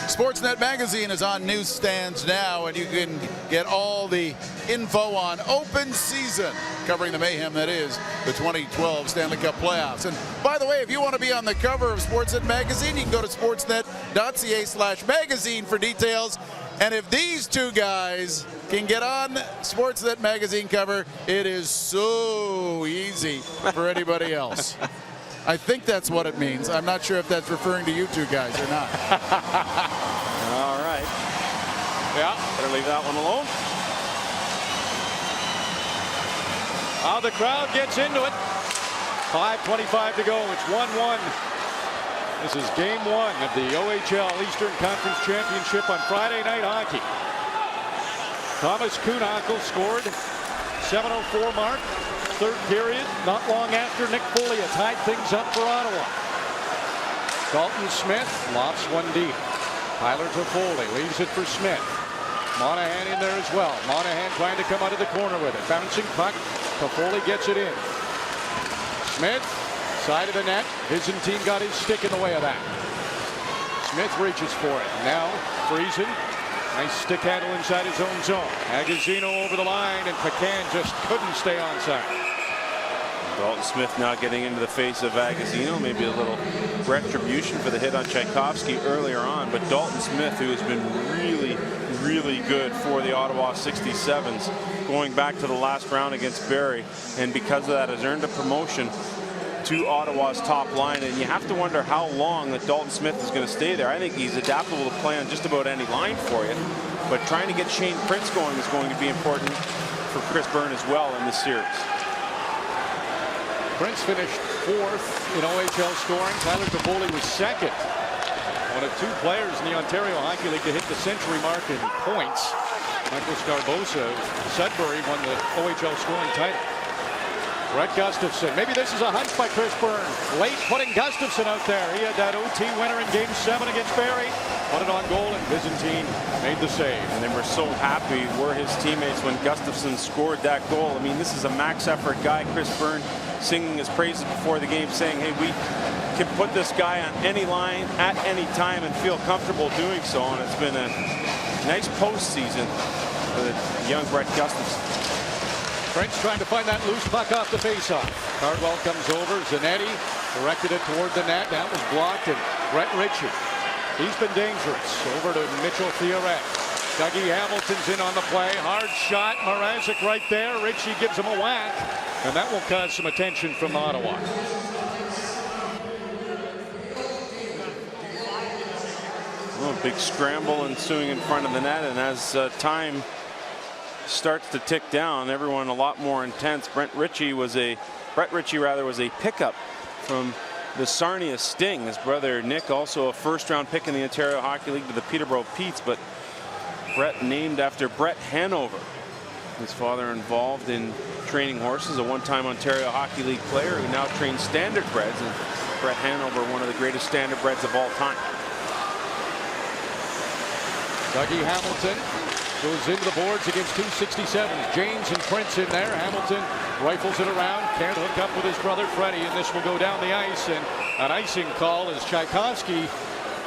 Sportsnet magazine is on newsstands now, and you can get all the info on open season, covering the mayhem that is the 2012 Stanley Cup playoffs. And by the way, if you want to be on the cover of Sportsnet magazine, you can go to sportsnet.ca/magazine for details. And if these two guys can get on Sportsnet magazine cover, it is so easy for anybody else. I think that's what it means. I'm not sure if that's referring to you two guys or not. All right. Yeah. Better leave that one alone. Now the crowd gets into it. 5:25 to go. It's 1-1. This is game one of the OHL Eastern Conference Championship on Friday Night Hockey. Thomas Kuhnhackl scored 7:04 mark. Third period, not long after Nick Foley had tied things up for Ottawa. Dalton Smith lofts one deep. Tyler to Foley, leaves it for Smith. Monahan in there as well. Monahan trying to come out of the corner with it. Bouncing puck. Foley gets it in. Smith, side of the net. Byzantine got his stick in the way of that. Smith reaches for it. Now, Friesen. Nice stick handle inside his own zone. Agazino over the line, and Pecan just couldn't stay onside. Dalton Smith now getting into the face of Agazino. Maybe a little retribution for the hit on Tchaikovsky earlier on. But Dalton Smith, who has been really good for the Ottawa 67's, going back to the last round against Barrie, and because of that has earned a promotion to Ottawa's top line. And you have to wonder how long that Dalton Smith is going to stay there. I think he's adaptable to play on just about any line for you, but trying to get Shane Prince going is going to be important for Chris Byrne as well in this series. Prince finished 4th in OHL scoring. Tyler Toffoli was 2nd. One of 2 players in the Ontario Hockey League to hit the century mark in points. Michael Scarbosa of Sudbury won the OHL scoring title. Brett Gustafson. Maybe this is a hunch by Chris Byrne. Late putting Gustafson out there. He had that OT winner in Game 7 against Barrie. Put it on goal, and Byzantine made the save. And they were so happy were his teammates when Gustafson scored that goal. I mean, this is a max effort guy. Chris Byrne singing his praises before the game, saying, hey, we can put this guy on any line at any time and feel comfortable doing so. And it's been a nice postseason for the young Brett Gustafson. Prince trying to find that loose puck off the faceoff. Cardwell comes over. Zanetti directed it toward the net. That was blocked, and Brett Ritchie. He's been dangerous. Over to Mitchell Theoret. Dougie Hamilton's in on the play. Hard shot. Mrazek right there. Ritchie gives him a whack, and that will cause some attention from Ottawa. Well, big scramble ensuing in front of the net, and as time starts to tick down, everyone a lot more intense. Brett Ritchie was a pickup from the Sarnia Sting. His brother Nick, also a first-round pick in the Ontario Hockey League to the Peterborough Petes, but Brett named after Brett Hanover. His father involved in training horses, a one-time Ontario Hockey League player who now trains standardbreds, and Brett Hanover, one of the greatest standardbreds of all time. Dougie Hamilton goes into the boards against 267's. James and Prince in there. Hamilton rifles it around. Can't hook up with his brother Freddie, and this will go down the ice. And an icing call as Tchaikovsky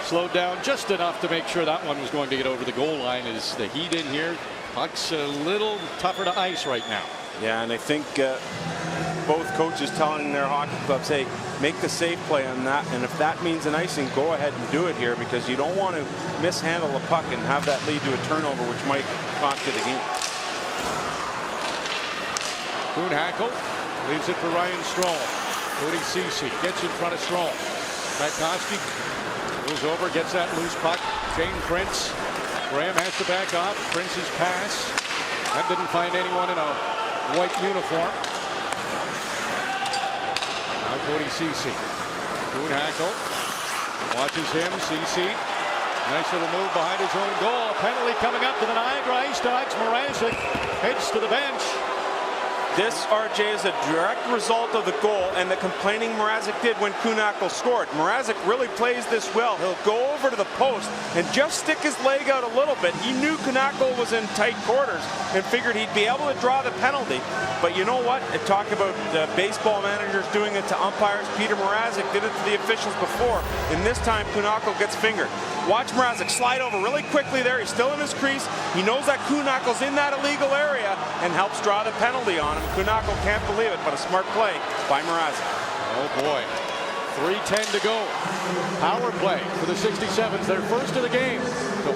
slowed down just enough to make sure that one was going to get over the goal line. As the heat in here, puck's a little tougher to ice right now. Yeah, and I think both coaches telling their hockey clubs, hey, make the safe play on that, and if that means an icing, go ahead and do it here, because you don't want to mishandle a puck and have that lead to a turnover, which might cost you the game. Kuhnhackl leaves it for Ryan Stroll. Cody Ceci gets in front of Stroll. Tchaikovsky goes over, gets that loose puck. Shane Prince. Graham has to back off. Prince's pass. That didn't find anyone in a white uniform. Now Cody Ceci. Kuhnhackl watches him. Ceci. Nice little move behind his own goal. A penalty coming up to the Niagara IceDogs. Mrazek heads to the bench. This, RJ, is a direct result of the goal and the complaining Mrazek did when Kuhnhackl scored. Mrazek really plays this well. He'll go over to the post and just stick his leg out a little bit. He knew Kuhnhackl was in tight quarters and figured he'd be able to draw the penalty. But you know what? Talk about baseball managers doing it to umpires. Peter Mrazek did it to the officials before, and this time Kuhnhackl gets fingered. Watch Mrazek slide over really quickly there. He's still in his crease. He knows that Kuhnhackl's in that illegal area and helps draw the penalty on him. Kuhnhackl can't believe it, but a smart play by Mrazek. Oh boy. 3:10 to go. Power play for the 67's. Their first of the game.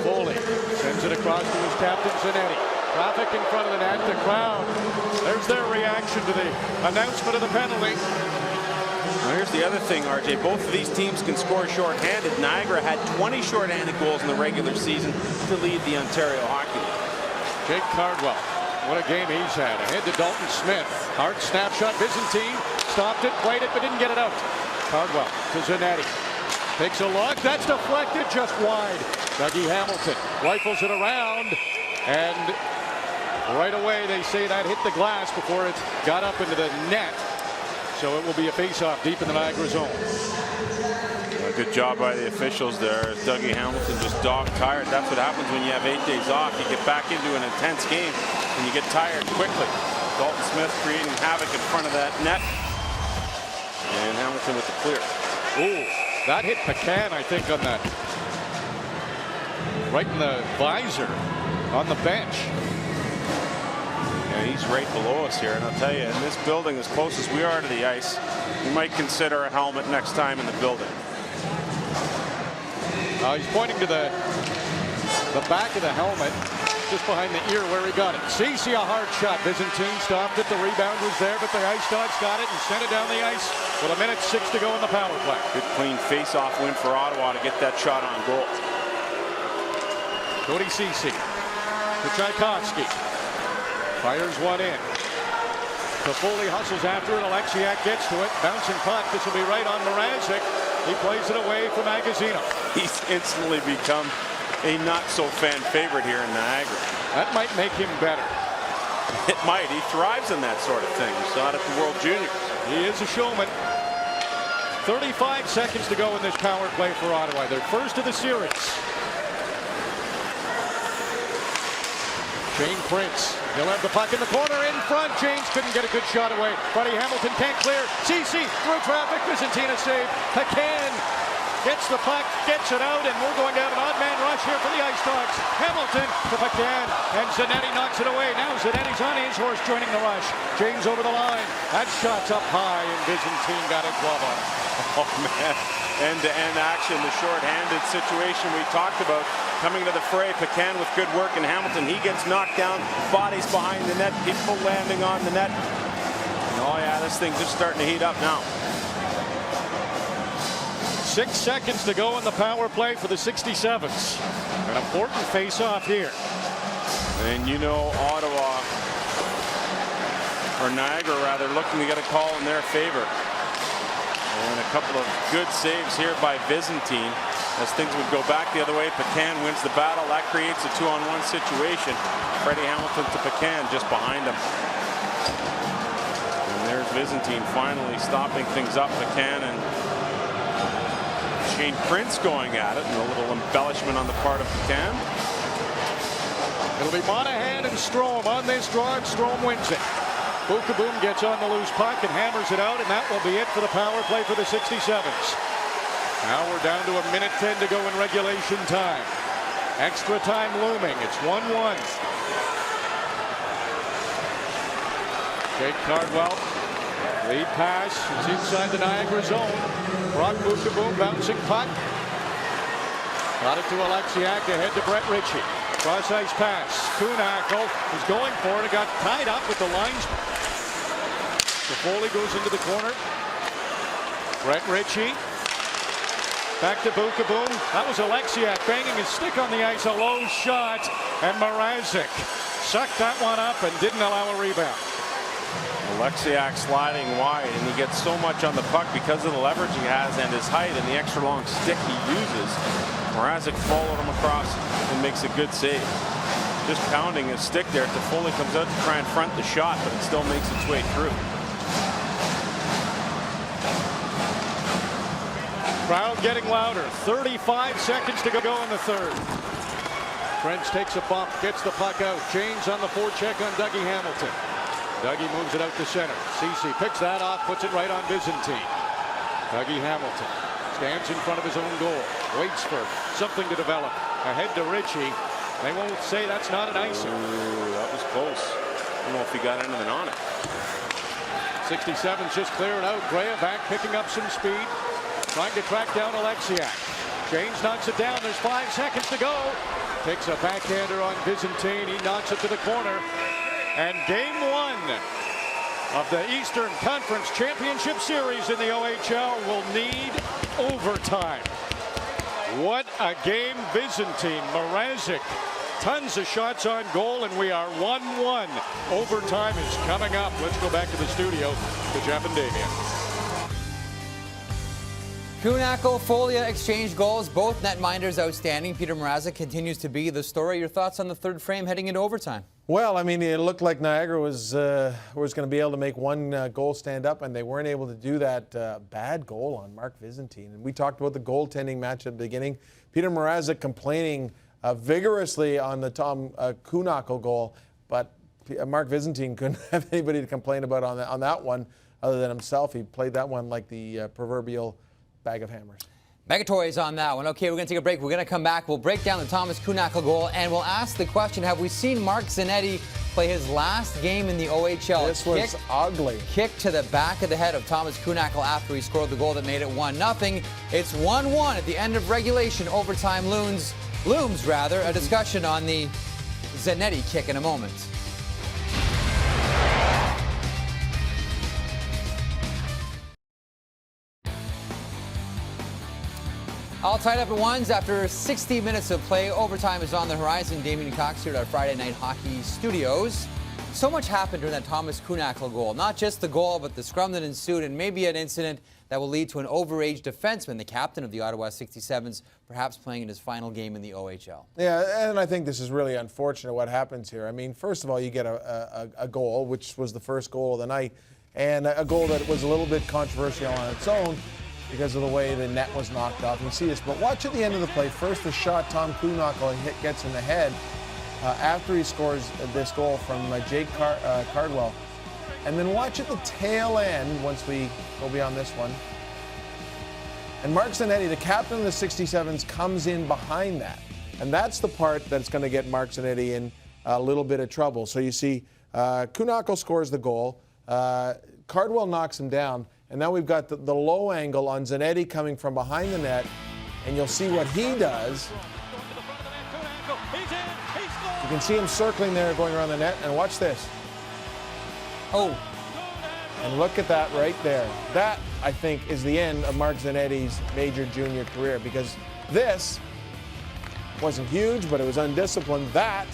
Foley sends it across to his captain, Zanetti. Traffic in front of the net. The crowd. There's their reaction to the announcement of the penalty. Well, here's the other thing, RJ. Both of these teams can score shorthanded. Niagara had 20 shorthanded goals in the regular season to lead the Ontario Hockey League. Jake Cardwell. What a game he's had. Ahead to Dalton Smith. Hard snapshot. Byzantine stopped it, played it, but didn't get it out. Cardwell to Zanetti. Takes a look. That's deflected just wide. Dougie Hamilton rifles it around, and right away. They say that hit the glass before it got up into the net. So it will be a face-off deep in the Niagara zone. Good job by the officials there. Dougie Hamilton just dog-tired. That's what happens when you have 8 days off. You get back into an intense game and you get tired quickly. Dalton Smith creating havoc in front of that net. And Hamilton with the clear. Ooh, that hit Pecan, I think, on that. Right in the visor on the bench. Yeah, he's right below us here, and I'll tell you, in this building, as close as we are to the ice, we might consider a helmet next time in the building. He's pointing to the back of the helmet, just behind the ear where he got it. CC, a hard shot. Byzantine stopped it. The rebound was there, but the Ice Dogs got it and sent it down the ice with 1:06 to go in the power play. Good clean face-off win for Ottawa to get that shot on goal. Cody CC to Tchaikovsky. Fires one in. So Foley hustles after it. Alexiak gets to it. Bouncing puck. This will be right on Mrazek. He plays it away from Magazino. He's instantly become a not-so-fan favorite here in Niagara. That might make him better. It might. He thrives in that sort of thing. We saw it at the World Juniors. He is a showman. 35 seconds to go in this power play for Ottawa. Their first of the series. Shane Prince. He'll have the puck in the corner in front. James couldn't get a good shot away. Freddie Hamilton can't clear. CC through traffic. Byzantine save. Pecan gets the puck, gets it out, and we're going to have an odd man rush here for the Ice Dogs. Hamilton to Pecan, and Zanetti knocks it away. Now Zanetti's on his horse joining the rush. James over the line. That shot's up high, and Byzantine got a glove on it. Oh, man. End-to-end action, the short-handed situation we talked about. Coming to the fray, Pecan with good work, and Hamilton, he gets knocked down. Bodies behind the net, people landing on the net. And oh, yeah, this thing's just starting to heat up now. 6 seconds to go in the power play for the 67's. An important face-off here. And you know Ottawa, or Niagara rather, looking to get a call in their favor. And a couple of good saves here by Byzantine. As things would go back the other way, Pecan wins the battle. That creates a 2-on-1 situation. Freddie Hamilton to Pecan just behind him. And there's Byzantine finally stopping things up. Pecan and Shane Prince going at it, and a little embellishment on the part of Pecan. It'll be Monahan and Strome on this draw, and Strome wins it. Boom gets on the loose puck and hammers it out, and that will be it for the power play for the 67's. Now we're down to 1:10 to go in regulation time. Extra time looming. It's 1-1. Jake Cardwell. Lead pass. It's inside the Niagara zone. Brock Boom bouncing puck. Got it to Alexiak, ahead to Brett Ritchie. Cross ice pass. Kuhnhackl is going for it. It got tied up with the linesman. The Foley goes into the corner. Brett Ritchie. Back to Boom. That was Alexiak banging his stick on the ice. A low shot. And Mrazek sucked that one up and didn't allow a rebound. Alexiak sliding wide, and he gets so much on the puck because of the leverage he has and his height and the extra long stick he uses. Mrazek followed him across and makes a good save. Just pounding his stick there. Foley comes out to try and front the shot, but it still makes its way through. Crowd getting louder. 35 seconds to go in the third. Prince takes a bump, gets the puck out. James on the forecheck on Dougie Hamilton. Dougie moves it out to center. CC picks that off, puts it right on Byzantine. Dougie Hamilton stands in front of his own goal. Waits for something to develop. Ahead to Ritchie. They won't say that's not an icing. Ooh, that was close. I don't know if he got anything on it. 67's just clearing out. Grea back picking up some speed. Trying to track down Alexiak. James knocks it down. There's 5 seconds to go. Takes a backhander on Byzantine. He knocks it to the corner. And game 1 of the Eastern Conference Championship Series in the OHL will need overtime. What a game, Byzantine. Mrazek, tons of shots on goal, and we are 1-1. Overtime is coming up. Let's go back to the studio to Jeff and Damien. Kunako, Foley exchanged goals, both netminders outstanding. Peter Mrazek continues to be the story. Your thoughts on the third frame heading into overtime? Well, I mean, it looked like Niagara was going to be able to make one goal stand up, and they weren't able to do that. Bad goal on Mark Byzantine. And we talked about the goaltending match at the beginning. Peter Mrazek complaining vigorously on the Tom Kunako goal, but Mark Byzantine couldn't have anybody to complain about on that one other than himself. He played that one like the proverbial bag of hammers. Megatoys on that one. Okay, we're going to take a break. We're going to come back. We'll break down the Thomas Kunako goal, and we'll ask the question, have we seen Mark Zanetti play his last game in the OHL? This was ugly. Kick to the back of the head of Thomas Kunako after he scored the goal that made it 1-0. It's 1-1 at the end of regulation. Overtime looms a discussion on the Zanetti kick in a moment. All tied up at ones after 60 minutes of play. Overtime is on the horizon. Damien Cox here at our Friday Night Hockey studios. So much happened during that Thomas Kunako goal. Not just the goal, but the scrum that ensued, and maybe an incident that will lead to an overage defenseman, the captain of the Ottawa 67's, perhaps playing in his final game in the OHL. Yeah, and I think this is really unfortunate what happens here. I mean, first of all, you get a goal, which was the first goal of the night, and a goal that was a little bit controversial on its own, because of the way the net was knocked off. You see this, but watch at the end of the play. First, the shot Tom Kunako gets in the head after he scores this goal from Jake Cardwell. And then watch at the tail end, once we go beyond this one. And Mark Zanetti, the captain of the 67's, comes in behind that. And that's the part that's going to get Mark Zanetti in a little bit of trouble. So you see, Kunako scores the goal. Cardwell knocks him down. And now we've got the low angle on Zanetti coming from behind the net, and you'll see what he does. You can see him circling there, going around the net, and watch this. Oh. And look at that right there. That, I think, is the end of Mark Zanetti's major junior career, because this wasn't huge, but it was undisciplined. That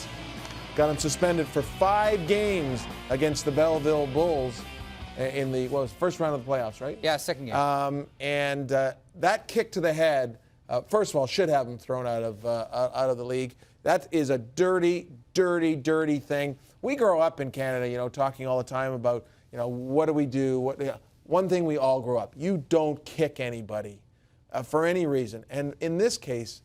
got him suspended for 5 games against the Belleville Bulls in the first round of the playoffs, right? Yeah, second game. And that kick to the head, first of all, should have him thrown out of the league. That is a dirty, dirty, dirty thing. We grow up in Canada, talking all the time about, what do we do? One thing we all grow up: you don't kick anybody for any reason. And in this case,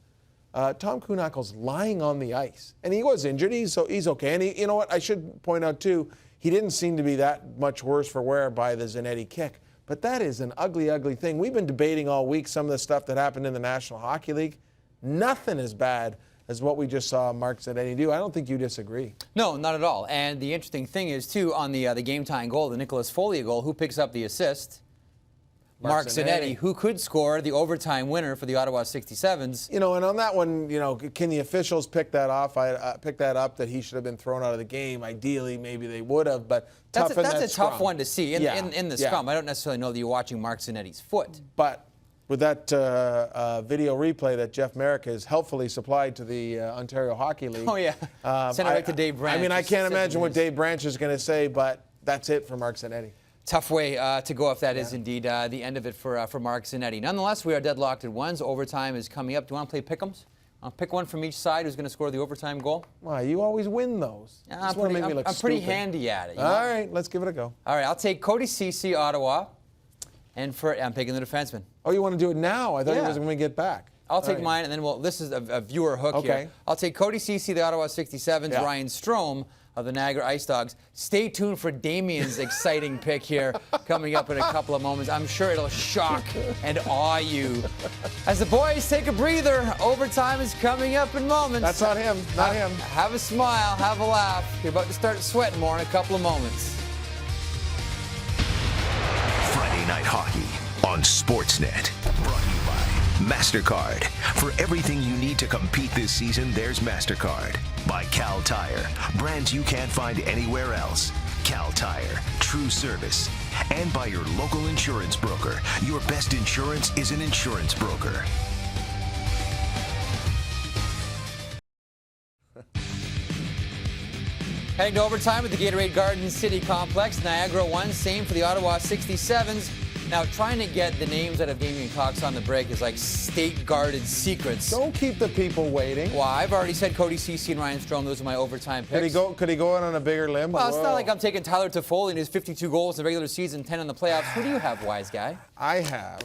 Tom Kunako's lying on the ice, and he was injured. He's okay. And you know what? I should point out too, he didn't seem to be that much worse for wear by the Zanetti kick. But that is an ugly, ugly thing. We've been debating all week some of the stuff that happened in the National Hockey League. Nothing as bad as what we just saw Mark Zanetti do. I don't think you disagree. No, not at all. And the interesting thing is, too, on the game-tying goal, the Nicholas Foley goal, who picks up the assist? Mark Zanetti, who could score the overtime winner for the Ottawa 67's. And on that one, can the officials pick that up that he should have been thrown out of the game? Ideally, maybe they would have, but that's a tough one to see in the scrum. I don't necessarily know that you're watching Mark Zanetti's foot. But with that video replay that Jeff Marek has helpfully supplied to the Ontario Hockey League. Oh, yeah. Send it right to Dave Branch. I mean, I can't imagine what Dave Branch is going to say, but that's it for Mark Zanetti. Tough way to go if that is indeed the end of it for Mark Zanetti. Nonetheless, we are deadlocked at ones. Overtime is coming up. Do you want to play pick'ems? I'll pick one from each side who's going to score the overtime goal. Why, you always win those. I'm pretty handy at it. All right, let's give it a go. All right, I'll take Cody Ceci, Ottawa, and I'm picking the defenseman. Oh, you want to do it now? I thought you was going to get back. I'll take mine, and then this is a viewer hook here. I'll take Cody Ceci, the Ottawa 67's, Ryan Strome of the Niagara IceDogs. Stay tuned for Damien's exciting pick here coming up in a couple of moments. I'm sure it'll shock and awe you. As the boys take a breather, overtime is coming up in moments. That's not him, not him. Have a smile, have a laugh. You're about to start sweating more in a couple of moments. Friday Night Hockey on Sportsnet. Brought to you by MasterCard. For everything you need to compete this season, there's MasterCard. By Cal Tire. Brands you can't find anywhere else. Cal Tire. True service. And by your local insurance broker. Your best insurance is an insurance broker. Heading to overtime at the Gatorade Garden City Complex. Niagara 1, same for the Ottawa 67's. Now, trying to get the names out of Damien Cox on the break is like state-guarded secrets. Don't keep the people waiting. Well, I've already said Cody, CC, and Ryan Strome. Those are my overtime picks. Could he go out on a bigger limb? Well, it's not like I'm taking Tyler Toffoli and his 52 goals in the regular season, 10 in the playoffs. Who do you have, wise guy? I have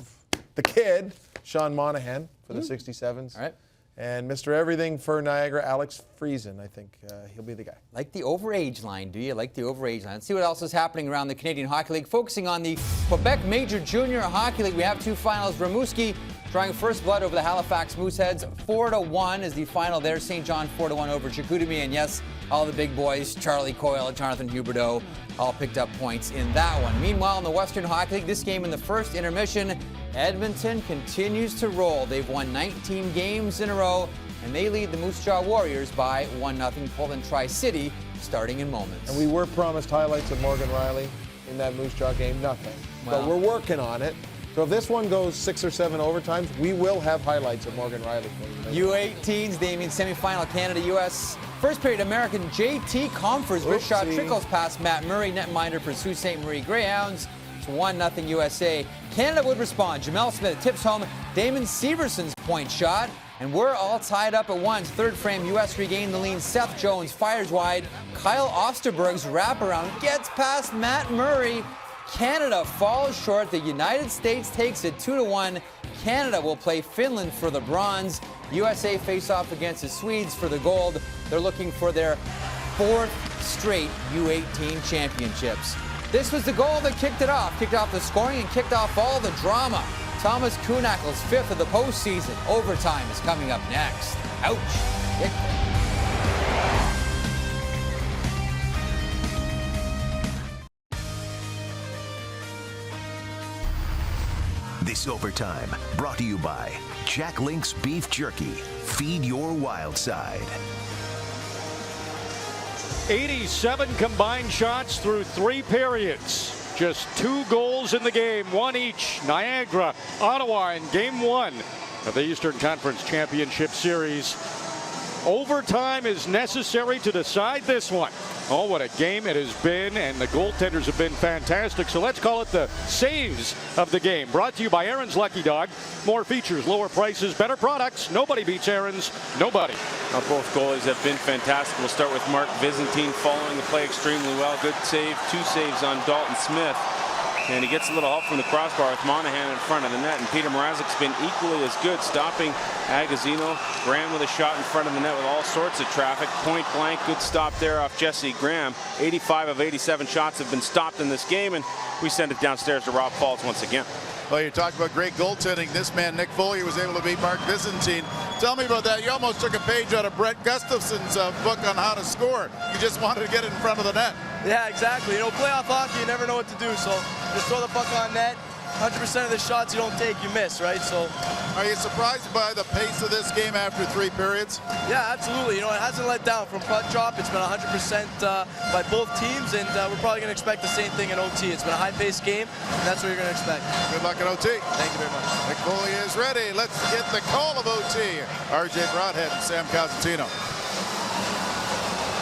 the kid, Sean Monahan, for the 67's. All right. And Mr. Everything for Niagara, Alex Friesen. I think he'll be the guy. Like the overage line, do you? Like the overage line. Let's see what else is happening around the Canadian Hockey League. Focusing on the Quebec Major Junior Hockey League, we have two finals. Rimouski drawing first blood over the Halifax Mooseheads. 4-1 is the final there. St. John 4-1 over Chicoutimi. And yes, all the big boys, Charlie Coyle, Jonathan Huberdeau, all picked up points in that one. Meanwhile, in the Western Hockey League, this game in the first intermission, Edmonton continues to roll. They've won 19 games in a row, and they lead the Moose Jaw Warriors by 1-0. Portland Tri-City starting in moments. And we were promised highlights of Morgan Riley in that Moose Jaw game. Nothing. Well, but we're working on it. So if this one goes 6 or 7 overtimes, we will have highlights of Morgan Riley for you. U18's Damien semifinal Canada-US. First period American JT Comforts. Rich shot trickles past Matt Murray. Netminder for Sault Ste. Marie Greyhounds. It's 1-0 USA. Canada would respond. Jamel Smith tips home Damon Severson's point shot. And we're all tied up at once. Third frame, U.S. regained the lead. Seth Jones fires wide. Kyle Osterberg's wraparound gets past Matt Murray. Canada falls short. The United States takes it 2-1. Canada will play Finland for the bronze. USA face off against the Swedes for the gold. They're looking for their 4th straight U18 championships. This was the goal that kicked off the scoring and kicked off all the drama. Thomas Kuhnackel's 5th of the postseason. Overtime is coming up next. Ouch. This overtime brought to you by Jack Link's Beef Jerky. Feed your wild side. 87 combined shots through 3 periods. Just 2 goals in the game, 1 each. Niagara, Ottawa in Game 1 of the Eastern Conference Championship Series. Overtime is necessary to decide this one. Oh, what a game it has been, and the goaltenders have been fantastic. So let's call it the saves of the game. Brought to you by Aaron's Lucky Dog. More features, lower prices, better products. Nobody beats Aaron's. Nobody. Now, both goalies have been fantastic. We'll start with Mark Byzantine following the play extremely well. Good save, 2 saves on Dalton Smith. And he gets a little help from the crossbar with Monahan in front of the net. And Peter Mrazek's been equally as good, stopping Agazino. Graham with a shot in front of the net with all sorts of traffic. Point blank, good stop there off Jesse Graham. 85 of 87 shots have been stopped in this game. And we send it downstairs to Rob Faulds once again. Well, you talk about great goaltending. This man, Nick Foley, was able to beat Mark Byzantine. Tell me about that. You almost took a page out of Brett Gustafson's book on how to score. You just wanted to get it in front of the net. Yeah, exactly. You know, playoff hockey, you never know what to do. So just throw the puck on net. 100% of the shots you don't take, you miss, right? So, are you surprised by the pace of this game after 3 periods? Yeah, absolutely. You know, it hasn't let down from puck drop. It's been 100% by both teams, and we're probably going to expect the same thing in OT. It's been a high-paced game, and that's what you're going to expect. Good luck in OT. Thank you very much. Nick Foley is ready. Let's get the call of OT. RJ Broadhead and Sam Cosentino.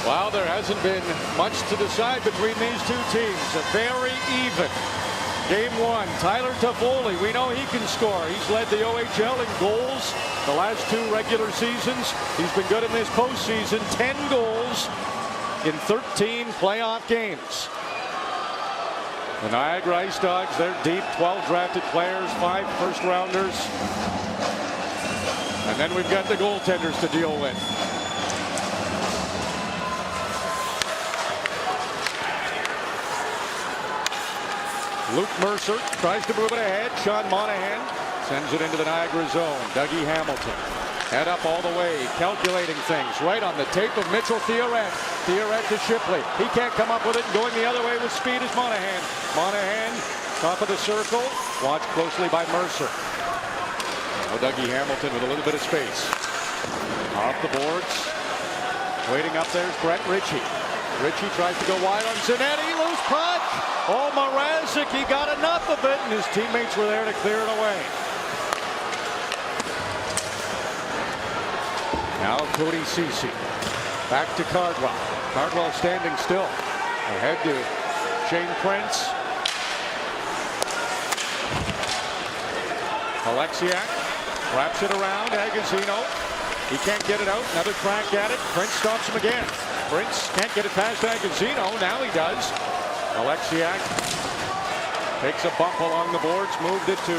Wow, there hasn't been much to decide between these two teams. A very even Game 1. Tyler Toffoli, we know he can score. He's led the OHL in goals the last 2 regular seasons. He's been good in this postseason. 10 goals in 13 playoff games. The Niagara IceDogs, they're deep. 12 drafted players, 5 first-rounders. And then we've got the goaltenders to deal with. Luke Mercer tries to move it ahead. Sean Monahan sends it into the Niagara zone. Dougie Hamilton head up all the way, calculating things right on the tape of Mitchell Theoret. Theoret to Shipley. He can't come up with it, and going the other way with speed is Monahan. Monahan, top of the circle, watched closely by Mercer. Now Dougie Hamilton with a little bit of space. Off the boards. Waiting up there is Brett Ritchie. Ritchie tries to go wide on Zanetti. Loose puck. Oh, Mrazek, he got enough of it, and his teammates were there to clear it away. Now Cody Ceci. Back to Cardwell. Cardwell standing still. Ahead to Shane Prince. Alexiak wraps it around Agazino. He can't get it out. Another crack at it. Prince stops him again. Prince can't get it past Agazino. Now he does. Alexiak takes a bump along the boards. Moved it to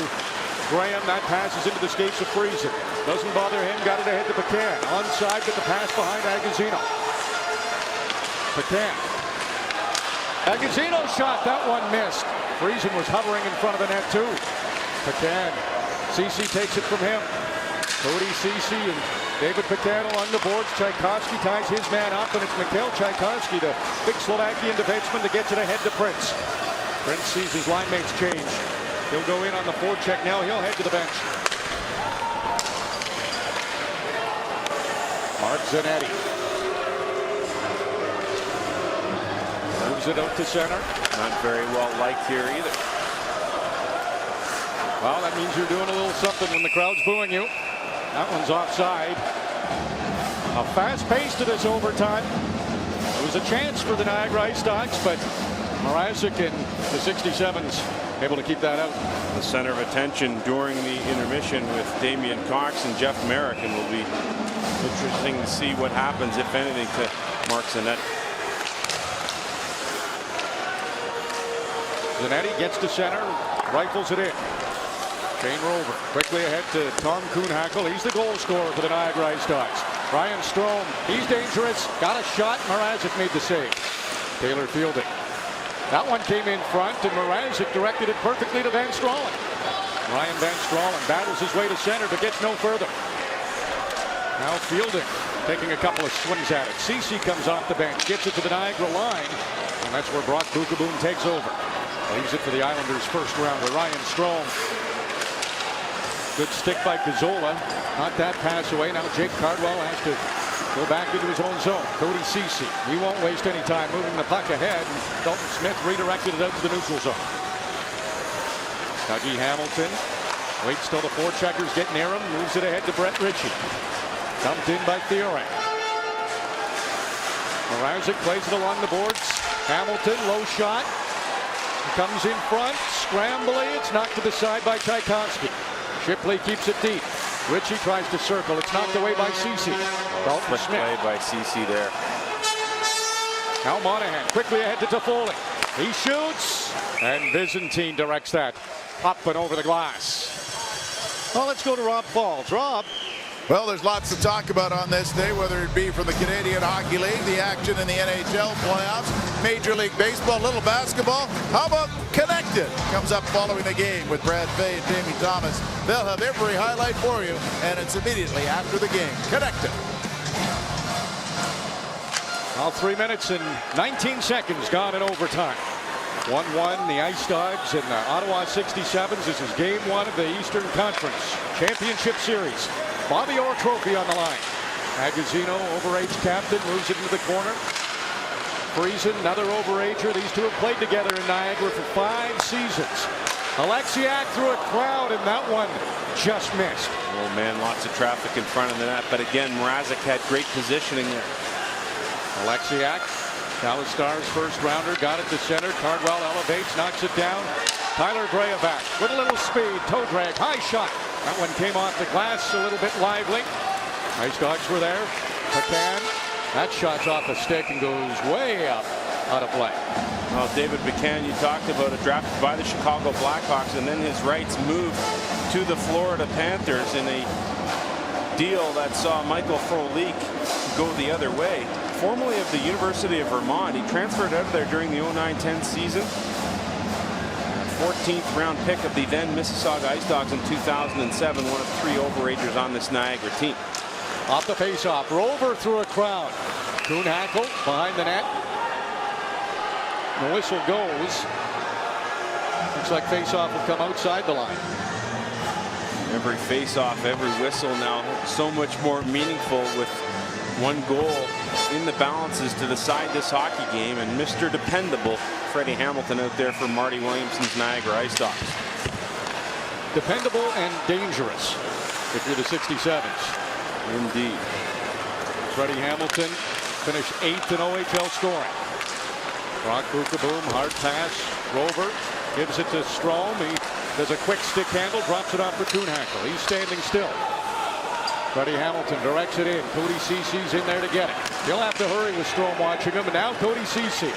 Graham. That passes into the skates of Friesen. Doesn't bother him. Got it ahead to Pecan. Onside with the pass behind Agazino. Pecan. Agazino shot. That one missed. Friesen was hovering in front of the net too. Pecan. Ceci takes it from him. Cody, Ceci, and David Pecan along the boards. Tchaikovsky ties his man up, and it's Mikhail Tchaikovsky, the big Slovakian defenseman, that gets it ahead to Prince. Prince sees his line mates change. He'll go in on the forecheck now. He'll head to the bench. Mark Zanetti moves it out to center. Not very well liked here either. Well, that means you're doing a little something when the crowd's booing you. That one's offside. A fast pace to this overtime. It was a chance for the Niagara IceDogs, but Marek and the 67's able to keep that out. The center of attention during the intermission with Damien Cox and Jeff Marek, and will be interesting to see what happens, if anything, to Mark Zanetti. Zanetti gets to center, rifles it in. Shane Rover quickly ahead to Tom Kuhnhackl. He's the goal scorer for the Niagara IceDogs. Ryan Strome, he's dangerous. Got a shot. Mrazek made the save. Taylor fielding. That one came in front, and Mrazek directed it perfectly to Van Stralen. Ryan Van Stralen battles his way to center, but gets no further. Now fielding, taking a couple of swings at it. Ceci comes off the bench, gets it to the Niagara line, and that's where Brock Bukaboom takes over. Leaves it for the Islanders' first rounder, Ryan Strome. Good stick by Cazzola. Not that pass away. Now Jake Cardwell has to go back into his own zone. Cody Ceci. He won't waste any time moving the puck ahead. And Dalton Smith redirected it out to the neutral zone. Dougie Hamilton waits till the forecheckers get near him. Moves it ahead to Brett Ritchie. Dumped in by Theoren. Mrazek plays it along the boards. Hamilton, low shot. He comes in front. Scrambling. It's knocked to the side by Tchaikovsky. Shipley keeps it deep. Ritchie tries to circle. It's knocked away by Ceci. Dalton Smith. Play by Ceci there. Now Monahan quickly ahead to Foley. He shoots, and Byzantine directs that up and over the glass. Well, let's go to Rob Faulds. Rob. Well, there's lots to talk about on this day, whether it be from the Canadian Hockey League, the action in the NHL playoffs, Major League Baseball, little basketball. How about Connected? Comes up following the game with Brad Fay and Jamie Thomas. They'll have every highlight for you, and it's immediately after the game. Connected. Well, 3 minutes and 19 seconds gone in overtime. 1-1, the IceDogs and the Ottawa 67's. This is game one of the Eastern Conference Championship Series. Bobby Orr trophy on the line. Agazino, overage captain, moves it into the corner. Friesen, another overager. These two have played together in Niagara for 5 seasons. Alexiak through a crowd, and that one just missed. Oh man, lots of traffic in front of the net, but again, Mrazek had great positioning there. Alexiak, Dallas Stars first rounder, got it to center. Cardwell elevates, knocks it down. Tyler Grayevac with a little speed, toe drag, high shot. That one came off the glass, a little bit lively. IceDogs were there. Pecan, that shot's off a stick and goes way up out of play. Well, David Pecan, you talked about it, drafted by the Chicago Blackhawks, and then his rights moved to the Florida Panthers in a deal that saw Michael Frolik go the other way. Formerly of the University of Vermont, he transferred out of there during the 09-10 season. 14th round pick of the then Mississauga IceDogs in 2007, one of 3 overagers on this Niagara team. Off the faceoff, Rover through a crowd. Kuhnhackl behind the net. The whistle goes. Looks like faceoff will come outside the line. Every faceoff, every whistle now so much more meaningful with one goal in the balances to decide this hockey game, and Mr. Dependable Freddie Hamilton out there for Marty Williamson's Niagara IceDogs. Dependable and dangerous if you're the 67's. Indeed. Freddie Hamilton finished 8th in OHL scoring. Brock Bukaboom, hard pass. Rover gives it to Strome. He Does a quick stick handle, drops it off for Kuhnhackl. He's standing still. Freddie Hamilton directs it in. Cody Cece's in there to get it. He'll have to hurry with Strome watching him. And now Cody Cece,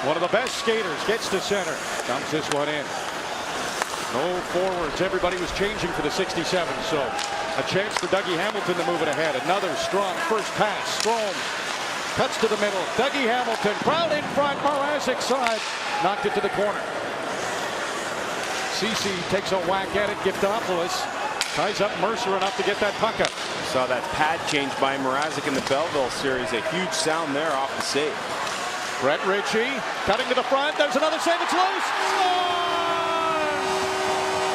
one of the best skaters, gets to center. Dumps this one in. No forwards. Everybody was changing for the 67, so a chance for Dougie Hamilton to move it ahead. Another strong first pass. Strome cuts to the middle. Dougie Hamilton, crowd in front. Mrazek side. Knocked it to the corner. Cece takes a whack at it. Giftopoulos ties up Mercer enough to get that puck up. Saw that pad change by Mrazek in the Belleville series. A huge sound there off the save. Brett Ritchie cutting to the front. There's another save. It's loose.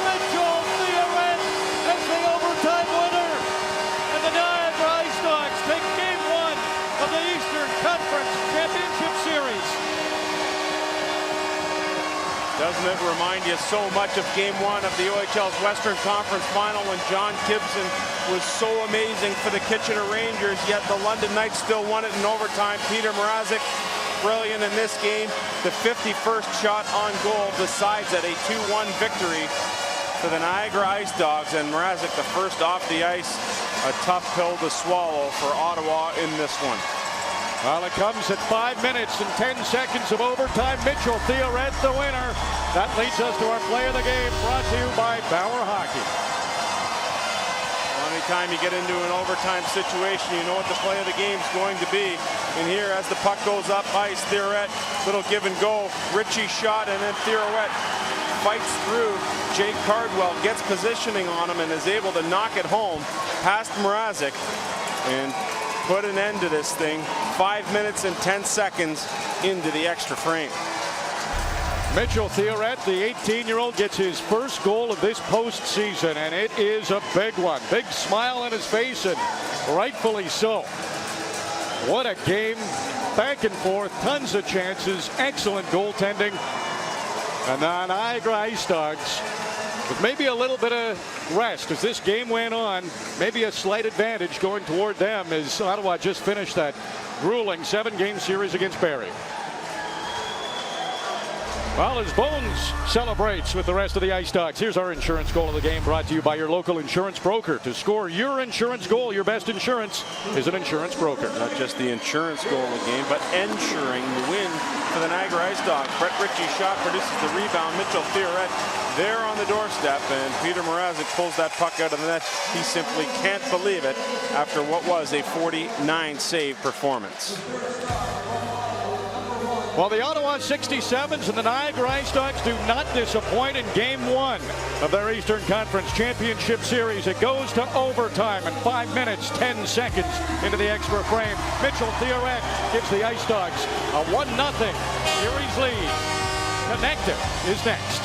Mitchell Theoret as the overtime winner. And the Niagara IceDogs take game 1 of the Eastern Conference Championship Series. Doesn't it remind you so much of game 1 of the OHL's Western Conference Final when John Gibson was so amazing for the Kitchener Rangers, yet the London Knights still won it in overtime. Peter Mrazek, brilliant in this game. The 51st shot on goal decides at a 2-1 victory for the Niagara IceDogs, and Mrazek the first off the ice. A tough pill to swallow for Ottawa in this one. Well, it comes at 5 minutes and 10 seconds of overtime. Mitchell Theoret, the winner. That leads us to our play of the game, brought to you by Bauer Hockey. Well, anytime you get into an overtime situation, you know what the play of the game is going to be. And here, as the puck goes up ice, Theoret, little give and go. Ritchie shot, and then Theoret fights through. Jake Cardwell gets positioning on him and is able to knock it home past Mrazek and put an end to this thing. 5 minutes and 10 seconds into the extra frame. Mitchell Theoret, the 18-year-old, gets his first goal of this postseason, and it is a big one. Big smile on his face, and rightfully so. What a game. Back and forth, tons of chances, excellent goaltending. And the Niagara IceDogs, with maybe a little bit of rest as this game went on, maybe a slight advantage going toward them as Ottawa just finished that grueling 7-game series against Barrie. Well, as Bones celebrates with the rest of the IceDogs, here's our insurance goal of the game, brought to you by your local insurance broker. To score your insurance goal, your best insurance is an insurance broker. Not just the insurance goal of the game, but ensuring the win for the Niagara IceDogs. Brett Ritchie's shot produces the rebound. Mitchell Theoret there on the doorstep, and Peter Mrazek pulls that puck out of the net. He simply can't believe it after what was a 49 save performance. Well, the Ottawa 67's and the Niagara IceDogs do not disappoint in game 1 of their Eastern Conference Championship Series. It goes to overtime in 5 minutes, 10 seconds into the extra frame. Mitchell Theoret gives the IceDogs a 1-0 series lead. Connected is next.